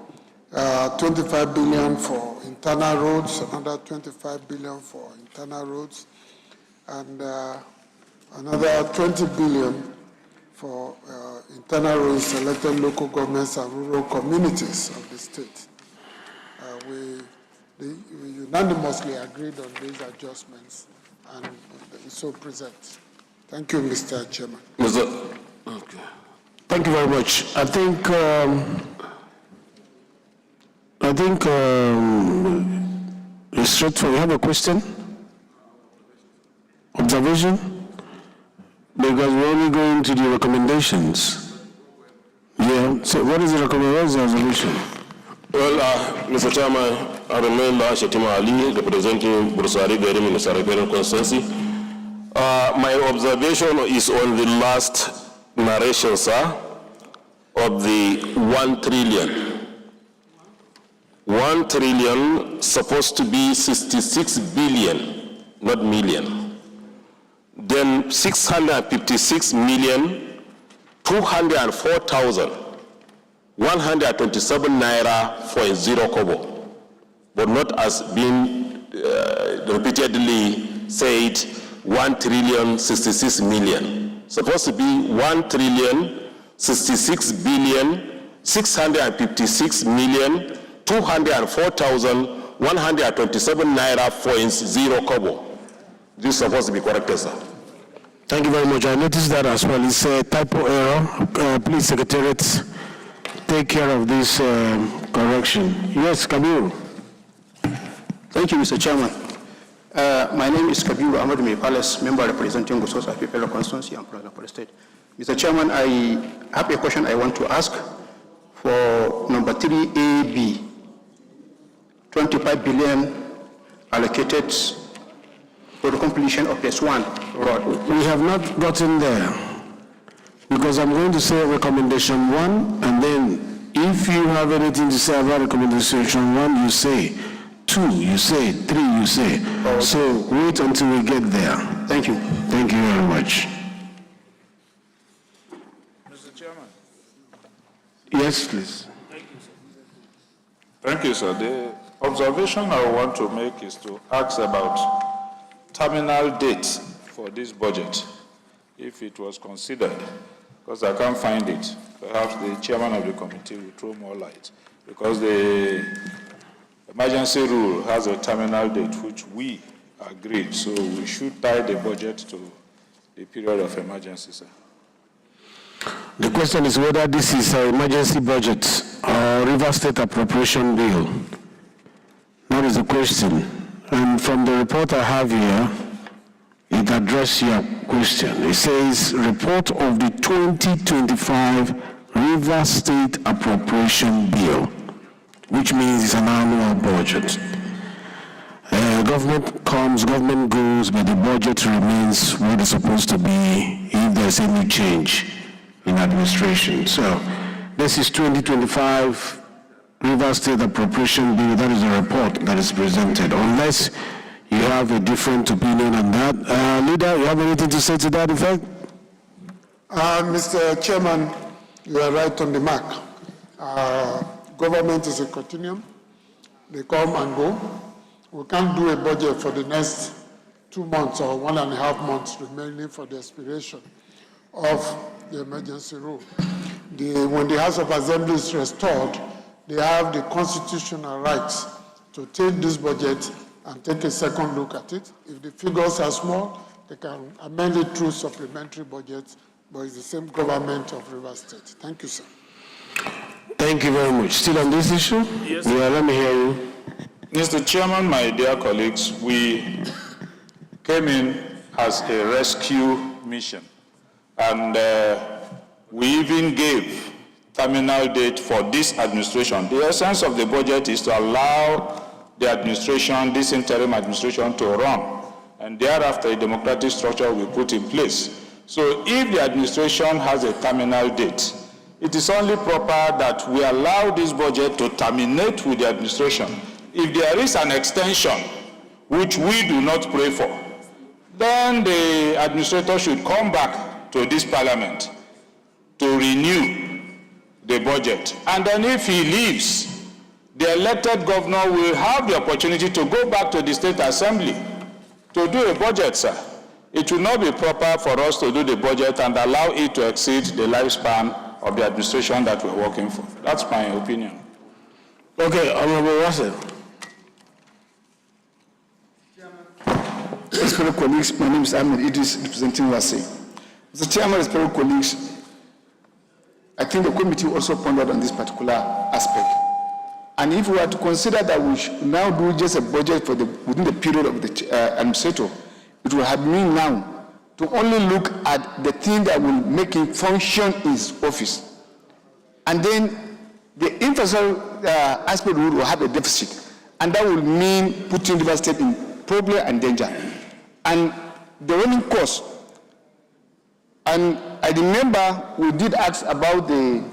25 billion for internal roads, another 25 billion for internal roads, and another 20 billion for internal roads selected local governments and rural communities of the state. We unanimously agreed on these adjustments and so present. Thank you, Mr. Chairman. Okay. Thank you very much. I think it's straightforward. You have a question? Observation? Because we're only going to the recommendations. Yeah, so what is the observation? Well, Mr. Chairman, I remain Shetima Ali, representing Bursari Garim in the Sarabian constituency. My observation is on the last narration, sir, of the 1 trillion. 1 trillion supposed to be 66 billion, not million. Then 656 million, 204,127 naira for 0 kobo, but not as being repeatedly said 1 trillion 66 million. Supposed to be 1 trillion 66 billion 656 million 204,127 naira for 0 kobo. This is supposed to be corrected, sir. Thank you very much. I noticed that as well. It's a typo error. Please, Secretariat, take care of this correction. Yes, Kabir. Thank you, Mr. Chairman. My name is Kabir Ahmed Palace, member representing Gusosa Federal Constituency and Plaza State. Mr. Chairman, I have a question I want to ask for number 3AB, 25 billion allocated for the completion of phase 1 road. We have not gotten there because I'm going to say recommendation 1, and then if you have anything to say about recommendation 1, you say 2, you say 3, you say. Okay. So wait until we get there. Thank you. Thank you very much. Mr. Chairman. Yes, please. Thank you, sir. Thank you, sir. The observation I want to make is to ask about terminal date for this budget, if it was considered, because I can't find it. Perhaps the chairman of the committee will throw more light, because the emergency rule has a terminal date which we agreed, so we should tie the budget to the period of emergency, sir. The question is whether this is an emergency budget or River State appropriation bill. That is the question. And from the report I have here, it addresses your question. It says, report of the 2025 River State appropriation bill, which means it's an annual budget. Government comes, government goes, but the budget remains what it's supposed to be if there's any change in administration. So this is 2025 Rivers State Appropriation Bill. That is the report that is presented. Unless you have a different opinion on that. Leader, you have anything to say to that effect? Mr. Chairman, you are right on the mark. Government is a continuum. They come and go. We can't do a budget for the next 2 months or 1.5 months remaining for the expiration of the emergency rule. When the House of Assembly is restored, they have the constitutional rights to take this budget and take a second look at it. If the figures are small, they can amend it through supplementary budgets, but it's the same government of Rivers State. Thank you, sir. Thank you very much. Still on this issue? Yes. Yeah, let me hear you. Mr. Chairman, my dear colleagues, we came in as a rescue mission, and we even gave terminal date for this administration. The essence of the budget is to allow the administration, this interim administration, to run, and thereafter a democratic structure will be put in place. So if the administration has a terminal date, it is only proper that we allow this budget to terminate with the administration. If there is an extension, which we do not pray for, then the administrator should come back to this parliament to renew the budget. And then if he leaves, the elected governor will have the opportunity to go back to the state assembly to do a budget, sir. It will not be proper for us to do the budget and allow it to exceed the lifespan of the administration that we're working for. That's my opinion. Okay, Honorable Russell. Fellow colleagues, my name is Ahmed Idris, representing Wase. Mr. Chairman, fellow colleagues, I think the committee also pondered on this particular aspect. And if we were to consider that we should now do just a budget for within the period of the administrator, it will have mean now to only look at the thing that will make him function in his office. And then the infrastructure aspect will have a deficit. And that will mean putting Rivers State in problem and danger. And the running cost, and I remember we did ask about the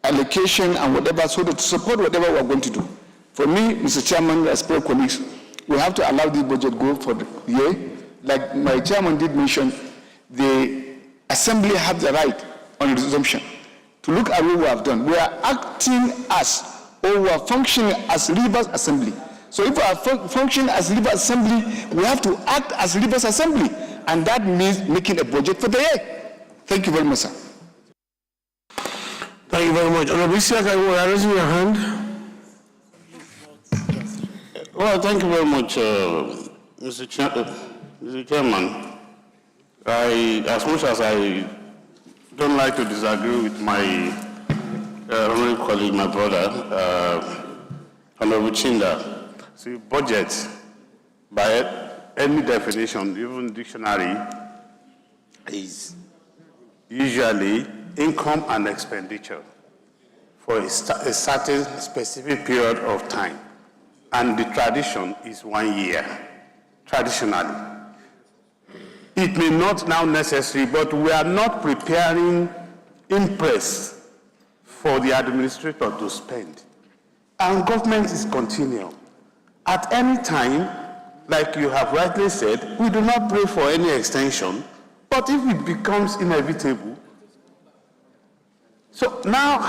allocation and whatever, so to support whatever we're going to do. For me, Mr. Chairman, as per colleagues, we have to allow this budget go for the year. Like my chairman did mention, the assembly have the right on resumption to look at what we have done. We are acting as, or we are functioning as Rivers Assembly. So if we are functioning as Rivers Assembly, we have to act as Rivers Assembly, and that means making a budget for the year. Thank you very much, sir. Thank you very much. Honorable Isiaka, you are raising your hand. Well, thank you very much, Mr. Chairman. As much as I don't like to disagree with my honorable colleague, my brother, Honorable Chinda, see, budget, by any definition, even dictionary, is usually income and expenditure for a certain specific period of time. And the tradition is 1 year, traditionally. It may not now necessary, but we are not preparing impress for the administrator to spend. And government is continual. At any time, like you have rightly said, we do not pray for any extension, but if it becomes inevitable, so now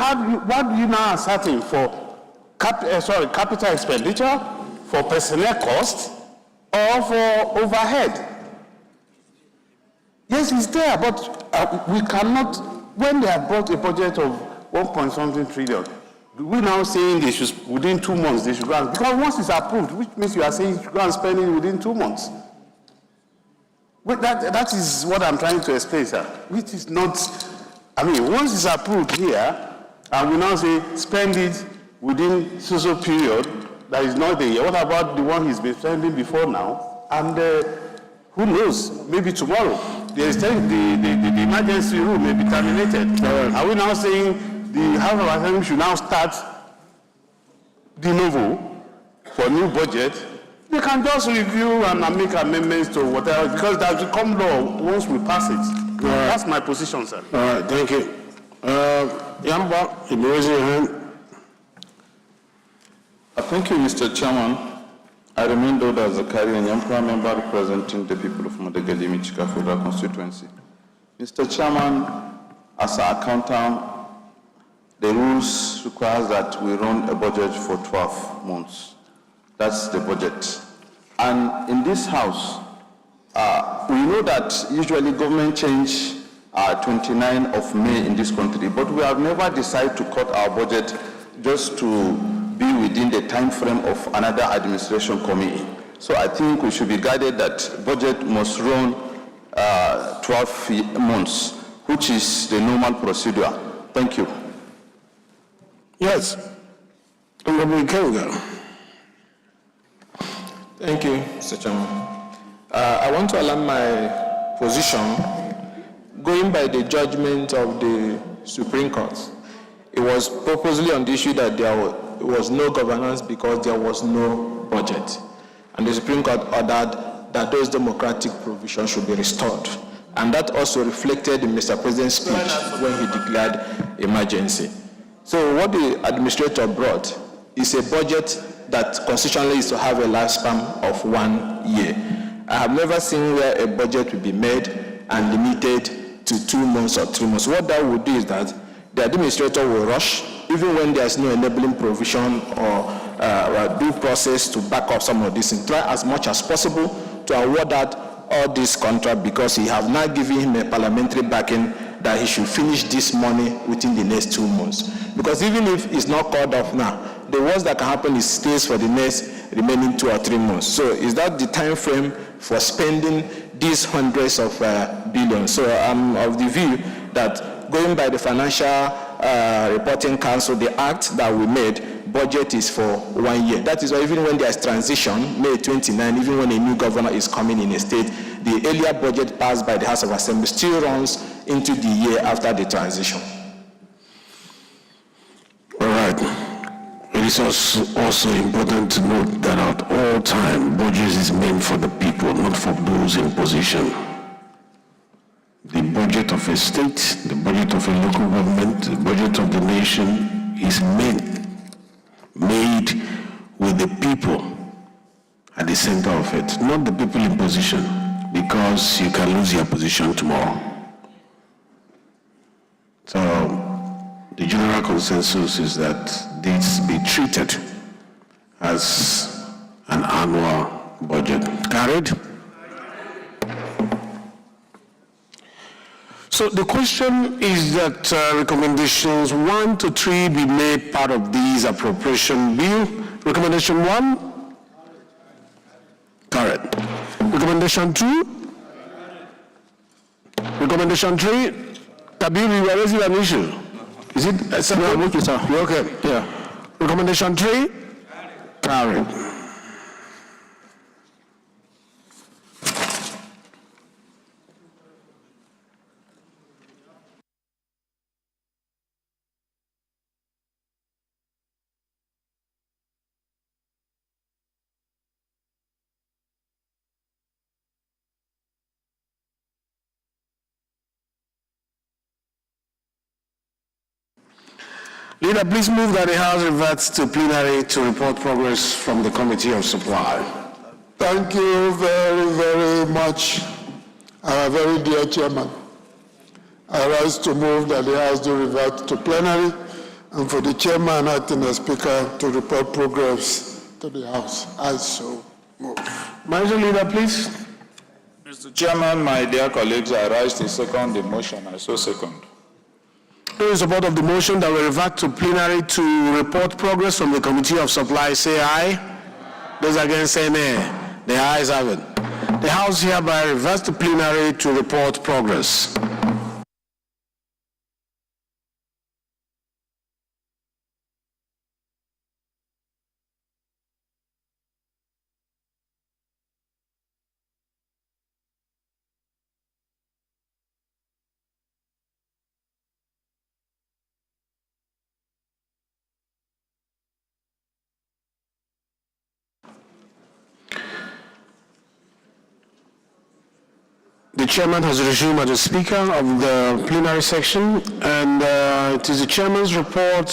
what do you now ascertain for capital expenditure, for personnel cost, or for overhead? Yes, it's there, but we cannot, when they have brought a budget of 1.something trillion, we're now saying they should, within 2 months, they should go and, because once it's approved, which means you are saying you should go and spend it within 2 months. But that is what I'm trying to explain, sir, which is not, I mean, once it's approved here, and we now say spend it within so period, that is not there. What about the one he's been spending before now? And who knows, maybe tomorrow, the emergency rule may be terminated. Are we now saying the House of Assembly should now start de novo for new budget They can just review and make amendments to whatever, because that will become law once we pass it. That's my position, sir. All right, thank you. Yamba, you raising your hand. Thank you, Mr. Chairman. I remain Doda Zakari, a Yampra member representing the people of Madagali Michika Federal Constituency. Mr. Chairman, as an accountant, the rules require that we run a budget for 12 months. That's the budget. And in this house, we know that usually government change 29 of May in this country, but we have never decided to cut our budget just to be within the time frame of another administration committee. So I think we should be guided that budget must run 12 months, which is the normal procedure. Thank you. Yes. Honorable Kelga. Thank you, Mr. Chairman. I want to align my position going by the judgment of the Supreme Court. It was purposely on the issue that there was no governance because there was no budget. And the Supreme Court ordered that those democratic provisions should be restored. And that also reflected in Mr. President's speech when he declared emergency. So what the administrator brought is a budget that constitutionally is to have a lifespan of 1 year. I have never seen where a budget will be made and limited to 2 months or 3 months. What that would do is that the administrator will rush, even when there is no enabling provision or due process to back up some of this, and try as much as possible to award that all this contract, because he have now given him a parliamentary backing that he should finish this money within the next 2 months. Because even if it's not called off now, the worst that can happen is stays for the next remaining 2 or 3 months. So is that the time frame for spending these hundreds of billions? So I'm of the view that going by the Financial Reporting Council, the act that we made, budget is for 1 year. That is why even when there is transition, May 29, even when a new governor is coming in a state, the earlier budget passed by the House of Assembly still runs into the year after the transition. All right. It is also important to note that at all time, budget is meant for the people, not for those in position. The budget of a state, the budget of a local government, the budget of the nation is made with the people at the center of it, not the people in position, because you can lose your position tomorrow. So the general consensus is that this be treated as an annual budget. Carried? So the question is that recommendations 1 to 3 be made part of these appropriation bill. Recommendation 1? Carried. Recommendation 2? Recommendation 3? Kabir, you are raising an issue. Is it? Sir. You okay? Yeah. Recommendation 3? Carried. Leader, please move that the House reverts to plenary to report progress from the Committee of Supply. Thank you very, very much, our very dear Chairman. I rise to move that the House do revert to plenary, and for the Chairman acting as Speaker to report progress to the House. I so move. Major Leader, please. Mr. Chairman, my dear colleagues, I rise to second the motion. I so second. Those in support of the motion that we revert to plenary to report progress from the Committee of Supply, say aye. Those against, say nay. The ayes have it. The House hereby reverts to plenary to report progress. The chairman has resumed as the speaker of the plenary section, and it is the chairman's report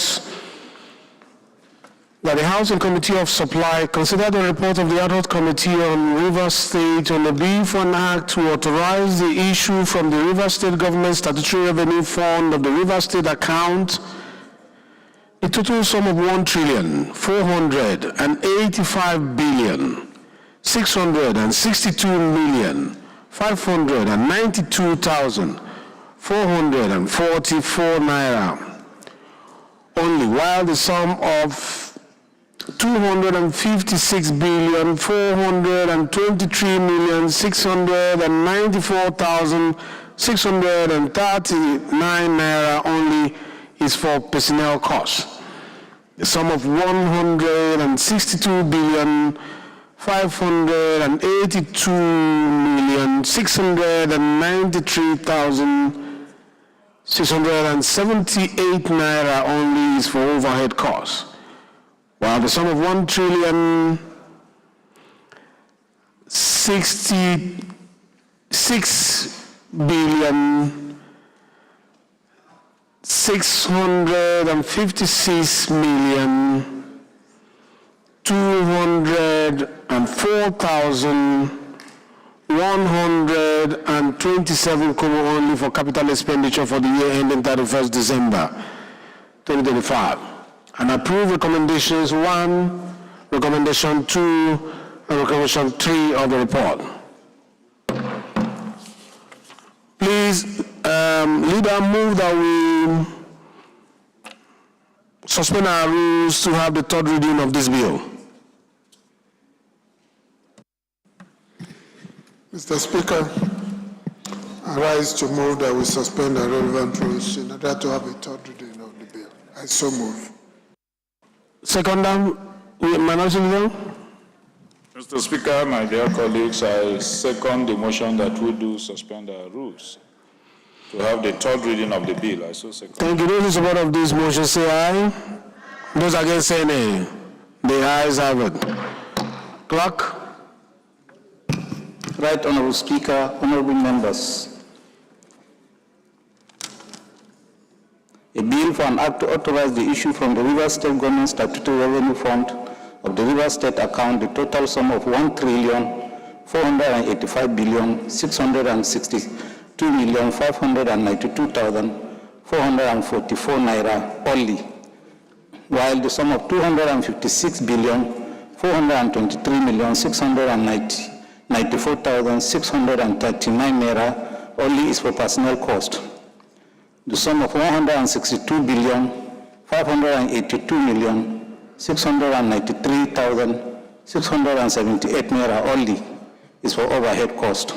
that the House and Committee of Supply considered the report of the ad hoc committee on Rivers State on the bill for an act to authorize the issue from the Rivers State Government Statutory Revenue Fund of the Rivers State account a total sum of 1,805,662,592,444 naira only, while the sum of 256,423,694,639 naira only is for personnel costs. The sum of 162,582,693,678 naira only is for overhead costs, while the sum of 1,656,204,127 kobo only for capital expenditure for the year ending 31st December 2025. And approve recommendations 1, recommendation 2, and recommendation 3 of the report. Please, leader, move that we suspend our rules to have the third reading of this bill. Mr. Speaker, I rise to move that we suspend our relevant rules in order to have a third reading of the bill. I so move. Second, Minority Leader. Mr. Speaker, my dear colleagues, I second the motion that we do suspend our rules to have the third reading of the bill. I so second. Thank you. Those in support of this motion say aye. Those against say nay. The ayes have it. Clerk. Right Honorable Speaker, honorable members. A bill for an act to authorize the issue from the Rivers State Government Statutory Revenue Fund of the Rivers State account the total sum of 1,485,662,592,444 naira only, while the sum of 256,423,694,639 naira only is for personnel cost. The sum of 162,582,693,678 naira only is for overhead cost.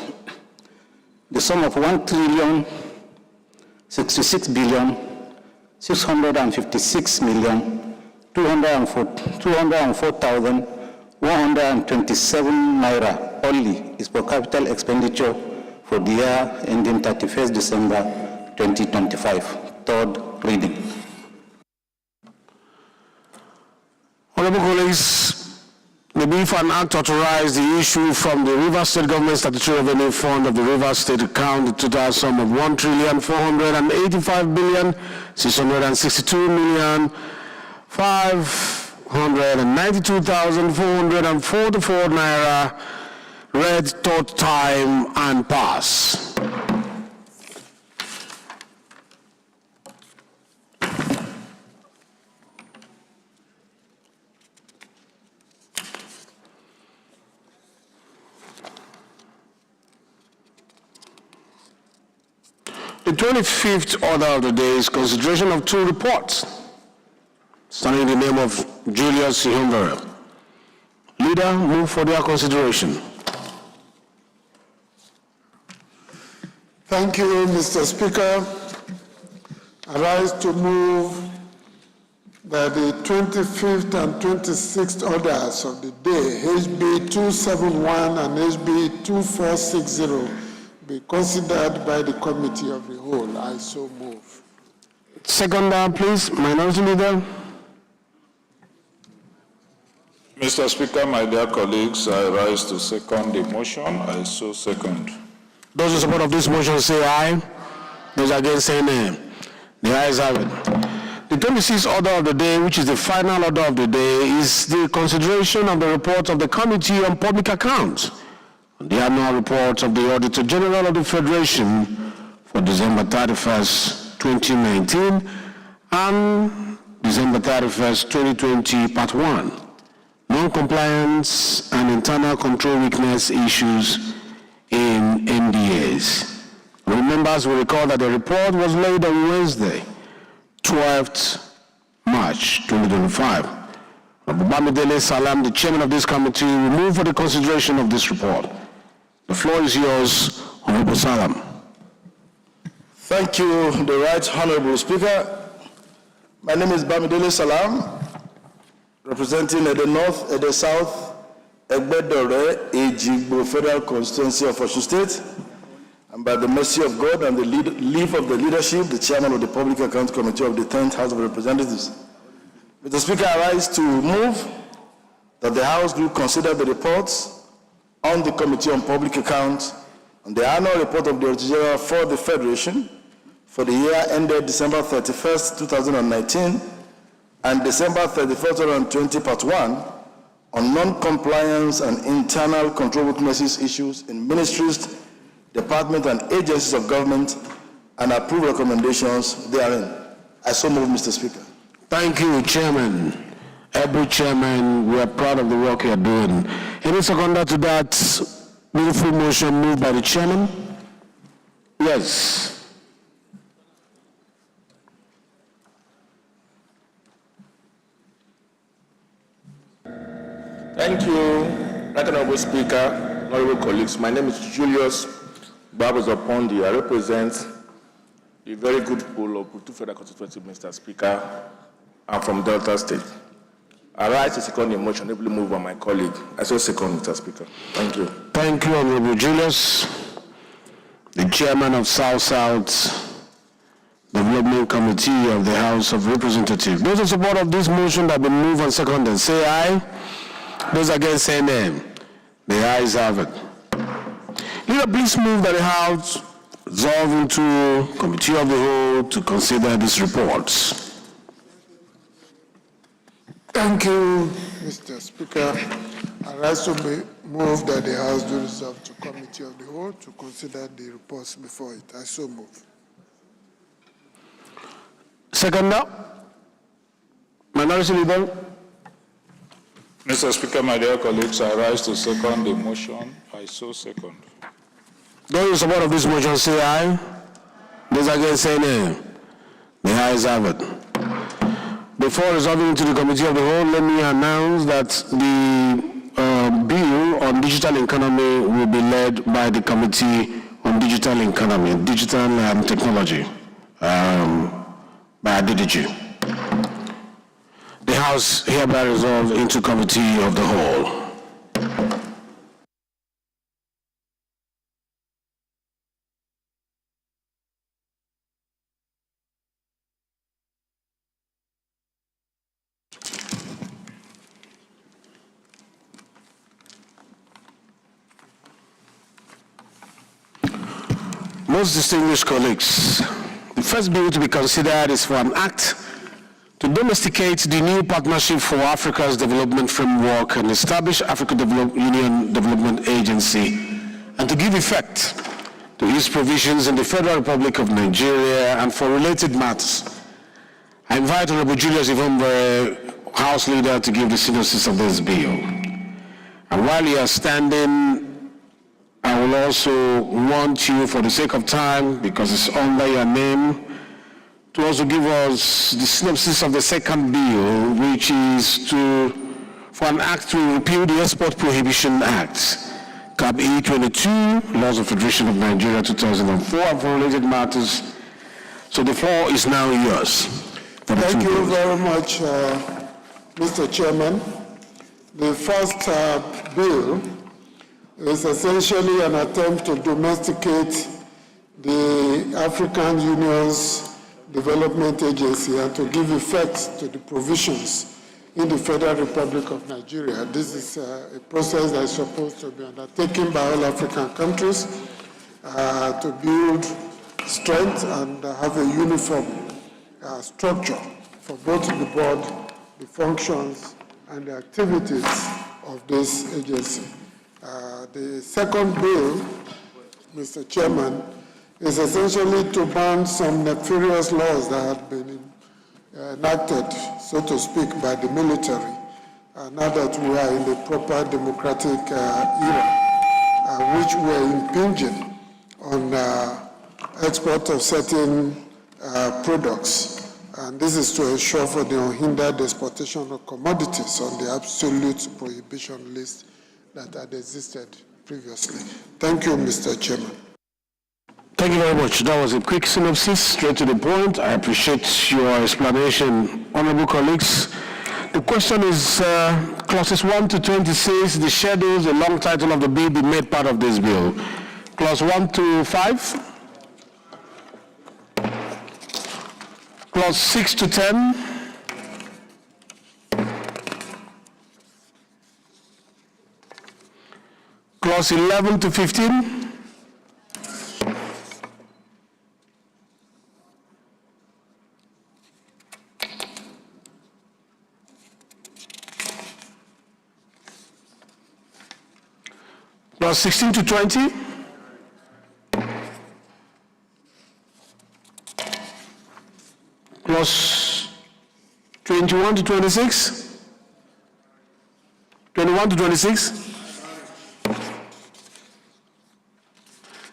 The sum of 1,066,656,204,127 naira only is for capital expenditure for the year ending 31st December 2025. Third reading. Honorable colleagues, the bill for an act to authorize the issue from the Rivers State Government Statutory Revenue Fund of the Rivers State account the total sum of 1,385,662,592,444 naira read third time and pass. The 25th order of the day is consideration of two reports, starting in the name of Julius Ihumvere. Leader, move for their consideration. Thank you, Mr. Speaker. I rise to move that the 25th and 26th orders of the day, HB 271 and HB 2460, be considered by the Committee of the Whole. I so move. Second, please, Minority Leader. Mr. Speaker, my dear colleagues, I rise to second the motion. I so second. Those in support of this motion say aye. Those against say nay. The ayes have it. The 26th order of the day, which is the final order of the day, is the consideration of the report of the Committee on Public Accounts on the annual report of the Auditor General of the Federation for December 31st, 2019 and December 31st, 2020, Part 1. Non-compliance and internal control weakness issues in MDAs. Members will recall that the report was laid on Wednesday, 12th March 2025. Bamidele Salam, the chairman of this committee, will move for the consideration of this report. The floor is yours, Honorable Salam. Thank you, the Right Honorable Speaker. My name is Bamidele Salam, representing the North and the South, Egbedore, Ejigbo Federal Constituency of Osun State. And by the mercy of God and the leave of the leadership, the chairman of the Public Accounts Committee of the 10th House of Representatives. Mr. Speaker, I rise to move that the House will consider the reports on the Committee on Public Accounts on the annual report of the Auditor General for the Federation for the year ended December 31st, 2019 and December 31st, 2020, Part 1 on non-compliance and internal control weaknesses issues in ministries, departments and agencies of government and approve recommendations therein. I so move, Mr. Speaker. Thank you, Chairman. Every chairman, we are proud of the work you are doing. Any seconder to that beautiful motion moved by the chairman? Yes. Thank you, Right Honorable Speaker, honorable colleagues. My name is Julius Babos Opondi. I represent the very good pool of Putu Federal Constituency, Mr. Speaker. I'm from Delta State. I rise to second the motion, ably moved by my colleague. I so second, Mr. Speaker. Thank you. Thank you, Honorable Julius, the chairman of South-South Development Committee of the House of Representatives. Those in support of this motion that have been moved and seconded, say aye. Those against, say nay. The ayes have it. Leader, please move that the House resolve into Committee of the Whole to consider these reports. Thank you, Mr. Speaker. I rise to move that the House do resolve to Committee of the Whole to consider the reports before it. I so move. Seconder, Minority Leader. Mr. Speaker, my dear colleagues, I rise to second the motion. I so second. Those in support of this motion say aye. Those against say nay. The ayes have it. Before resolving to the Committee of the Whole, let me announce that the bill on digital economy will be led by the Committee on Digital Economy, Digital and Technology, by DDG. The House hereby resolved into Committee of the Whole. Most distinguished colleagues, the first bill to be considered is for an act to domesticate the new Partnership for Africa's Development Framework and establish African Union Development Agency, and to give effect to its provisions in the Federal Republic of Nigeria and for related matters. I invite Honorable Julius Ivombe, House Leader, to give the synopsis of this bill. And while you are standing, I will also want you, for the sake of time, because it's under your name, to also give us the synopsis of the second bill, which is for an act to repeal the Export Prohibition Act, CAB E22, Laws of Federation of Nigeria 2004, and for related matters. So the floor is now yours. Thank you very much, Mr. Chairman. The first bill is essentially an attempt to domesticate the African Union's Development Agency and to give effect to the provisions in the Federal Republic of Nigeria. This is a process that is supposed to be undertaken by all African countries, to build strength and have a uniform structure for both the board, the functions, and the activities of this agency. The second bill, Mr. Chairman, is essentially to ban some nefarious laws that have been enacted, so to speak, by the military, now that we are in the proper democratic era, which were impinging on export of certain products. And this is to ensure for the unhindered exportation of commodities on the absolute prohibition list that had existed previously. Thank you, Mr. Chairman. Thank you very much. That was a quick synopsis, straight to the point. I appreciate your explanation, honorable colleagues. The question is, clauses 1 to 20 says the schedules, the long title of the bill be made part of this bill. Clause 1 to 5. Clause 6 to 10. Clause 11 to 15. Clause 16 to 20. Clause 21 to 26. 21 to 26.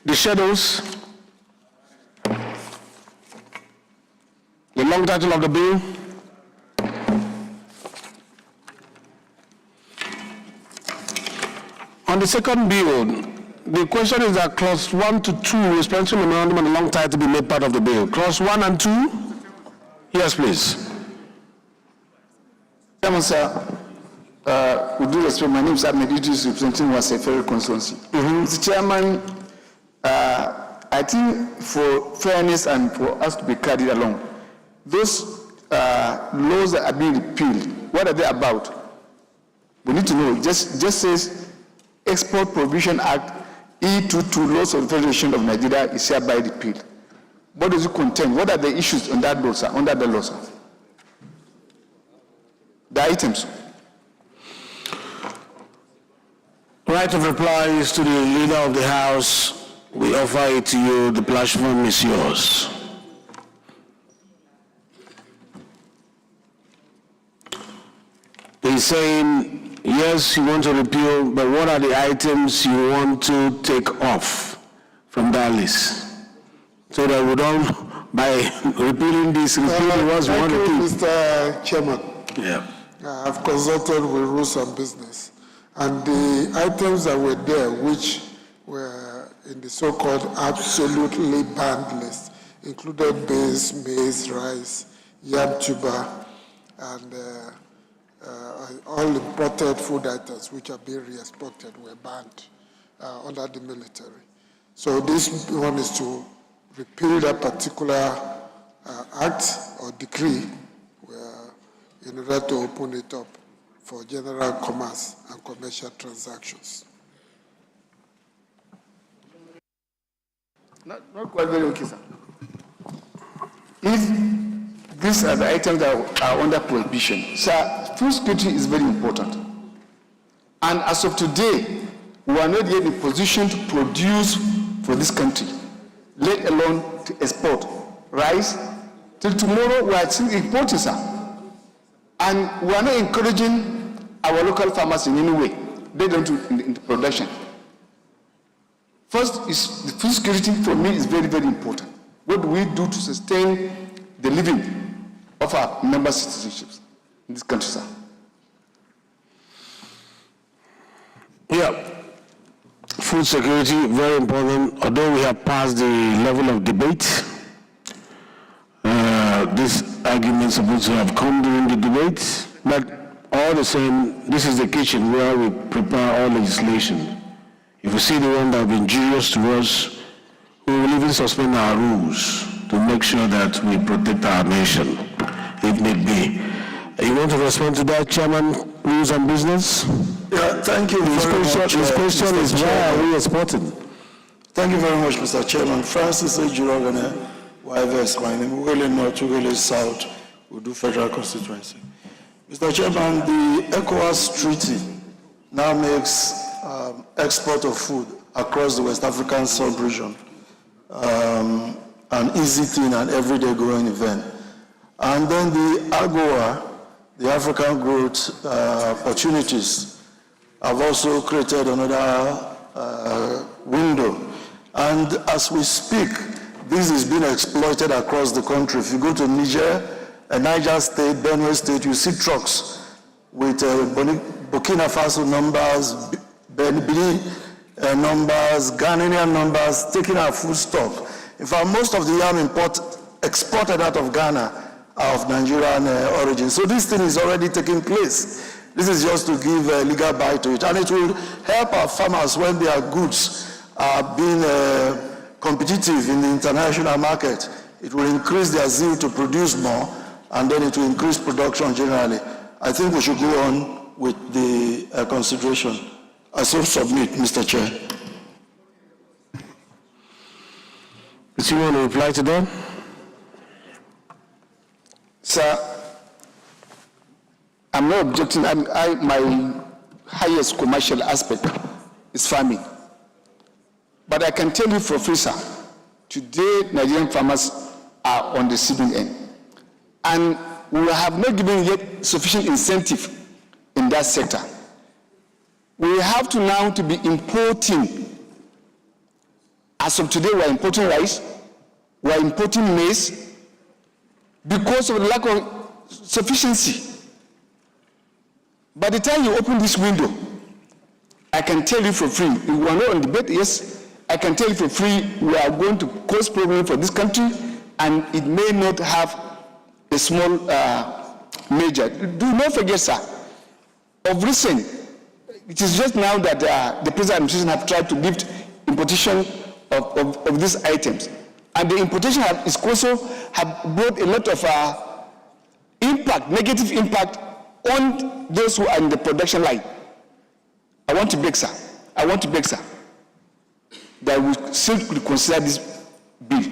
The shadows. The long title of the bill. On the second bill, the question is that clause 1 to 2, responsive memorandum and the long title be made part of the bill. Clause 1 and 2? Yes, please. Chairman, sir, with due respect, my name is Ahmed Idris, representing Waseferi constituency. Mr. Chairman, I think for fairness and for us to be carried along, those laws that are being repealed, what are they about? We need to know. It just says Export Prohibition Act E22 laws of the Federation of Nigeria is hereby repealed. What does it contain? What are the issues on that law, sir, under the law, sir? The items. Right of replies to the leader of the House. We offer it to you. The platform is yours. He's saying, yes, you want to repeal, but what are the items you want to take off from that list? So that we don't, by repealing this, repealing was one Thank you, of Mr. Chairman. Yeah. I've consulted with rules and business, and the items that were there, which were in the so-called absolutely banned list, included beans, maize, rice, yam tuber, and all imported food items which are being re-exported were banned under the military. So this one is to repeal that particular act or decree in order to open it up for general commerce and commercial transactions. Not quite very okay, sir. If these are the items that are under prohibition, sir, food security is very important. And as of today, we are not yet in a position to produce for this country, let alone to export rice. Till tomorrow, we are still importing, sir. And we are not encouraging our local farmers in any way. They don't do in the production. First, is the food security for me is very, very important. What do we do to sustain the living of our member citizenships in this country, sir? Yeah. Food security, very important. Although we have passed the level of debate, this argument is supposed to have come during the debate, but all the same, this is the kitchen where we prepare all legislation. If we see the one that will be injurious to us, we will even suspend our rules to make sure that we protect our nation, if need be. You want to respond to that, Chairman, Rules and Business? Yeah, thank you very much. His question is, why are we exporting? Thank you very much, Mr. Chairman. Francis Ejurogane, YVS, my name, Ugele North, Ugele South, Udu Federal Constituency. Mr. Chairman, the ECOWAS Treaty now makes export of food across the West African sub-region an easy thing and everyday going event. And then the AGOA, the African Growth Opportunities, have also created another window. And as we speak, this is being exploited across the country. If you go to Niger State, Benue State, you see trucks with Burkina Faso numbers, Benin numbers, Ghanaian numbers, taking our food stuff. In fact, most of the yam exported out of Ghana are of Nigerian origin. So this thing is already taking place. This is just to give a legal bite to it. And it will help our farmers when their goods are being competitive in the international market. It will increase their zeal to produce more, and then it will increase production generally. I think we should go on with the consideration. I so submit, Mr. Chair. Do you want to reply to that? Sir, I'm not objecting. My highest commercial aspect is farming. But I can tell you for free, sir, today Nigerian farmers are on the receiving end. And we have not given yet sufficient incentive in that sector. We have to now to be importing. As of today, we are importing rice, we are importing maize, because of the lack of sufficiency. By the time you open this window, I can tell you for free, if we are not on debate, yes, I can tell you for free, we are going to cause problem for this country, and it may not have a small major. Do not forget, sir, of recent, it is just now that the present administration have tried to lift importation of these items. And the importation is also have brought a lot of impact, negative impact on those who are in the production line. I want to beg, sir, that we still consider this bill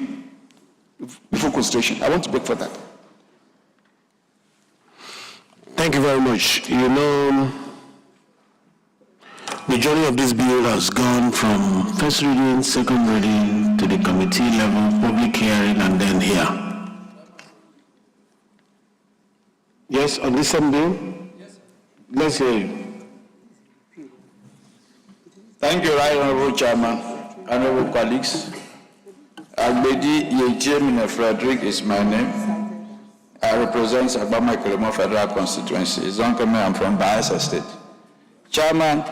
before consideration. I want to beg for that. Thank you very much. You know, the journey of this bill has gone from first reading, second reading, to the committee level, public hearing, and then here. Yes, on this same bill? Yes. Let's hear you. Thank you, Right Honorable Chairman, honorable colleagues. Agbedi Yejemine Frederick is my name. I represent Agbama Kelemo Federal Constituency. I'm from Bayelsa State. Chairman,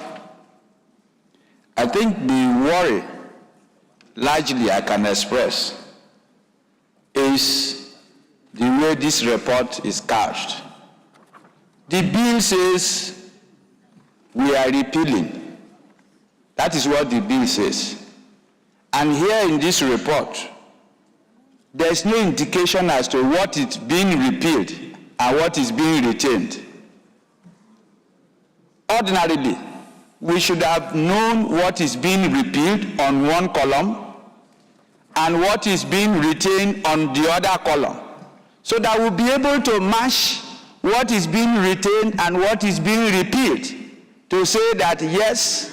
I think the worry largely I can express is the way this report is couched. The bill says we are repealing. That is what the bill says. And here in this report, there is no indication as to what is being repealed and what is being retained. Ordinarily, we should have known what is being repealed on one column and what is being retained on the other column, so that we'll be able to match what is being retained and what is being repealed to say that, yes,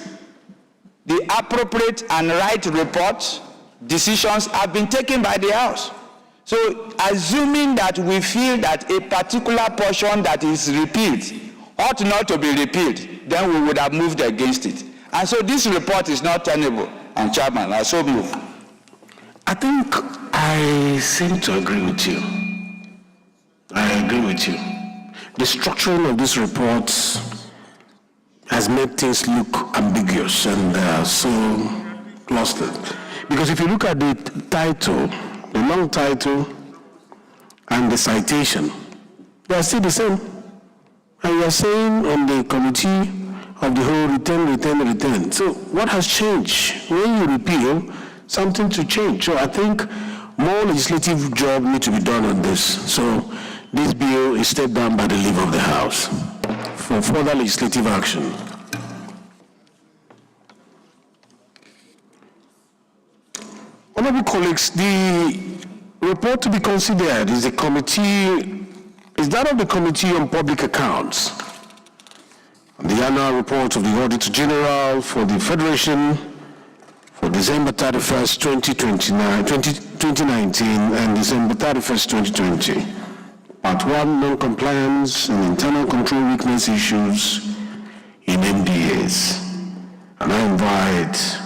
the appropriate and right report decisions have been taken by the House. So, assuming that we feel that a particular portion that is repealed ought not to be repealed, then we would have moved against it. And so this report is not tenable. And Chairman, I so move. I think I seem to agree with you. I agree with you. The structuring of this report has made things look ambiguous and so clustered. Because if you look at the title, the long title, and the citation, they are still the same. And we are saying on the committee of the whole return. So what has changed? When you repeal, something to change. So I think more legislative job needs to be done on this. So this bill is stepped down by the leave of the House for further legislative action. Honorable colleagues, the report to be considered is that of the Committee on Public Accounts. The annual report of the Auditor General for the Federation for December 31st, 2019 and December 31st, 2020. Part 1, non-compliance and internal control weakness issues in MDAs. And I invite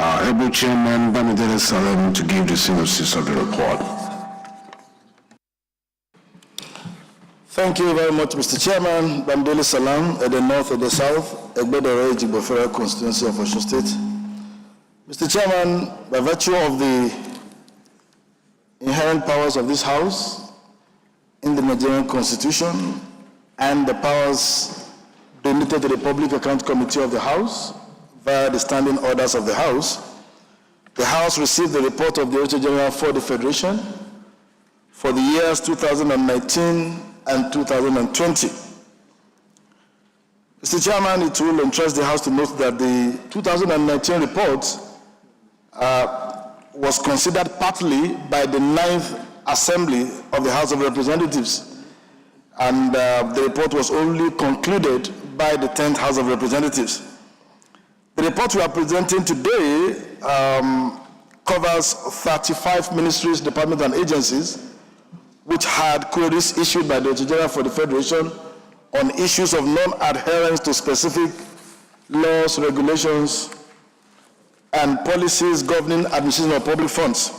our able Chairman, Bamidele Salem, to give the synopsis of the report. Thank you very much, Mr. Chairman. Bamidele Salam, at the north and the south, Egbedore Jigbofera constituency of Osho State. Mr. Chairman, by virtue of the inherent powers of this House in the Nigerian Constitution and the powers donated to the Public Account Committee of the House via the standing orders of the House received the report of the Auditor General for the Federation for the years 2019 and 2020. Mr. Chairman, it will interest the House to note that the 2019 report was considered partly by the 9th Assembly of the House of Representatives, and the report was only concluded by the 10th House of Representatives. The report we are presenting today covers 35 ministries, departments, and agencies which had queries issued by the Auditor General for the Federation on issues of non-adherence to specific laws, regulations, and policies governing administration of public funds.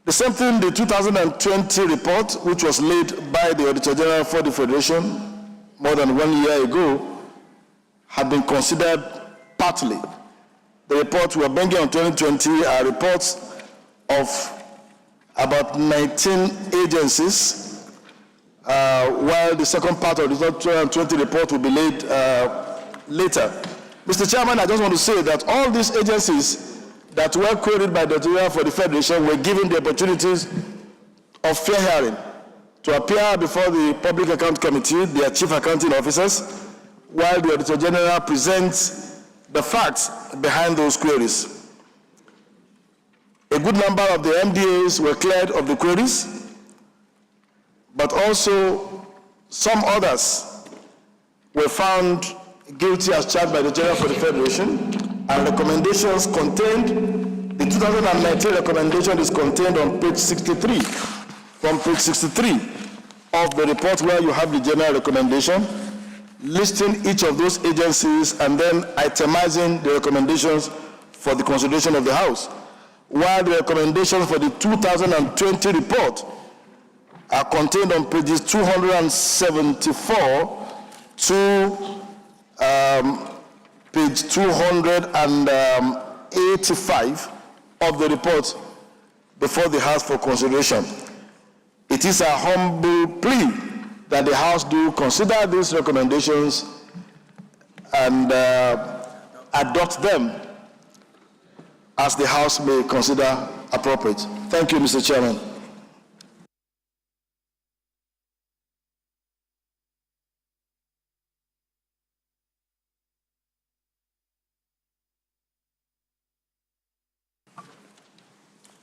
The same thing, the 2020 report, which was laid by the Auditor General for the Federation more than 1 year ago, had been considered partly. The reports we are bringing on 2020 are reports of about 19 agencies, while the second part of the 2020 report will be laid later. Mr. Chairman, I just want to say that all these agencies that were queried by the Auditor General for the Federation were given the opportunities of fair hearing to appear before the Public Account Committee, their chief accounting officers, while the Auditor General presents the facts behind those queries. A good number of the MDAs were cleared of the queries, but also some others were found guilty as charged by the General for the Federation, and recommendations contained, the 2019 recommendation is contained on page 63, from page 63 of the report, where you have the general recommendation, listing each of those agencies and then itemizing the recommendations for the consideration of the House. While the recommendations for the 2020 report are contained on pages 274 to page 285 of the report before the House for consideration. It is a humble plea that the House do consider these recommendations and adopt them as the House may consider appropriate. Thank you, Mr. Chairman.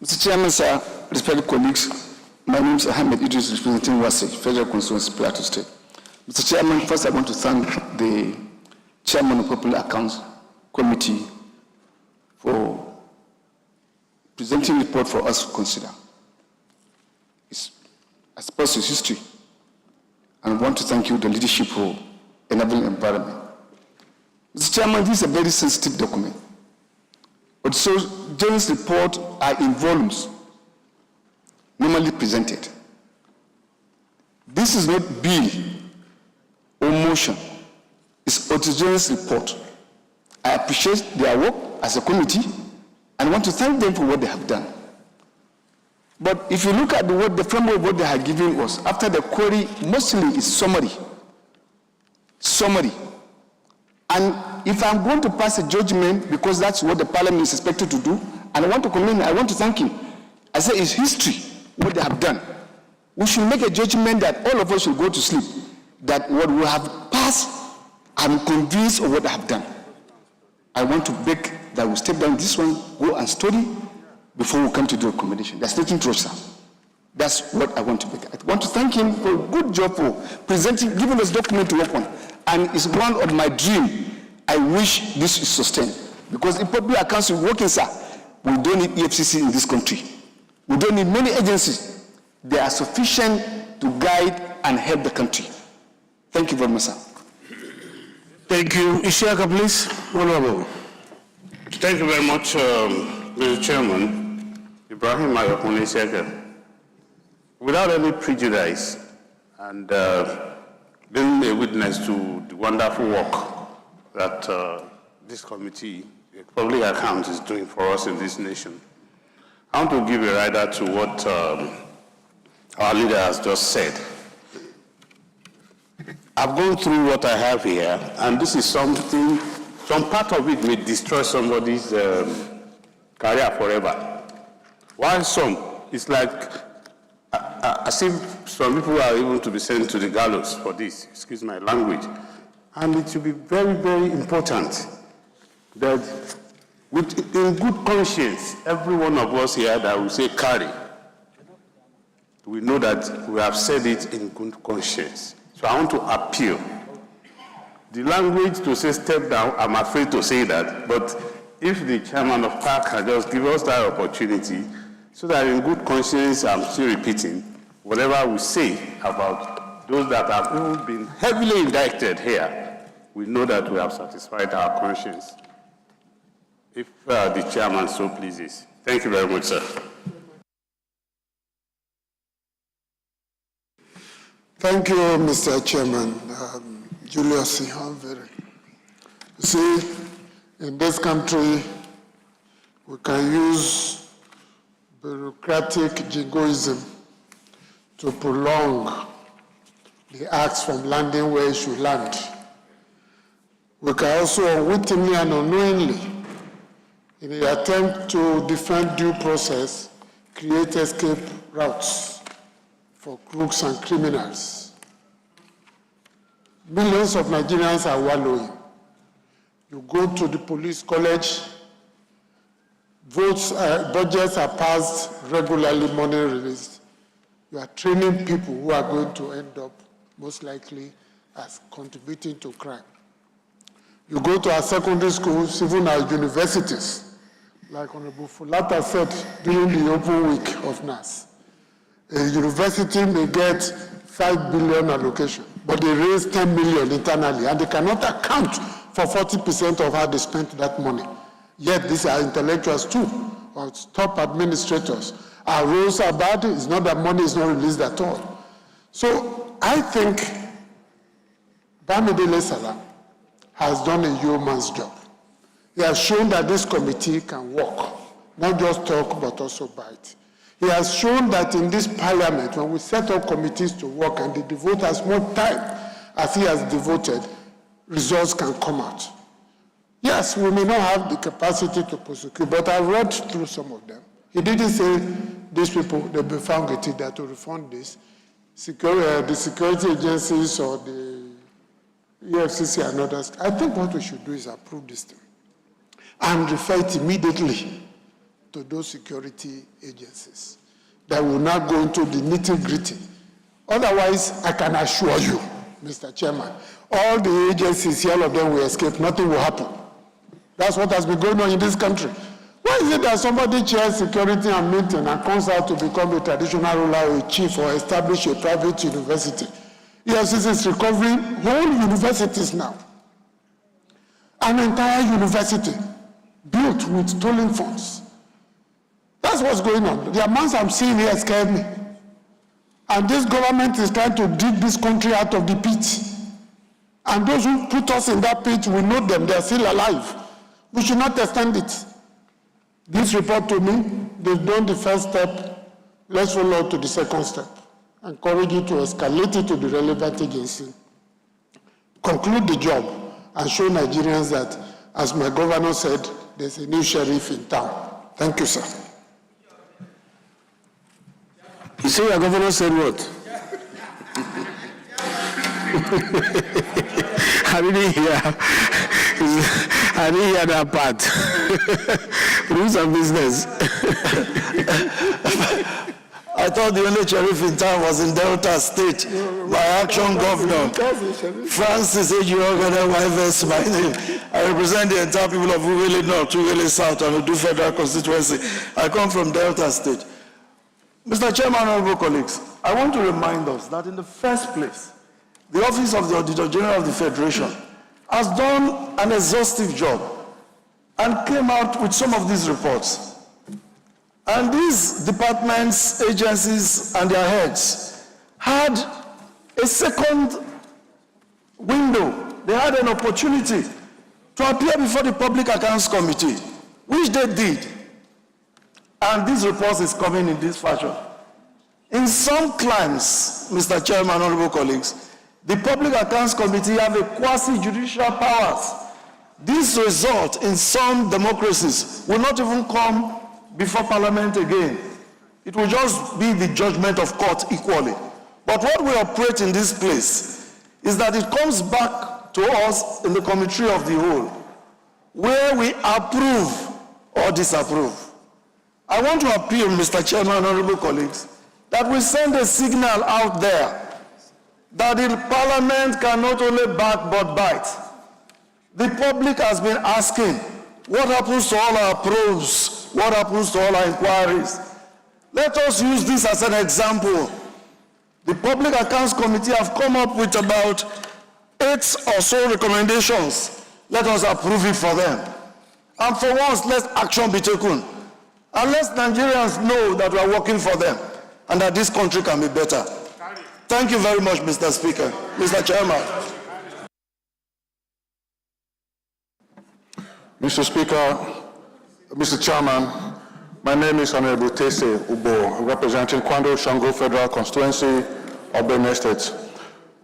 Mr. Chairman, sir, respected colleagues, my name is Ahmed Idris, representing Wasi, Federal Constituency, Plateau State. Mr. Chairman, first I want to thank the Chairman of Popular Accounts Committee for presenting a report for us to consider. I suppose it's history, and I want to thank you, the leadership, for enabling environment. Mr. Chairman, this is a very sensitive document. But so, General's report are in volumes, normally presented. This is not bill or motion. It's Auditor General's report. I appreciate their work as a committee and want to thank them for what they have done. But if you look at the framework of what they have given us, after the query, mostly is summary. Summary. And if I'm going to pass a judgment, because that's what the Parliament is expected to do, and I want to commend, I want to thank him. I say it's history, what they have done. We should make a judgment that all of us should go to sleep, that what we have passed, I'm convinced of what I have done. I want to beg that we step down this one, go and study, before we come to the recommendation. There's nothing to rush, sir. That's what I want to make. I want to thank him for a good job for presenting, giving us document to work on. And it's one of my dreams. I wish this is sustained. Because the public accounts is working, sir. We don't need EFCC in this country. We don't need many agencies. They are sufficient to guide and help the country. Thank you very much, sir. Thank you. Ishaka, please. Honorable. Thank you very much, Mr. Chairman. Ibrahim Ayokone Ishaka. Without any prejudice and being a witness to the wonderful work that this committee, the public account, is doing for us in this nation, I want to give a rider to what our leader has just said. I've gone through what I have here, and this is something, some part of it may destroy somebody's career forever. While some, it's like, as if some people are able to be sent to the gallows for this, excuse my language. And it should be very, very important that in good conscience, every one of us here that will say carry, we know that we have said it in good conscience. So I want to appeal. The language to say step down, I'm afraid to say that, but if the chairman of PAC can just give us that opportunity, so that in good conscience, I'm still repeating, whatever we say about those that have even been heavily indicted here, we know that we have satisfied our conscience. If the chairman so pleases. Thank you very much, sir. Thank you, Mr. Chairman. Julius Ihanvere. You see, in this country, we can use bureaucratic jingoism to prolong the acts from landing where it should land. We can also unwittingly and unknowingly, in the attempt to defend due process, create escape routes for crooks and criminals. Millions of Nigerians are wallowing. You go to the police college, budgets are passed regularly, money released. You are training people who are going to end up, most likely, as contributing to crime. You go to our secondary schools, even our universities, like Honorable Fulata said during the open week of NAS. A university may get 5 billion allocation, but they raise 10 million internally, and they cannot account for 40% of how they spent that money. Yet these are intellectuals too, or top administrators. Our rules are bad. It's not that money is not released at all. So I think Bamidele Salam has done a yeoman's job. He has shown that this committee can work, not just talk, but also bite. He has shown that in this parliament, when we set up committees to work and they devote as much time as he has devoted, results can come out. Yes, we may not have the capacity to prosecute, but I read through some of them. He didn't say these people, they'll be found guilty, that to refund this. The security agencies or the EFCC and others. I think what we should do is approve this thing and refer it immediately to those security agencies that will not go into the nitty-gritty. Otherwise, I can assure you, Mr. Chairman, all the agencies, all of them will escape, nothing will happen. That's what has been going on in this country. Why is it that somebody chairs security and meeting and comes out to become a traditional ruler or a chief or establish a private university? EFCC is recovering whole universities now. An entire university built with stolen funds. That's what's going on. The amounts I'm seeing here scare me. And this government is trying to dig this country out of the pit. And those who put us in that pit, we know them, they're still alive. We should not extend it. This report to me, they've done the first step. Let's follow to the second step. Encourage you to escalate it to the relevant agency. Conclude the job and show Nigerians that, as my governor said, there's a new sheriff in town. Thank you, sir. You say your governor said what? I didn't hear that part. rules of business. I thought the only sheriff in town was in Delta State. My action governor, Francis Ejirogana YVS, my name. I represent the entire people of Uwele North, Uwele South, and Udu Federal Constituency. I come from Delta State. Mr. Chairman, honorable colleagues, I want to remind us that in the first place, the Office of the Auditor General of the Federation has done an exhaustive job and came out with some of these reports. And these departments, agencies, and their heads had a second window. They had an opportunity to appear before the Public Accounts Committee, which they did. And this report is coming in this fashion. In some claims, Mr. Chairman, honorable colleagues, the Public Accounts Committee have a quasi-judicial powers. This result in some democracies will not even come before Parliament again. It will just be the judgment of court equally. But what we operate in this place is that it comes back to us in the committee of the whole, where we approve or disapprove. I want to appeal, Mr. Chairman, honorable colleagues, that we send a signal out there that the Parliament can not only back but bite. The public has been asking, what happens to all our probes? What happens to all our inquiries? Let us use this as an example. The Public Accounts Committee have come up with about 8 or so recommendations. Let us approve it for them. And for once, let action be taken. And let Nigerians know that we are working for them and that this country can be better. Thank you very much, Mr. Speaker. Mr. Chairman. Mr. Speaker, Mr. Chairman, my name is Honorable Tese Ubo, representing Kwando Shango Federal Constituency of Benin State.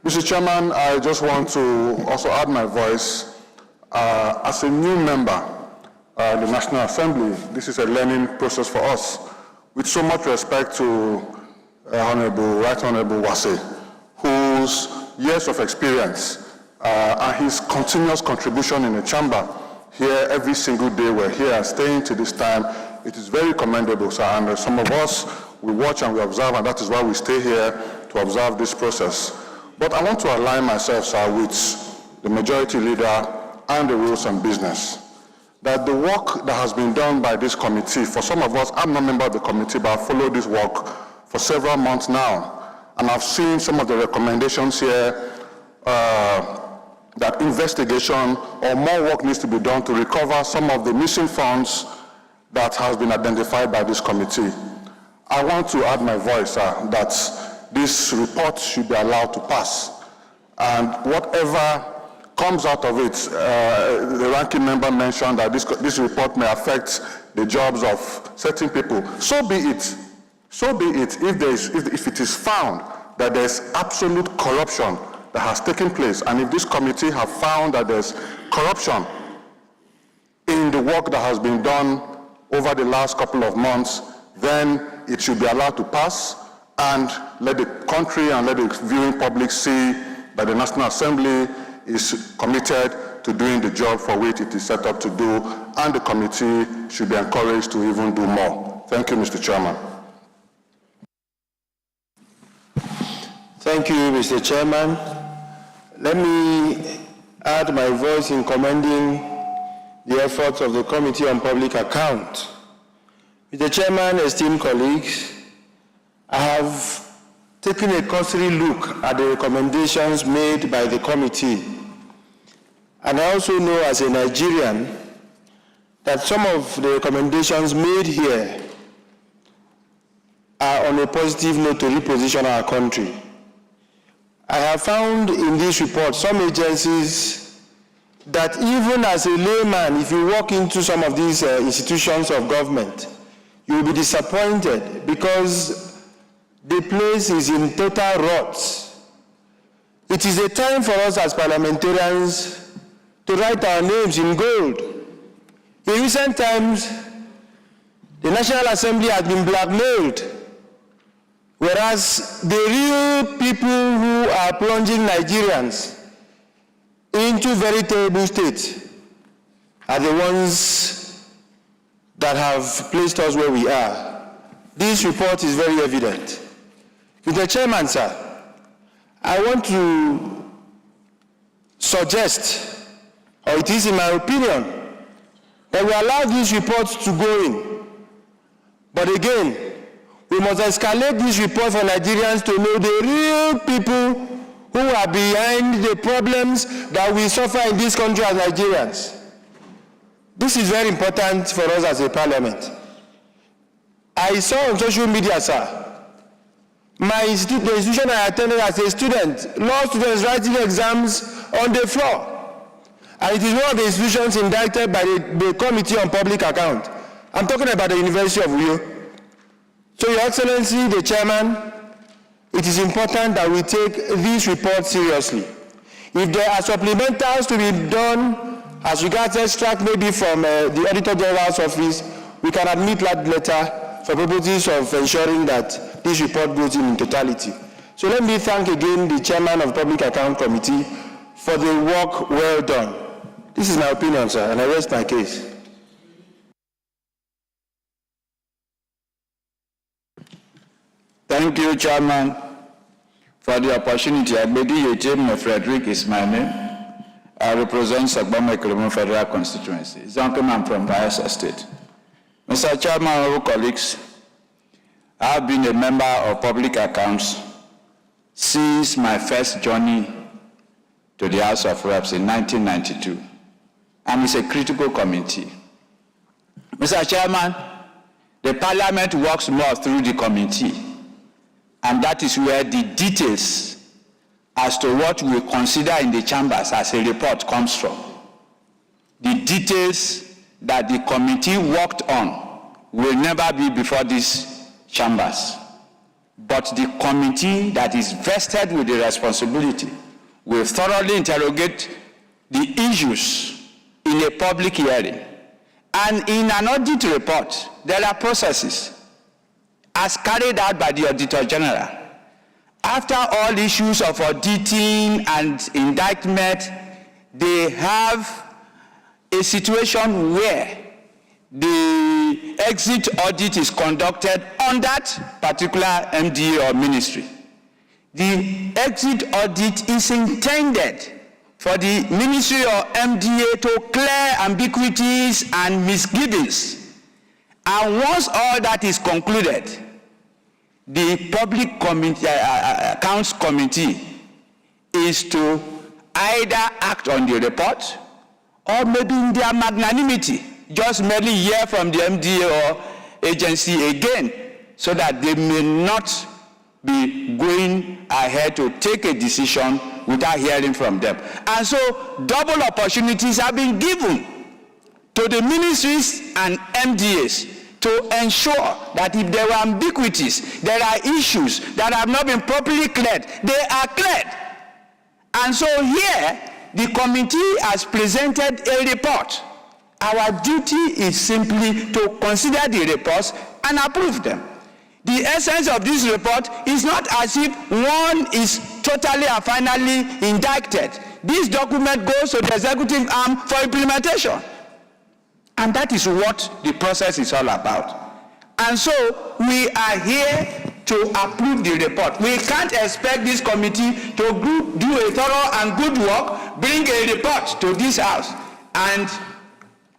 Mr. Chairman, I just want to also add my voice as a new member of the National Assembly. This is a learning process for us. With so much respect to Right Honorable Wase, whose years of experience and his continuous contribution in the chamber here every single day we're here, staying to this time, it is very commendable, sir. And some of us, we watch and we observe, and that is why we stay here to observe this process. But I want to align myself, sir, with the majority leader and the rules and business. That the work that has been done by this committee, for some of us, I'm not a member of the committee, but I've followed this work for several months now. And I've seen some of the recommendations here, that investigation or more work needs to be done to recover some of the missing funds that has been identified by this committee. I want to add my voice that this report should be allowed to pass. And whatever comes out of it, the ranking member mentioned that this report may affect the jobs of certain people. So be it. So be it if it is found that there's absolute corruption that has taken place, and if this committee have found that there's corruption in the work that has been done over the last couple of months, then it should be allowed to pass and let the country and let the viewing public see that the National Assembly is committed to doing the job for which it is set up to do, and the committee should be encouraged to even do more. Thank you, Mr. Chairman. Thank you, Mr. Chairman. Let me add my voice in commending the efforts of the Committee on Public Account. Mr. Chairman, esteemed colleagues, I have taken a cursory look at the recommendations made by the committee. And I also know as a Nigerian that some of the recommendations made here are on a positive note to reposition our country. I have found in this report some agencies that even as a layman, if you walk into some of these institutions of government, you will be disappointed because the place is in total rot. It is a time for us as parliamentarians to write our names in gold. In recent times, the National Assembly has been blackmailed, whereas the real people who are plunging Nigerians into very terrible states are the ones that have placed us where we are. This report is very evident. Mr. Chairman, sir, I want to suggest, or it is in my opinion, that we allow this report to go in. But again, we must escalate this report for Nigerians to know the real people who are behind the problems that we suffer in this country as Nigerians. This is very important for us as a parliament. I saw on social media, sir, the institution I attended as a student, law students writing exams on the floor. And it is one of the institutions indicted by the Committee on Public Account. I'm talking about the University of Uyo. So, Your Excellency, the Chairman, it is important that we take this report seriously. If there are supplementals to be done as regards extract maybe from the Auditor General's office, we can admit that letter for purposes of ensuring that this report goes in totality. So let me thank again the Chairman of the Public Account Committee for the work well done. This is my opinion, sir, and I rest my case. Thank you, Chairman, for the opportunity. Agbedi Yejim Frederick is my name. I represent Sagbama Ekolomo Federal Constituency. Zonkeman from Bayelsa State. Mr. Chairman, honorable colleagues, I have been a member of public accounts since my first journey to the House of Reps in 1992, and it's a critical committee. Mr. Chairman, the Parliament works more through the committee, and that is where the details as to what we consider in the chambers as a report comes from. The details that the committee worked on will never be before these chambers. But the committee that is vested with the responsibility will thoroughly interrogate the issues in a public hearing. And in an audit report, there are processes as carried out by the Auditor General. After all issues of auditing and indictment, they have a situation where the exit audit is conducted on that particular MDA or ministry. The exit audit is intended for the ministry or MDA to clear ambiguities and misgivings. And once all that is concluded, the Public Accounts Committee is to either act on the report or maybe in their magnanimity, just merely hear from the MDA or agency again, so that they may not be going ahead to take a decision without hearing from them. And so double opportunities have been given to the ministries and MDAs to ensure that if there are ambiguities, there are issues that have not been properly cleared, they are cleared. And so here, the committee has presented a report. Our duty is simply to consider the reports and approve them. The essence of this report is not as if one is totally and finally indicted. This document goes to the executive arm for implementation. And that is what the process is all about. And so we are here to approve the report. We can't expect this committee to do a thorough and good work, bring a report to this house, and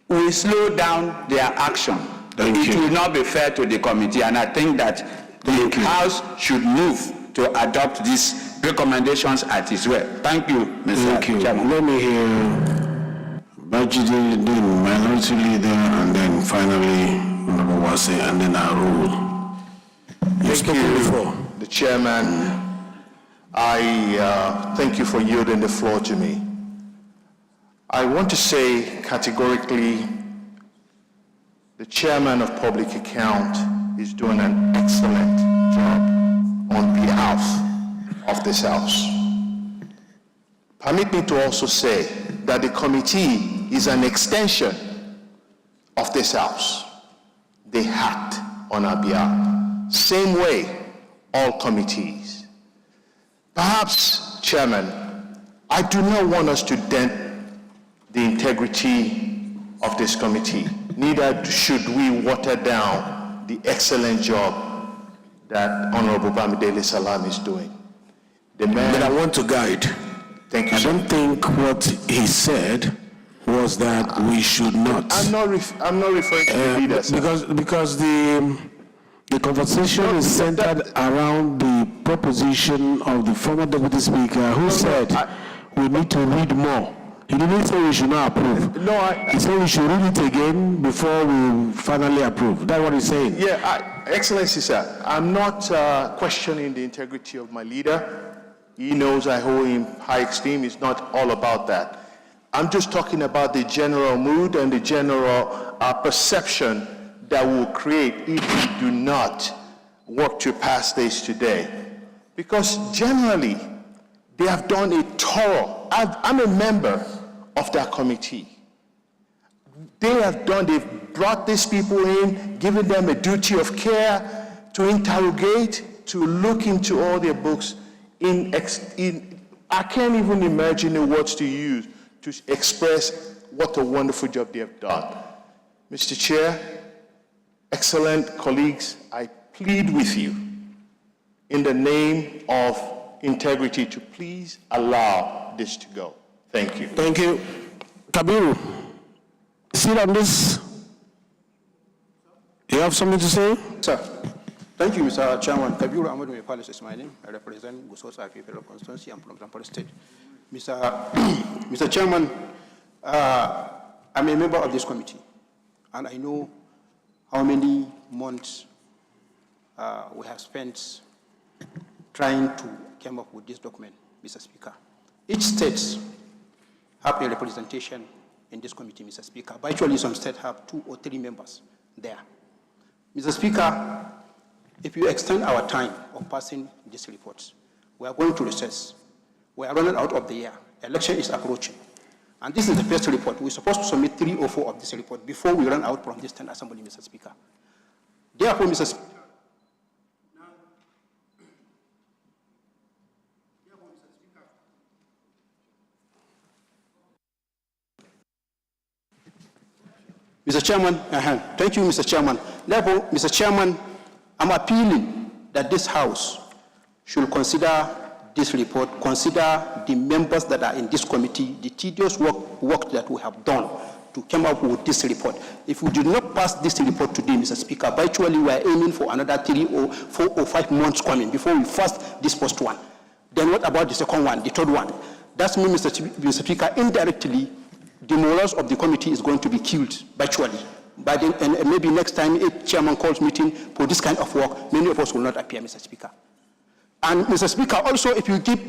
we slow down their action. It will not be fair to the committee, and I think that the House should move to adopt these recommendations at its way. Thank you, Mr. Chairman. Let me hear Budgetary, then Minority Leader, and then finally Honorable Wase, and then our rule. Thank you, the Chairman. I thank you for yielding the floor to me. I want to say categorically, the Chairman of Public Account is doing an excellent job on behalf of this House. Permit me to also say that the committee is an extension of this House. They act on our behalf. Same way, all committees. Perhaps, Chairman, I do not want us to dent the integrity of this committee. neither should we water down the excellent job that Honorable Bamidele Salam is doing. The man, But I want to guide. thank you, I sir. don't think what he said was that we should not. I'm not referring to the leader, sir. Because the conversation is centered around the proposition of the former deputy speaker who said we need to read more. He didn't say we should not approve. He said we should read it again before we finally approve. That's what he's saying. Yeah, Excellency, sir, I'm not questioning the integrity of my leader. He knows I hold him high esteem. It's not all about that. I'm just talking about the general mood and the general perception that will create if we do not work to pass this today. Because generally, they have done a thorough, I'm a member of that committee. They've brought these people in, given them a duty of care to interrogate, to look into all their books. I can't even imagine the words to use to express what a wonderful job they have done. Mr. Chair, excellent colleagues, I plead with you in the name of integrity to please allow this to go. Thank you. Thank you. Kabiru, sit on this. You have something to say? Sir, thank you, Mr. Chairman. Kabiru Amadou Palace is my name. I represent Gusosa Federal Constituency. I'm from Zamfara State. Mr. Chairman, I'm a member of this committee, and I know how many months we have spent trying to come up with this document, Mr. Speaker. Each state have a representation in this committee, Mr. Speaker. Virtually, some states have 2 or 3 members there. Mr. Speaker, if you extend our time of passing these reports, we are going to recess. We are running out of the year. Election is approaching. And this is the first report. We're supposed to submit 3 or 4 of this report before we run out from this 10th assembly, Mr. Speaker. Therefore, Mr. Speaker, Mr. Chairman, thank you, Mr. Chairman. Therefore, Mr. Chairman, I'm appealing that this House should consider this report, consider the members that are in this committee, the tedious work that we have done to come up with this report. If we do not pass this report today, Mr. Speaker, virtually we are aiming for another 3 or 4 or 5 months coming before we first this first one. Then what about the second one, the third one? That means, Mr. Speaker, indirectly, the morals of the committee is going to be killed virtually. But then, and maybe next time a chairman calls meeting for this kind of work, many of us will not appear, Mr. Speaker. And Mr. Speaker, also if you give,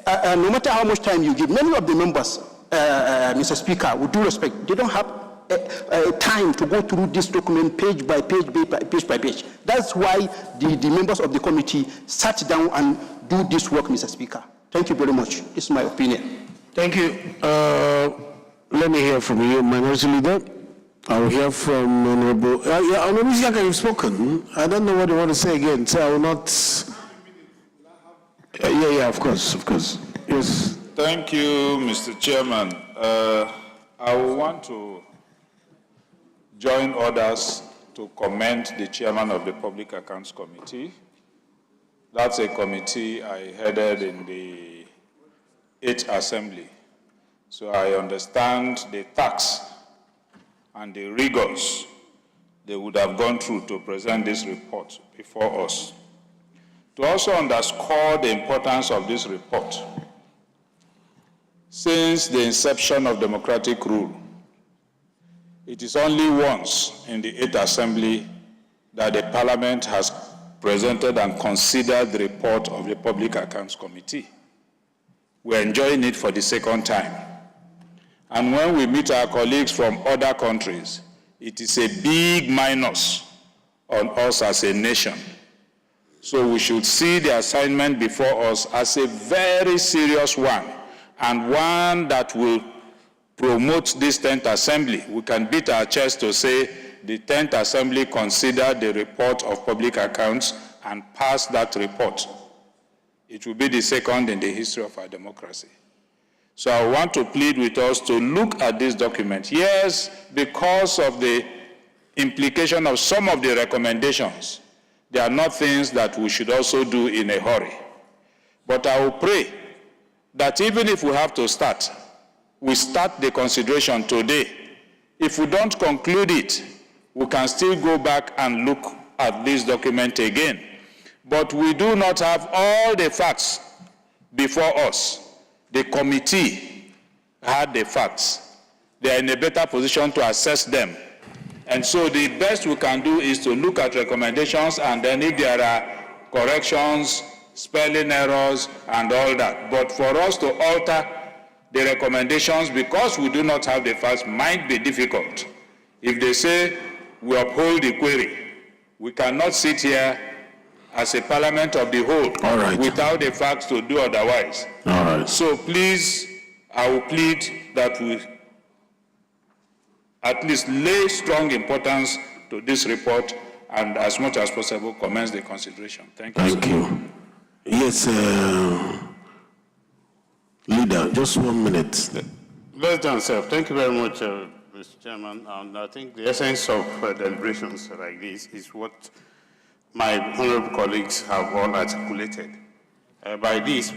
no matter how much time you give, many of the members, Mr. Speaker, with due respect, they don't have time to go through this document page by page, page by page. That's why the members of the committee sat down and do this work, Mr. Speaker. Thank you very much. This is my opinion. Thank you. Let me hear from you, Minority Leader. I will hear from Honorable. Honorable Siaka, you've spoken. I don't know what you want to say again, so I will not. Of course. Yes. Thank you, Mr. Chairman. I will want to join others to commend the chairman of the Public Accounts Committee. That's a committee I headed in the 8th Assembly. So I understand the tax and the rigors they would have gone through to present this report before us. To also underscore the importance of this report, since the inception of democratic rule, it is only once in the 8th Assembly that the Parliament has presented and considered the report of the Public Accounts Committee. We're enjoying it for the second time. And when we meet our colleagues from other countries, it is a big minus on us as a nation. So we should see the assignment before us as a very serious one, and one that will promote this 10th Assembly. We can beat our chest to say the 10th Assembly considered the report of public accounts and passed that report. It will be the second in the history of our democracy. So I want to plead with us to look at this document. Yes, because of the implication of some of the recommendations, they are not things that we should also do in a hurry. But I will pray that even if we have to start, we start the consideration today. If we don't conclude it, we can still go back and look at this document again. But we do not have all the facts before us. The committee had the facts. They are in a better position to assess them. And so the best we can do is to look at recommendations, and then if there are corrections, spelling errors, and all that. But for us to alter the recommendations because we do not have the facts might be difficult. If they say we uphold the query, we cannot sit here as a parliament of the whole without the facts to do otherwise. So please, I will plead that we at least lay strong importance to this report and as much as possible commence the consideration. Thank you. Thank you. Yes, Leader, just 1 minute. Less than self. Thank you very much, Mr. Chairman. And I think the essence of deliberations like this is what my honorable colleagues have all articulated. By this,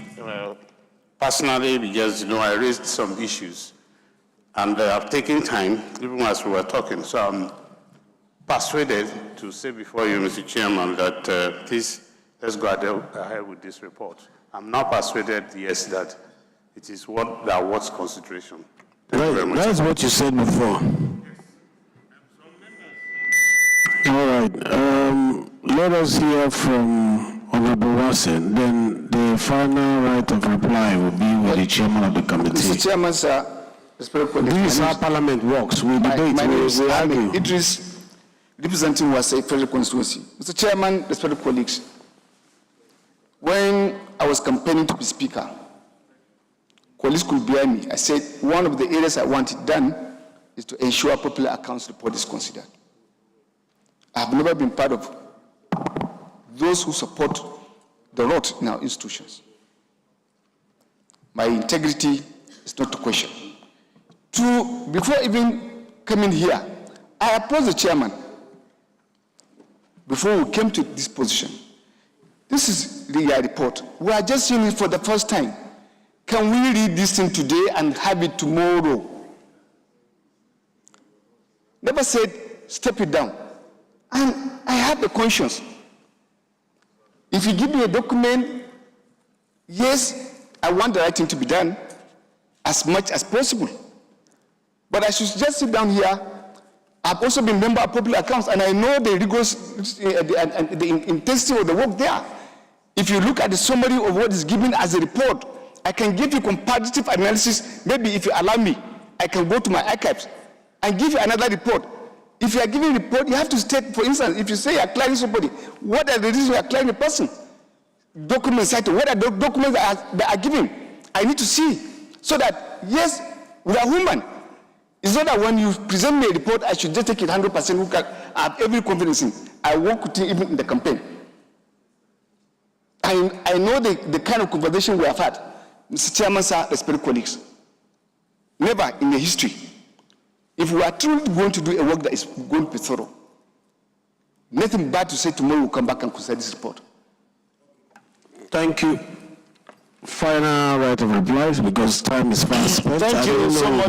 personally, because I raised some issues, and I've taken time, even as we were talking. So I'm persuaded to say before you, Mr. Chairman, that please let's go ahead with this report. I'm now persuaded, yes, that it is what that warrants consideration. Thank you very much. That's what you said before. All right. Let us hear from Honorable Watson. Then the final right of reply will be with the chairman of the committee. Mr. Chairman, sir. This is how Parliament works. We debate, we argue. Idris, representing Wasai Federal Constituency. Mr. Chairman, respected colleagues, when I was campaigning to be Speaker, colleagues could bear me. I said one of the areas I wanted done is to ensure popular accounts report is considered. I have never been part of those who support the rot in our institutions. My integrity is not to question. Before even coming here, I approached the chairman before we came to this position. This is the report. We are just seeing it for the first time. Can we read this thing today and have it tomorrow? Never said, step it down. And I have the conscience. If you give me a document, yes, I want the right thing to be done as much as possible. But I should just sit down here. I've also been member of public accounts, and I know the rigorous the intensity of the work there. If you look at the summary of what is given as a report, I can give you comparative analysis. Maybe if you allow me, I can go to my archives and give you another report. If you are giving a report, you have to state, for instance, if you say you are clearing somebody, what are the reasons you are clearing a person? Documents cited, what are the documents that are given? I need to see, so that, yes, we are human. It's not that when you present me a report, I should just take it 100%. I have every confidence in. I work with you even in the campaign. I know the kind of conversation we have had. Mr. Chairman, sir, respected colleagues. Never in the history, if we are truly going to do a work that is going to be thorough, nothing bad to say tomorrow we'll come back and consider this report. Thank you. Final right of replies because time is fast spent. Thank you so much,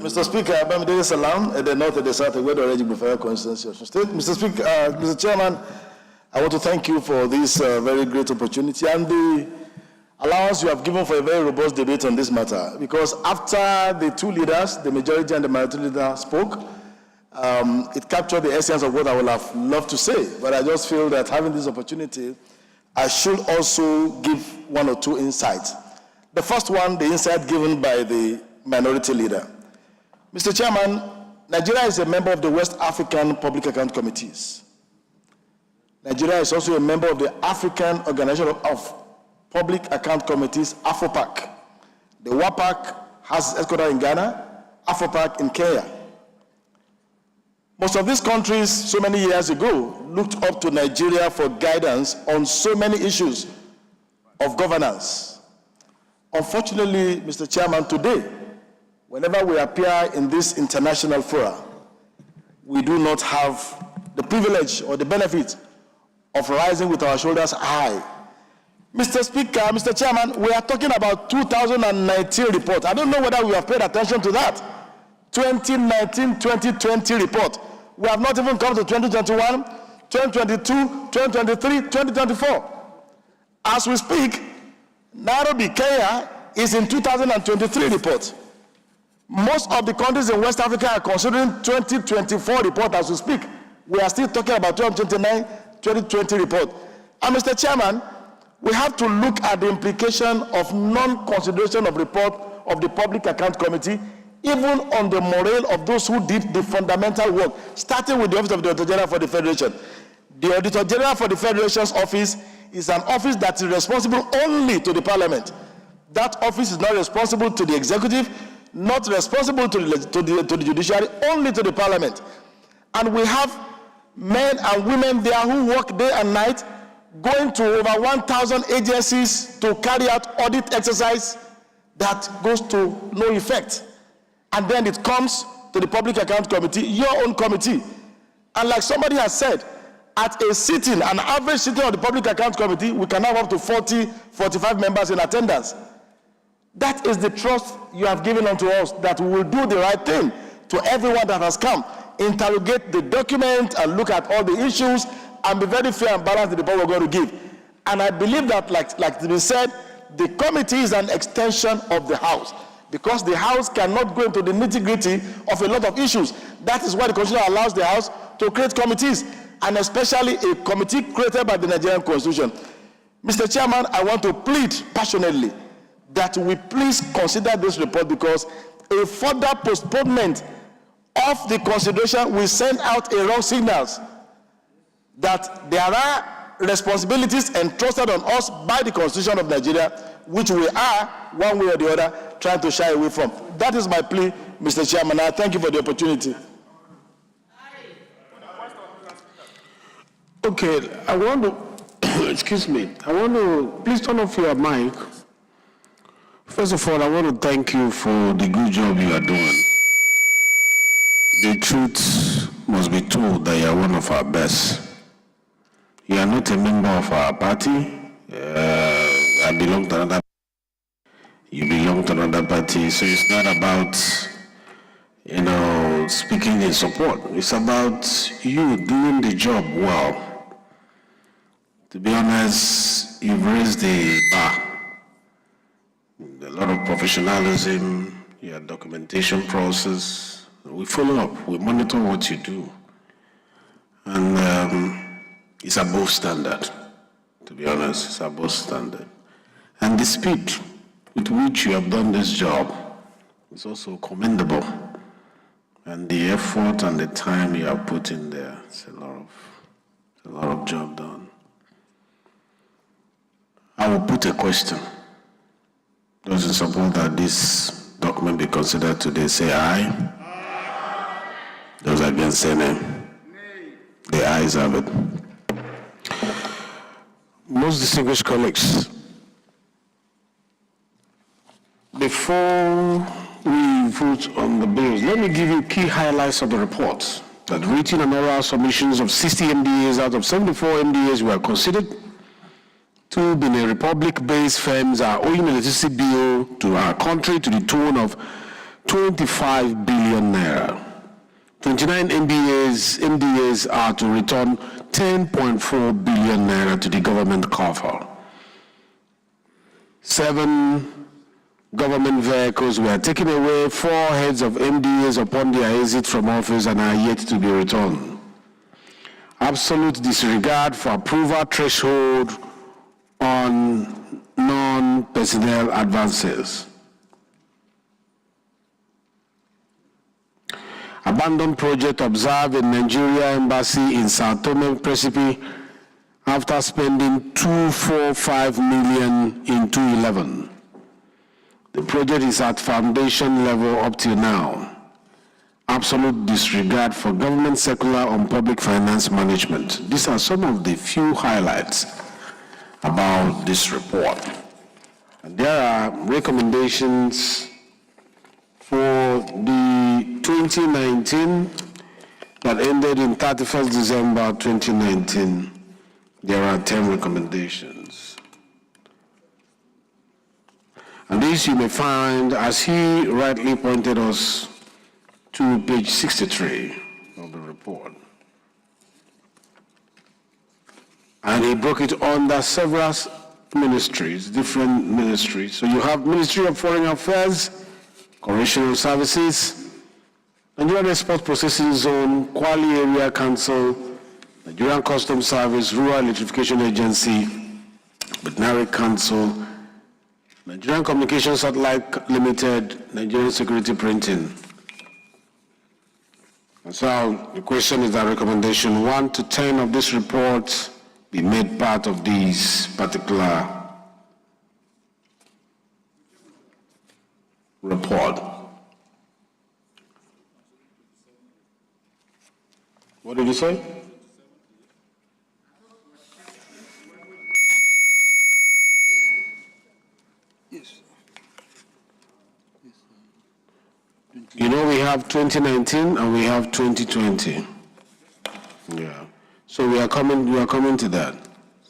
Mr. Speaker. Bamidele Salam, at the north of the south, where the Already Federal Constituency of State. Mr. Speaker, Mr. Chairman, I want to thank you for this very great opportunity and the allowance you have given for a very robust debate on this matter. Because after the two leaders, the majority and the minority leader, spoke, it captured the essence of what I would have loved to say. But I just feel that having this opportunity, I should also give one or two insights. The first one, the insight given by the minority leader. Mr. Chairman, Nigeria is a member of the West African Public Account Committees. Nigeria is also a member of the African Organization of Public Account Committees, AFOPAC. The WAPAC has its headquarters in Ghana, AFOPAC in Kenya. Most of these countries, so many years ago, looked up to Nigeria for guidance on so many issues of governance. Unfortunately, Mr. Chairman, today, whenever we appear in this international forum, we do not have the privilege or the benefit of rising with our shoulders high. Mr. Speaker, Mr. Chairman, we are talking about 2019 report. I don't know whether we have paid attention to that. 2019-2020 report. We have not even come to 2021, 2022, 2023, 2024. As we speak, Nairobi, Kenya is in 2023 report. Most of the countries in West Africa are considering 2024 report as we speak. We are still talking about 2029, 2020 report. And Mr. Chairman, we have to look at the implication of non-consideration of report of the Public Account Committee, even on the morale of those who did the fundamental work, starting with the Office of the Auditor General for the Federation. The Auditor General for the Federation's office is an office that is responsible only to the Parliament. That office is not responsible to the Executive, not responsible to the Judiciary, only to the Parliament. And we have men and women there who work day and night, going to over 1,000 agencies to carry out audit exercise that goes to no effect. And then it comes to the Public Account Committee, your own committee. And like somebody has said, at a sitting, an average sitting of the Public Account Committee, we can have up to 40, 45 members in attendance. That is the trust you have given unto us, that we will do the right thing to everyone that has come, interrogate the document and look at all the issues and be very fair and balanced in the report we're going to give. And I believe that, like it's been said, the committee is an extension of the House, because the House cannot go into the nitty-gritty of a lot of issues. That is why the Constitution allows the House to create committees, and especially a committee created by the Nigerian Constitution. Mr. Chairman, I want to plead passionately that we please consider this report, because a further postponement of the consideration will send out a wrong signals that there are responsibilities entrusted on us by the Constitution of Nigeria, which we are, one way or the other, trying to shy away from. That is my plea, Mr. Chairman. I thank you for the opportunity. Okay, I want to, excuse me, I want to, please turn off your mic. First of all, I want to thank you for the good job you are doing. The truth must be told that you are one of our best. You are not a member of our party. I belong to another. You belong to another party. So it's not about, speaking in support. It's about you doing the job well. To be honest, you've raised the bar. A lot of professionalism, your documentation process. We follow up. We monitor what you do. And it's above standard, to be honest. It's above standard. And the speed with which you have done this job is also commendable. And the effort and the time you have put in there, it's a lot of job done. I will put a question. Those in support that this document be considered today, say aye. Those against, say nay. The ayes have it. Most distinguished colleagues, before we vote on the bills, let me give you key highlights of the report. That written and oral submissions of 60 MDAs out of 74 MDAs were considered. 2 Benin Republic-based firms are owing electricity bill to our country to the tune of 25 billion naira. 29 MDAs are to return 10.4 billion naira to the government coffers. 7 government vehicles were taken away. 4 heads of MDAs upon their exit from office and are yet to be returned. Absolute disregard for approval threshold on non-personnel advances. Abandoned project observed in Nigeria Embassy in Sao Tome and Principe after spending 245 million in 2011. The project is at foundation level up till now. Absolute disregard for government circular on public finance management. These are some of the few highlights about this report. And there are recommendations for the 2019. that ended in 31st December 2019, there are 10 recommendations. And this you may find, as he rightly pointed us, to page 63 of the report. And he broke it under several ministries, different ministries. So you have Ministry of Foreign Affairs, Correctional Services, Nigerian Export Processing Zone, Kwali Area Council, Nigerian Customs Service, Rural Electrification Agency, Veterinary Council, Nigerian Communication Satellite Limited, Nigerian Security Printing. And so the question is that recommendation 1 to 10 of this report be made part of this particular report. What did you say? Yes. You know, we have 2019 and we have 2020. Yeah. So we are coming to that.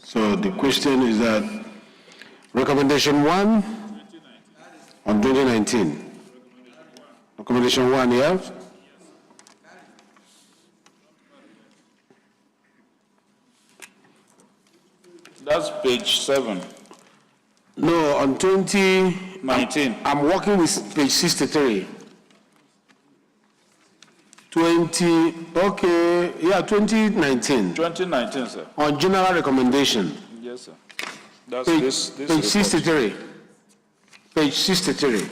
So the question is that recommendation 1 on 2019. Recommendation 1, yeah? That's page 7. No, on 2019. I'm working with page 63. 2019. 2019, sir. On general recommendation. Yes, sir. That's Page, this page report. 63. Page 63.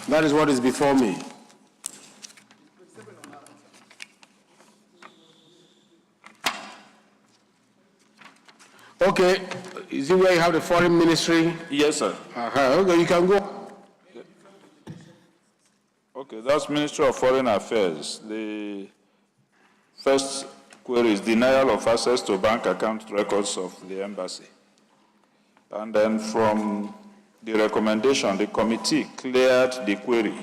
That is what is before me. Okay, is it where you have the foreign ministry? Yes, sir. Okay, you can go. Okay, that's Ministry of Foreign Affairs. The first query is denial of access to bank account records of the embassy. And then from the recommendation, the committee cleared the query,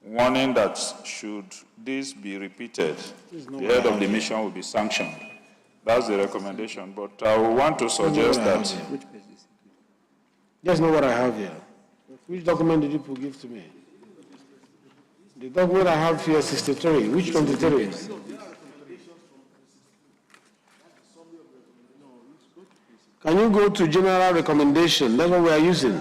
warning that should this be repeated, the head of the mission will be sanctioned. That's the recommendation, but I want to suggest that... Which page is it? Just know what I have here. Which document did you give to me? The document I have here is 63. Which 23? Can you go to general recommendation? That's what we are using.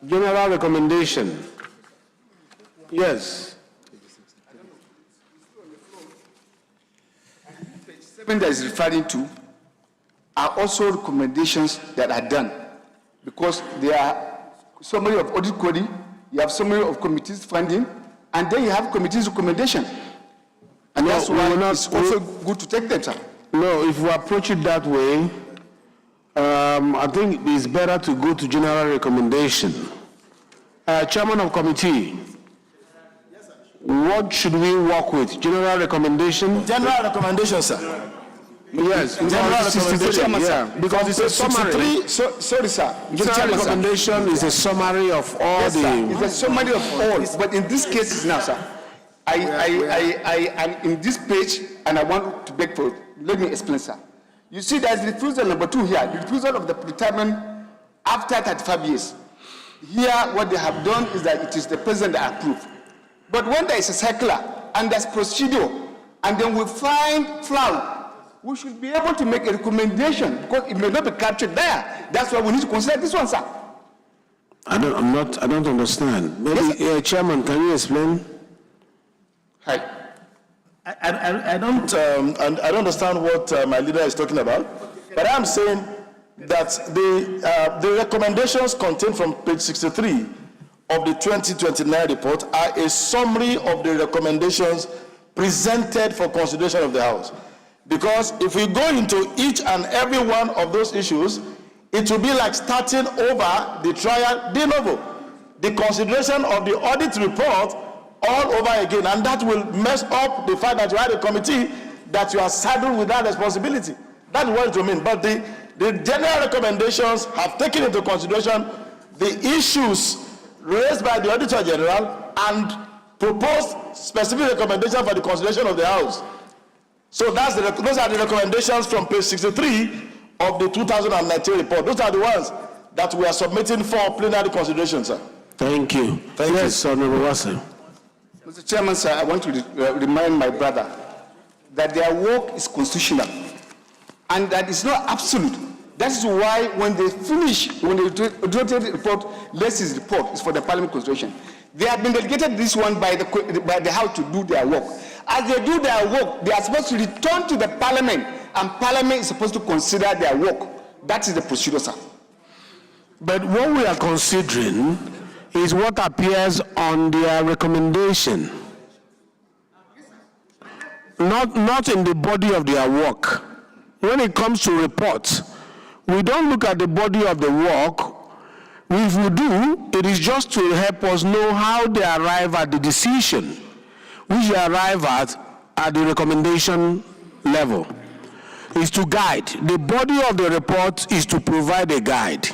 General recommendation. Yes. Page 7 that is referring to are also recommendations that are done, because there are summary of audit query, you have summary of committee's funding, and then you have committee's recommendation. And that's why it's also good to take them, sir. No, if we approach it that way, I think it's better to go to general recommendation. Chairman of committee, what should we work with? General recommendation? General recommendation, sir. Yes, general recommendation, yeah, because it's a summary. Sorry, sir. General recommendation is a summary of all yes, the... Sir. It's a summary of all, but in this case now, sir, I am in this page, and I want to beg for, let me explain, sir. You see, there's refusal number 2 here, the refusal of the retirement after 35 years. Here, what they have done is that it is the president that approves. But when there is a circular, and there's procedure, and then we find flaw, we should be able to make a recommendation, because it may not be captured there. That's why we need to consider this one, sir. I don't understand. Maybe, yes, Chairman, can you explain? Hi. I don't understand what my leader is talking about, but I'm saying that the recommendations contained from page 63 of the 2029 report are a summary of the recommendations presented for consideration of the House. Because if we go into each and every one of those issues, it will be like starting over the trial de novo, the consideration of the audit report all over again, and that will mess up the fact that you had a committee that you are saddled with that responsibility. That's what it will mean. But the general recommendations have taken into consideration the issues raised by the Auditor General and proposed specific recommendations for the consideration of the House. So those are the recommendations from page 63 of the 2019 report. Those are the ones that we are submitting for plenary consideration, sir. Thank you. Yes, Honorable Wasser. Mr. Chairman, sir, I want to remind my brother that their work is constitutional and that it's not absolute. That is why when they finish, when the Budgetary report lays his report, it's for the Parliament constitution. They have been delegated this one by the House to do their work. As they do their work, they are supposed to return to the Parliament, and Parliament is supposed to consider their work. That is the procedure, sir. But what we are considering is what appears on their recommendation, not in the body of their work. When it comes to reports, we don't look at the body of the work. If we do, it is just to help us know how they arrive at the decision, which they arrive at the recommendation level, is to guide. The body of the report is to provide a guide,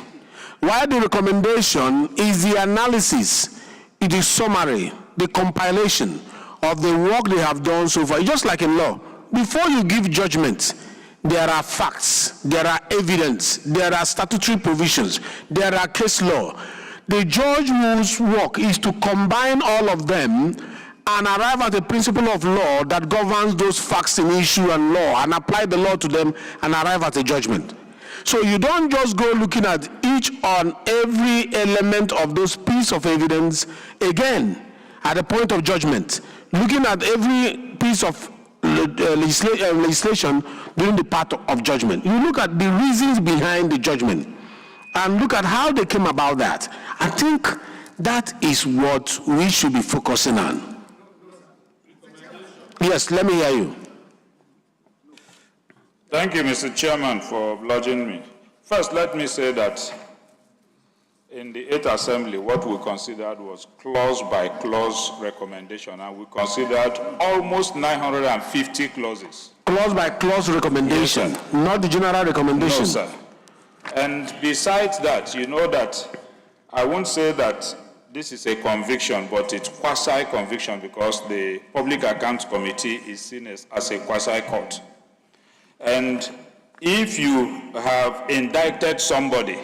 while the recommendation is the analysis, it is summary, the compilation of the work they have done so far. It's just like in law. Before you give judgment, there are facts, there are evidence, there are statutory provisions, there are case law. The judge whose work is to combine all of them and arrive at a principle of law that governs those facts in issue and law and apply the law to them and arrive at a judgment. So you don't just go looking at each on every element of those pieces of evidence again at the point of judgment, looking at every piece of legislation during the part of judgment. You look at the reasons behind the judgment and look at how they came about that. I think that is what we should be focusing on. Yes, let me hear you. Thank you, Mr. Chairman, for obliging me. First, let me say that in the 8th Assembly, what we considered was clause-by-clause recommendation, and we considered almost 950 clauses. Clause-by-clause recommendation, yes, not the general recommendation. No, sir. And besides that, you know that I won't say that this is a conviction, but it's quasi-conviction because the Public Accounts Committee is seen as a quasi-court. And if you have indicted somebody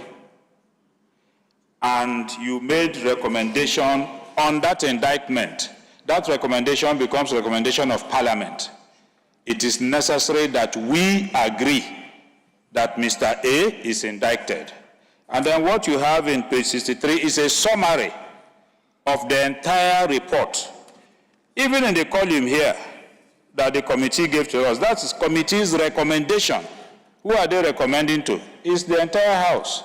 and you made recommendation on that indictment, that recommendation becomes a recommendation of Parliament. It is necessary that we agree that Mr. A is indicted. And then what you have in page 63 is a summary of the entire report. Even in the column here that the committee gave to us, that's the committee's recommendation. Who are they recommending to? It's the entire House.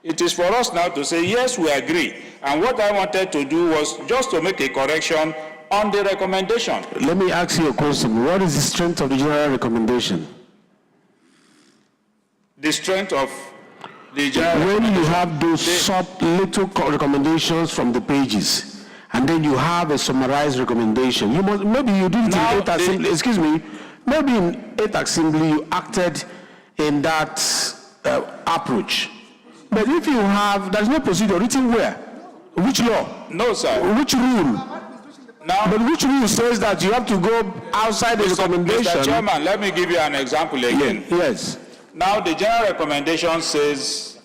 It is for us now to say, yes, we agree. And what I wanted to do was just to make a correction on the recommendation. Let me ask you a question. What is the strength of the general recommendation? The strength of the general when you have those little recommendations from the pages, and then you have a summarized recommendation, you must, maybe you did it in 8th Assembly, excuse me, maybe in 8th Assembly you acted in that approach. But if you have, there's no procedure written where? Which law? No, sir. Which rule? Now, but which rule says that you have to go outside the recommendation? Mr. Chairman, let me give you an example again. Yes. Now, the general recommendation says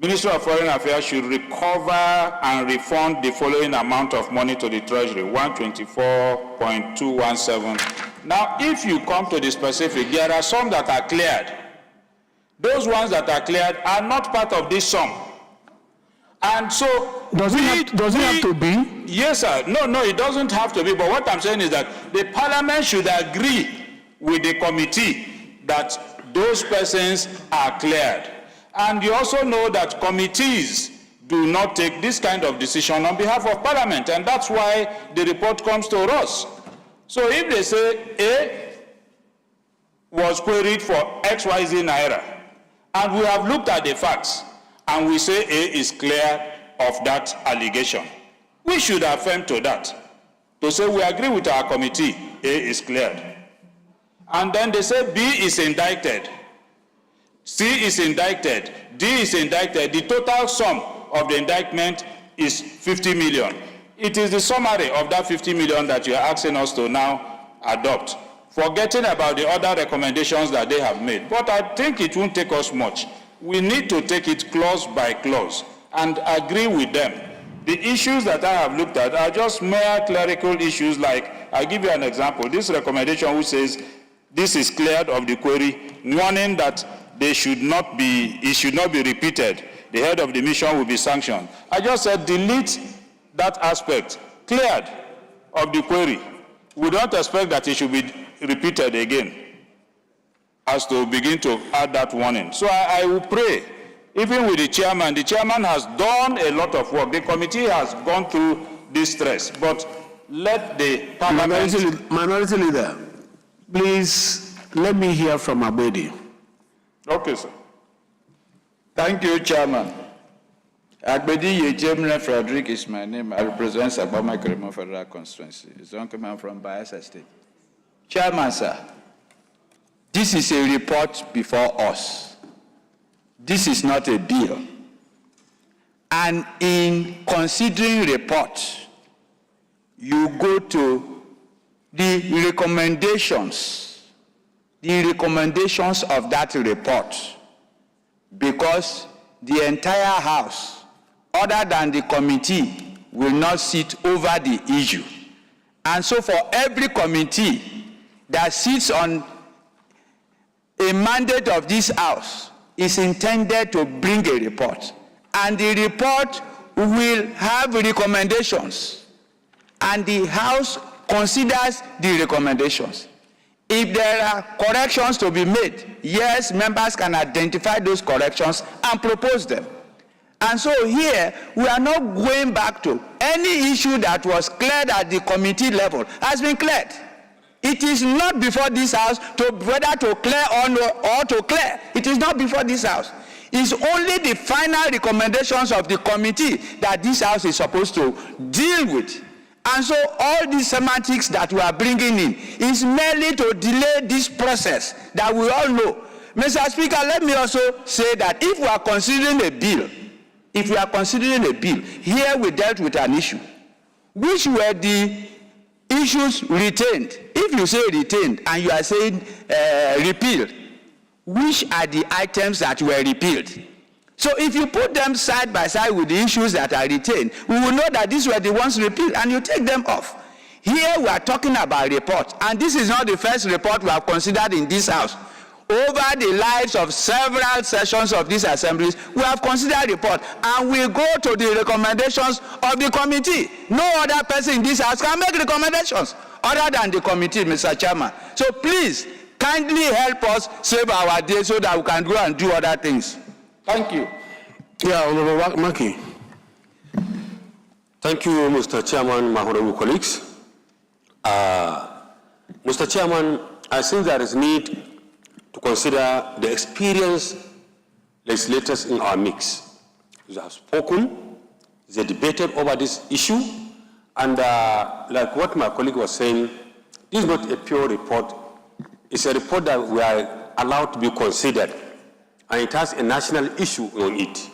Ministry of Foreign Affairs should recover and refund the following amount of money to the Treasury, 124.217. Now, if you come to the specific, there are some that are cleared. Those ones that are cleared are not part of this sum. And so... Does it have to be? Yes, sir. No, it doesn't have to be. But what I'm saying is that the Parliament should agree with the committee that those persons are cleared. And you also know that committees do not take this kind of decision on behalf of Parliament. And that's why the report comes to us. So if they say A was queried for XYZ Naira, and we have looked at the facts, and we say A is clear of that allegation, we should affirm to that, to say we agree with our committee, A is cleared. And then they say B is indicted, C is indicted, D is indicted. The total sum of the indictment is 50 million. It is the summary of that 50 million that you are asking us to now adopt, forgetting about the other recommendations that they have made. But I think it won't take us much. We need to take it clause by clause and agree with them. The issues that I have looked at are just mere clerical issues, like, I'll give you an example. This recommendation which says this is cleared of the query, warning that it should not be repeated. The head of the mission will be sanctioned. I just said delete that aspect, cleared of the query. We don't expect that it should be repeated again, as to begin to add that warning. So I will pray, even with the chairman has done a lot of work. The committee has gone through this stress, but let the parliament... Minority Leader, please let me hear from Abedi. Okay, sir. Thank you, Chairman. Agbedi Yejemne Frederick is my name. I represent Sabama Kremo Federal Constituency. It's I'm from Bayelsa State. Chairman, sir, this is a report before us. This is not a bill. And in considering report, you go to the recommendations of that report, because the entire House, other than the committee, will not sit over the issue. And so for every committee that sits on a mandate of this House is intended to bring a report. And the report will have recommendations. And the House considers the recommendations. If there are corrections to be made, yes, members can identify those corrections and propose them. And so here, we are not going back to any issue that was cleared at the committee level has been cleared. It is not before this House to whether to clear or to clear. It is not before this House. It's only the final recommendations of the committee that this House is supposed to deal with. And so all these semantics that we are bringing in is merely to delay this process that we all know. Mr. Speaker, let me also say that if we are considering a bill, here we dealt with an issue. Which were the issues retained? If you say retained and you are saying repealed, which are the items that were repealed? So if you put them side by side with the issues that are retained, we will know that these were the ones repealed, and you take them off. Here we are talking about report, and this is not the first report we have considered in this House. Over the lives of several sessions of these assemblies, we have considered report, and we go to the recommendations of the committee. No other person in this House can make recommendations other than the committee, Mr. Chairman. So please, kindly help us save our day so that we can go and do other things. Thank you. Yeah, Honorable Maki. Thank you, Mr. Chairman, my honorable colleagues. Mr. Chairman, I think there is need to consider the experienced legislators in our mix. They have spoken, they debated over this issue, and like what my colleague was saying, this is not a pure report. It's a report that we are allowed to be considered, and it has a national issue on it.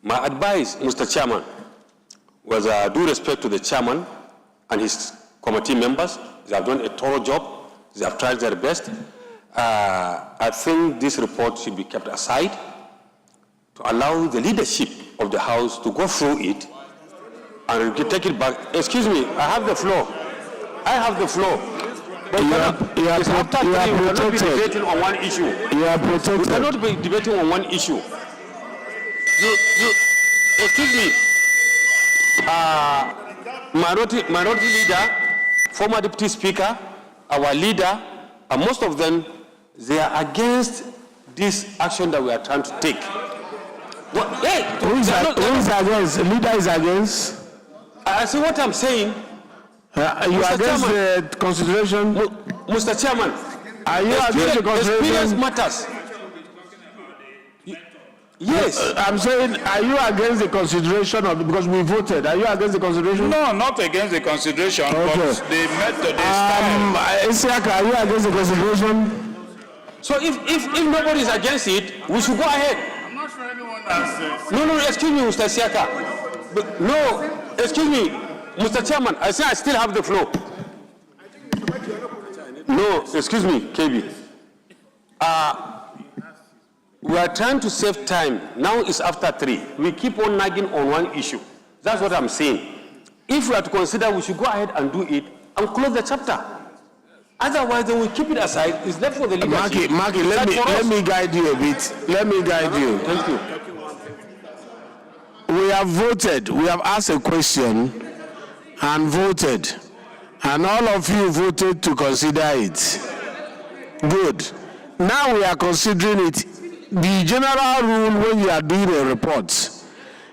My advice, Mr. Chairman, was due respect to the chairman and his committee members. They have done a thorough job. They have tried their best. I think this report should be kept aside to allow the leadership of the House to go through it and take it back. Excuse me, I have the floor. I have the floor. But we cannot be debating on one issue. We cannot be debating on one issue. Excuse me, minority leader, former deputy speaker, our leader, and most of them, they are against this action that we are trying to take. Who is against? The leader is against? I see what I'm saying. You are against the consideration? Mr. Chairman, are you against the consideration? Experience matters. Yes. I'm saying, are you against the consideration of, because we voted, are you against the consideration? No, not against the consideration, okay. But the method is Isiaka, are you against the consideration? So if nobody is against it, we should go ahead. I'm not sure anyone has No, excuse me, Mr. Siaka. No, excuse me. Mr. Chairman, I say I still have the floor. No, excuse me, KB. We are trying to save time. Now it's after 3. We keep on nagging on one issue. That's what I'm saying. If we are to consider, we should go ahead and do it and close the chapter. Otherwise, then we keep it aside. It's left for the leadership. Marky, let me guide you a bit. Let me guide you. Thank you. We have voted. We have asked a question and voted. And all of you voted to consider it. Good. Now we are considering it. The general rule when you are doing a report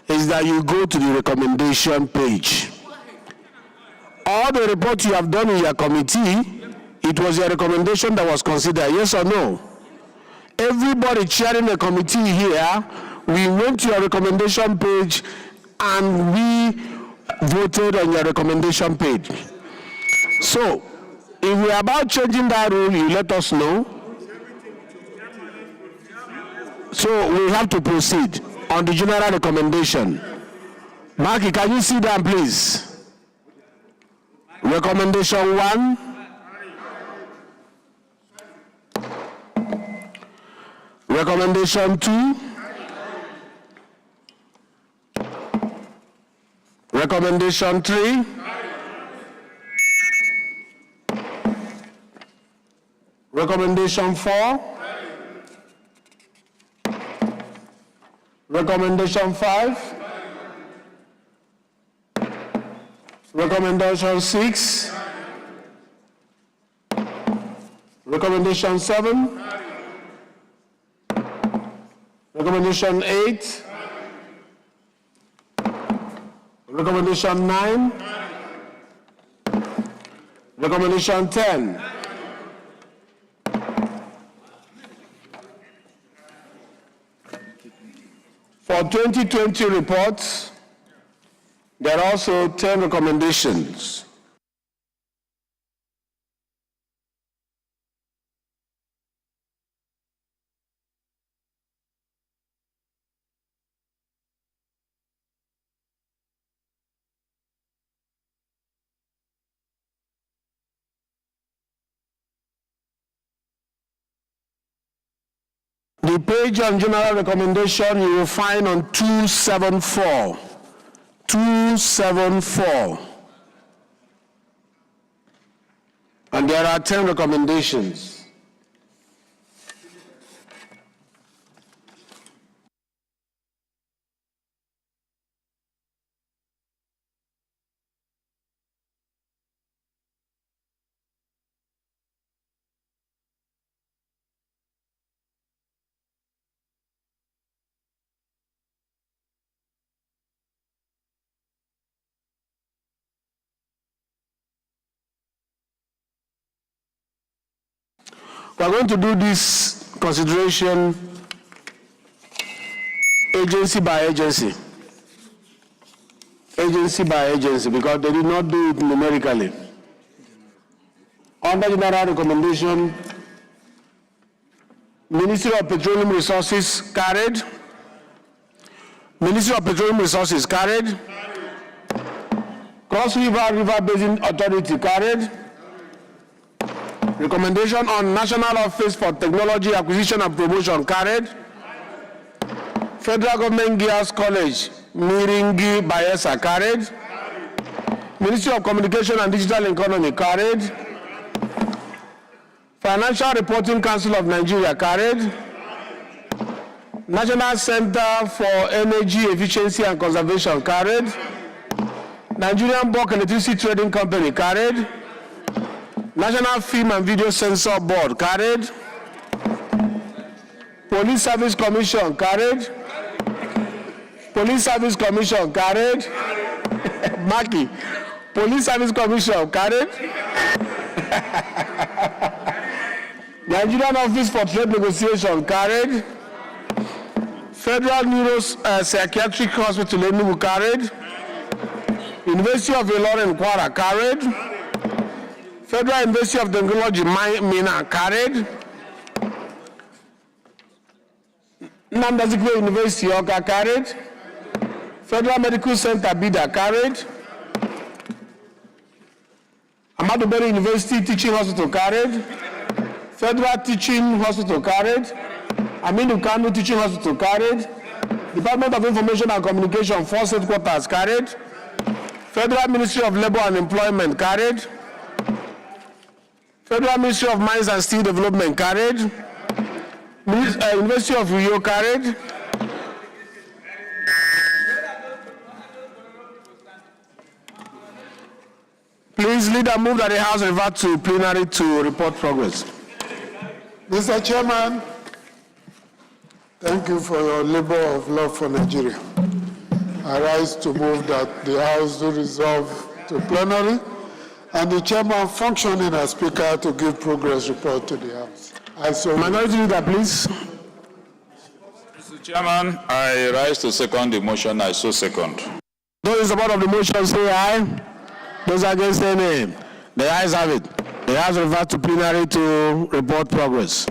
is that you go to the recommendation page. All the report you have done in your committee, it was your recommendation that was considered, yes or no? Everybody chairing the committee here, we went to your recommendation page and we voted on your recommendation page. So, if we are about changing that rule, you let us know. So, we have to proceed on the general recommendation. Marky, can you sit down, please? Recommendation 1. Recommendation 2. Recommendation 3. Recommendation 4. Recommendation 5. Recommendation 6. Recommendation 7. Recommendation 8. Recommendation 9. Recommendation 10. For 2020 reports, there are also 10 recommendations. The page on general recommendation you will find on 274. 274. And there are 10 recommendations. We are going to do this consideration agency by agency. Agency by agency, because they did not do it numerically. Under general recommendation, Ministry of Petroleum Resources carried. Ministry of Petroleum Resources carried. Cross River Basin Authority carried. Recommendation on National Office for Technology Acquisition and Promotion carried. Federal Government Gears College, Miringi Bayelsa carried. Ministry of Communication and Digital Economy carried. Financial Reporting Council of Nigeria carried. National Center for Energy Efficiency and Conservation carried. Nigerian Bulk Electricity Trading Company carried. National Film and Video Censor Board carried. Police Service Commission carried. Police Service Commission carried. Maki. Police Service Commission carried. Nigerian Office for Trade Negotiation carried. Federal Neuropsychiatric Hospital Enugu carried. University of Ilorin Kwara carried. Federal University of Technology Mina carried. Nnamdi Azikiwe University Oka carried. Federal Medical Center Bida carried. Ahmadu Bello University Teaching Hospital carried. Federal Teaching Hospital carried. Aminu Kano Teaching Hospital carried. Department of Information and Communication, Force Headquarters carried. Federal Ministry of Labor and Employment carried. Federal Ministry of Mines and Steel Development carried. University of Rio carried. Please, leader, move that the House revert to plenary to report progress. Mr. Chairman, thank you for your labor of love for Nigeria. I rise to move that the House do resolve to plenary and the chairman functioning as speaker to give progress report to the House. Minority leader, please. Mr. Chairman, I rise to second the motion. I so second. Those in support of the motion say aye. Those against say nay. The ayes have it. The House revert to plenary to report progress.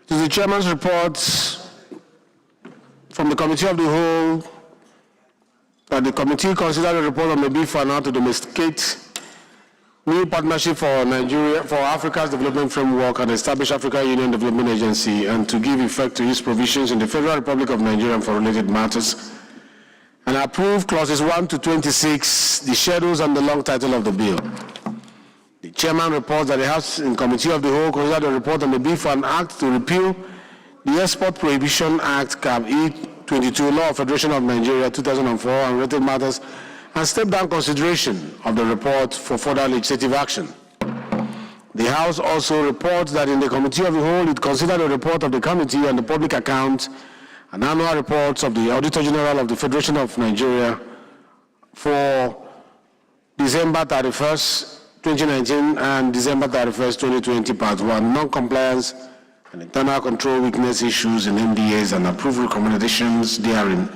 To the chairman's report from the Committee of the Whole, that the committee considered a report on the bill for now to domesticate new partnership for Nigeria, for Africa's development framework and establish African Union Development Agency, and to give effect to its provisions in the Federal Republic of Nigeria and for related matters, and approve clauses 1 to 26, the schedules and the long title of the bill. The chairman reports that the House in Committee of the Whole considered a report on the bill for an act to repeal the Export Prohibition Act, CAB E22, Law of Federation of Nigeria, 2004, and related matters, and step down consideration of the report for further legislative action. The House also reports that in the Committee of the Whole, it considered a report of the Committee on the Public Account and annual reports of the Auditor General of the Federation of Nigeria for December 31st, 2019 and December 31st, 2020, Part 1, non-compliance and internal control weakness issues in MDAs, and approve recommendations therein,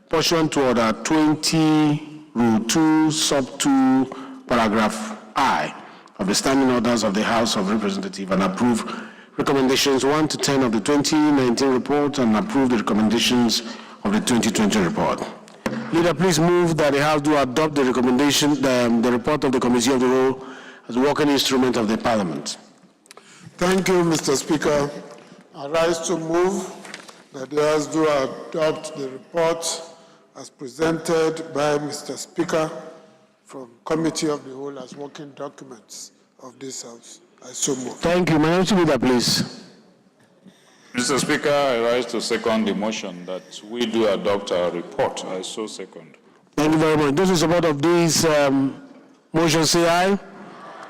pursuant to Order 20, Rule 2, Sub 2, Paragraph I of the Standing Orders of the House of Representatives, and approve recommendations 1 to 10 of the 2019 report, and approve the recommendations of the 2020 report. Leader, please move that the House do adopt the recommendation, the report of the Committee of the Whole as a working instrument of the Parliament. Thank you, Mr. Speaker. I rise to move that the House do adopt the report as presented by Mr. Speaker from Committee of the Whole as working documents of this House. I so move. Thank you. Minority leader, please. Mr. Speaker, I rise to second the motion that we do adopt our report. I so second. Thank you very much. Those in support of this motion say aye.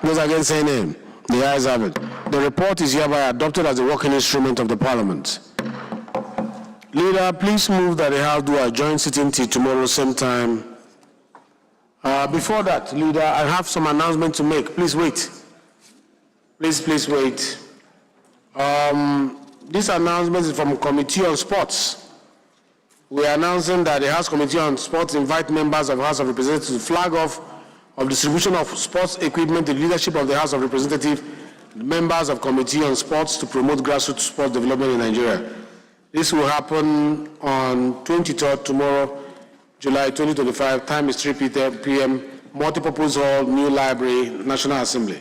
Those against say nay. The ayes have it. The report is hereby adopted as a working instrument of the Parliament. Leader, please move that the House do adjourn sitting till tomorrow same time. Before that, Leader, I have some announcement to make. Please wait. Please wait. This announcement is from Committee on Sports. We are announcing that the House Committee on Sports invite members of the House of Representatives to flag off of distribution of sports equipment to the leadership of the House of Representatives, members of Committee on Sports to promote grassroots sports development in Nigeria. This will happen on 23rd, tomorrow, July 2025, time is 3 p.m., Multipurpose Hall, New Library, National Assembly.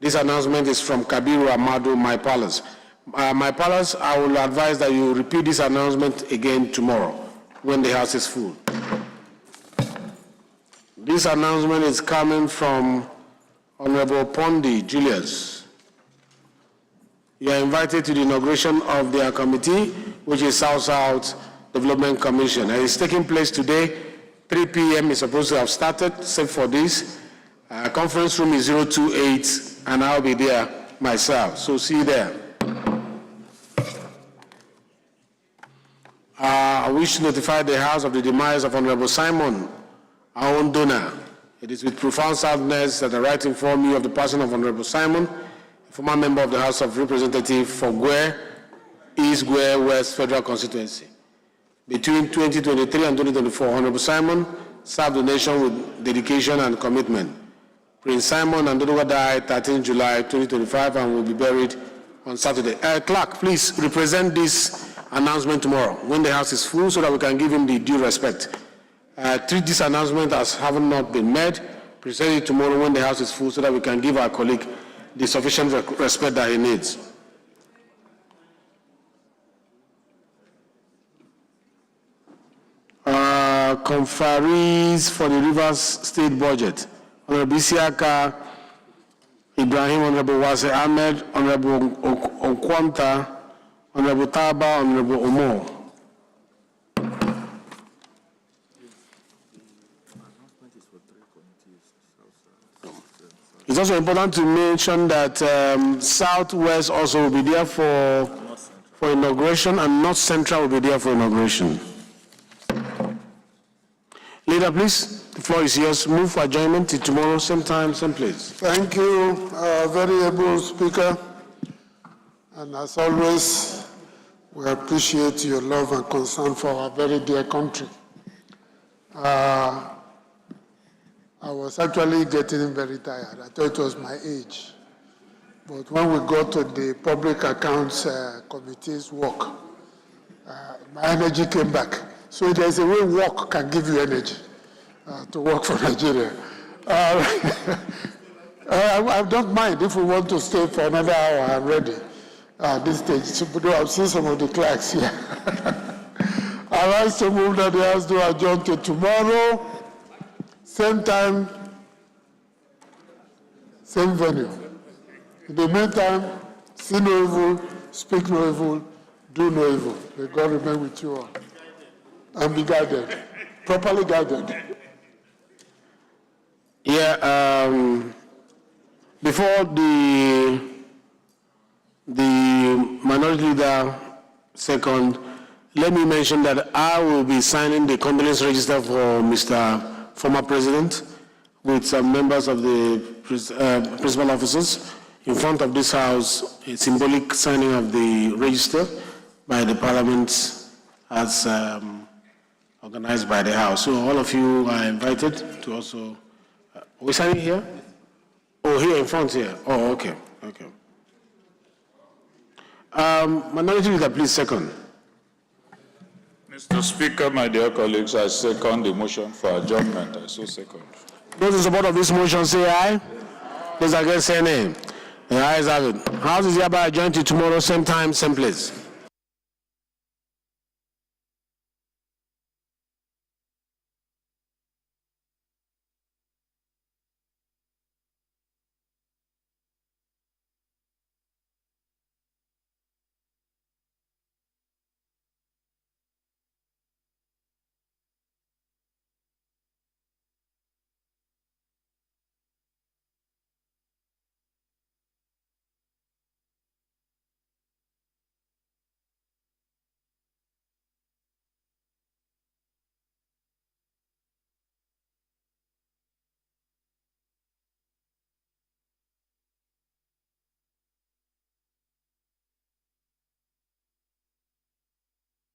This announcement is from Kabiru Amadu, My Palace. My Palace, I will advise that you repeat this announcement again tomorrow when the House is full. This announcement is coming from Honorable Pondi Julius. You are invited to the inauguration of their committee, which is South-South Development Commission. And it's taking place today, 3 p.m. is supposed to have started, except for this. Conference room is 028, and I'll be there myself. So see you there. I wish to notify the House of the demise of Honorable Simon, our own donor. It is with profound sadness that I write to inform you of the passing of Honorable Simon, former member of the House of Representatives for Gwe, East Gwe West Federal Constituency. Between 2023 and 2024, Honorable Simon served the nation with dedication and commitment. Prince Simon Andodoga died 13 July 2025 and will be buried on Saturday. Clerk, please represent this announcement tomorrow when the House is full so that we can give him the due respect. Treat this announcement as having not been made. Present it tomorrow when the House is full so that we can give our colleague the sufficient respect that he needs. Conferees for the Rivers State Budget. Honorable Isiaka Ibrahim, Honorable Wase Ahmed, Honorable Okwanta, Honorable Taba, Honorable Omo. It's also important to mention that Southwest also will be there for inauguration and North Central will be there for inauguration. Leader, please, the floor is yours. Move for adjournment till tomorrow, same time, same place. Thank you, very able Speaker. And as always, we appreciate your love and concern for our very dear country. I was actually getting very tired. I thought it was my age. But when we got to the Public Accounts Committee's work, my energy came back. So there's a way work can give you energy to work for Nigeria. I don't mind if we want to stay for another hour. I'm ready at this stage. So, I've seen some of the clerks here. I rise to move that the House do adjourn to tomorrow, same time, same venue. In the meantime, see no evil, speak no evil, do no evil. May God remain with you all. And be guided, properly guided. Yeah, before the minority leader second, let me mention that I will be signing the condolence register for Mr. Former President with some members of the principal officers in front of this House, a symbolic signing of the register by the Parliament as organized by the House. So all of you are invited to also, are we signing here? Oh, here in front here. Oh, okay, okay. Minority Leader, please second. Mr. Speaker, my dear colleagues, I second the motion for adjournment. I so second. Those in support of this motion say aye. Those against say nay. The ayes have it. House is hereby adjourned to tomorrow, same time, same place.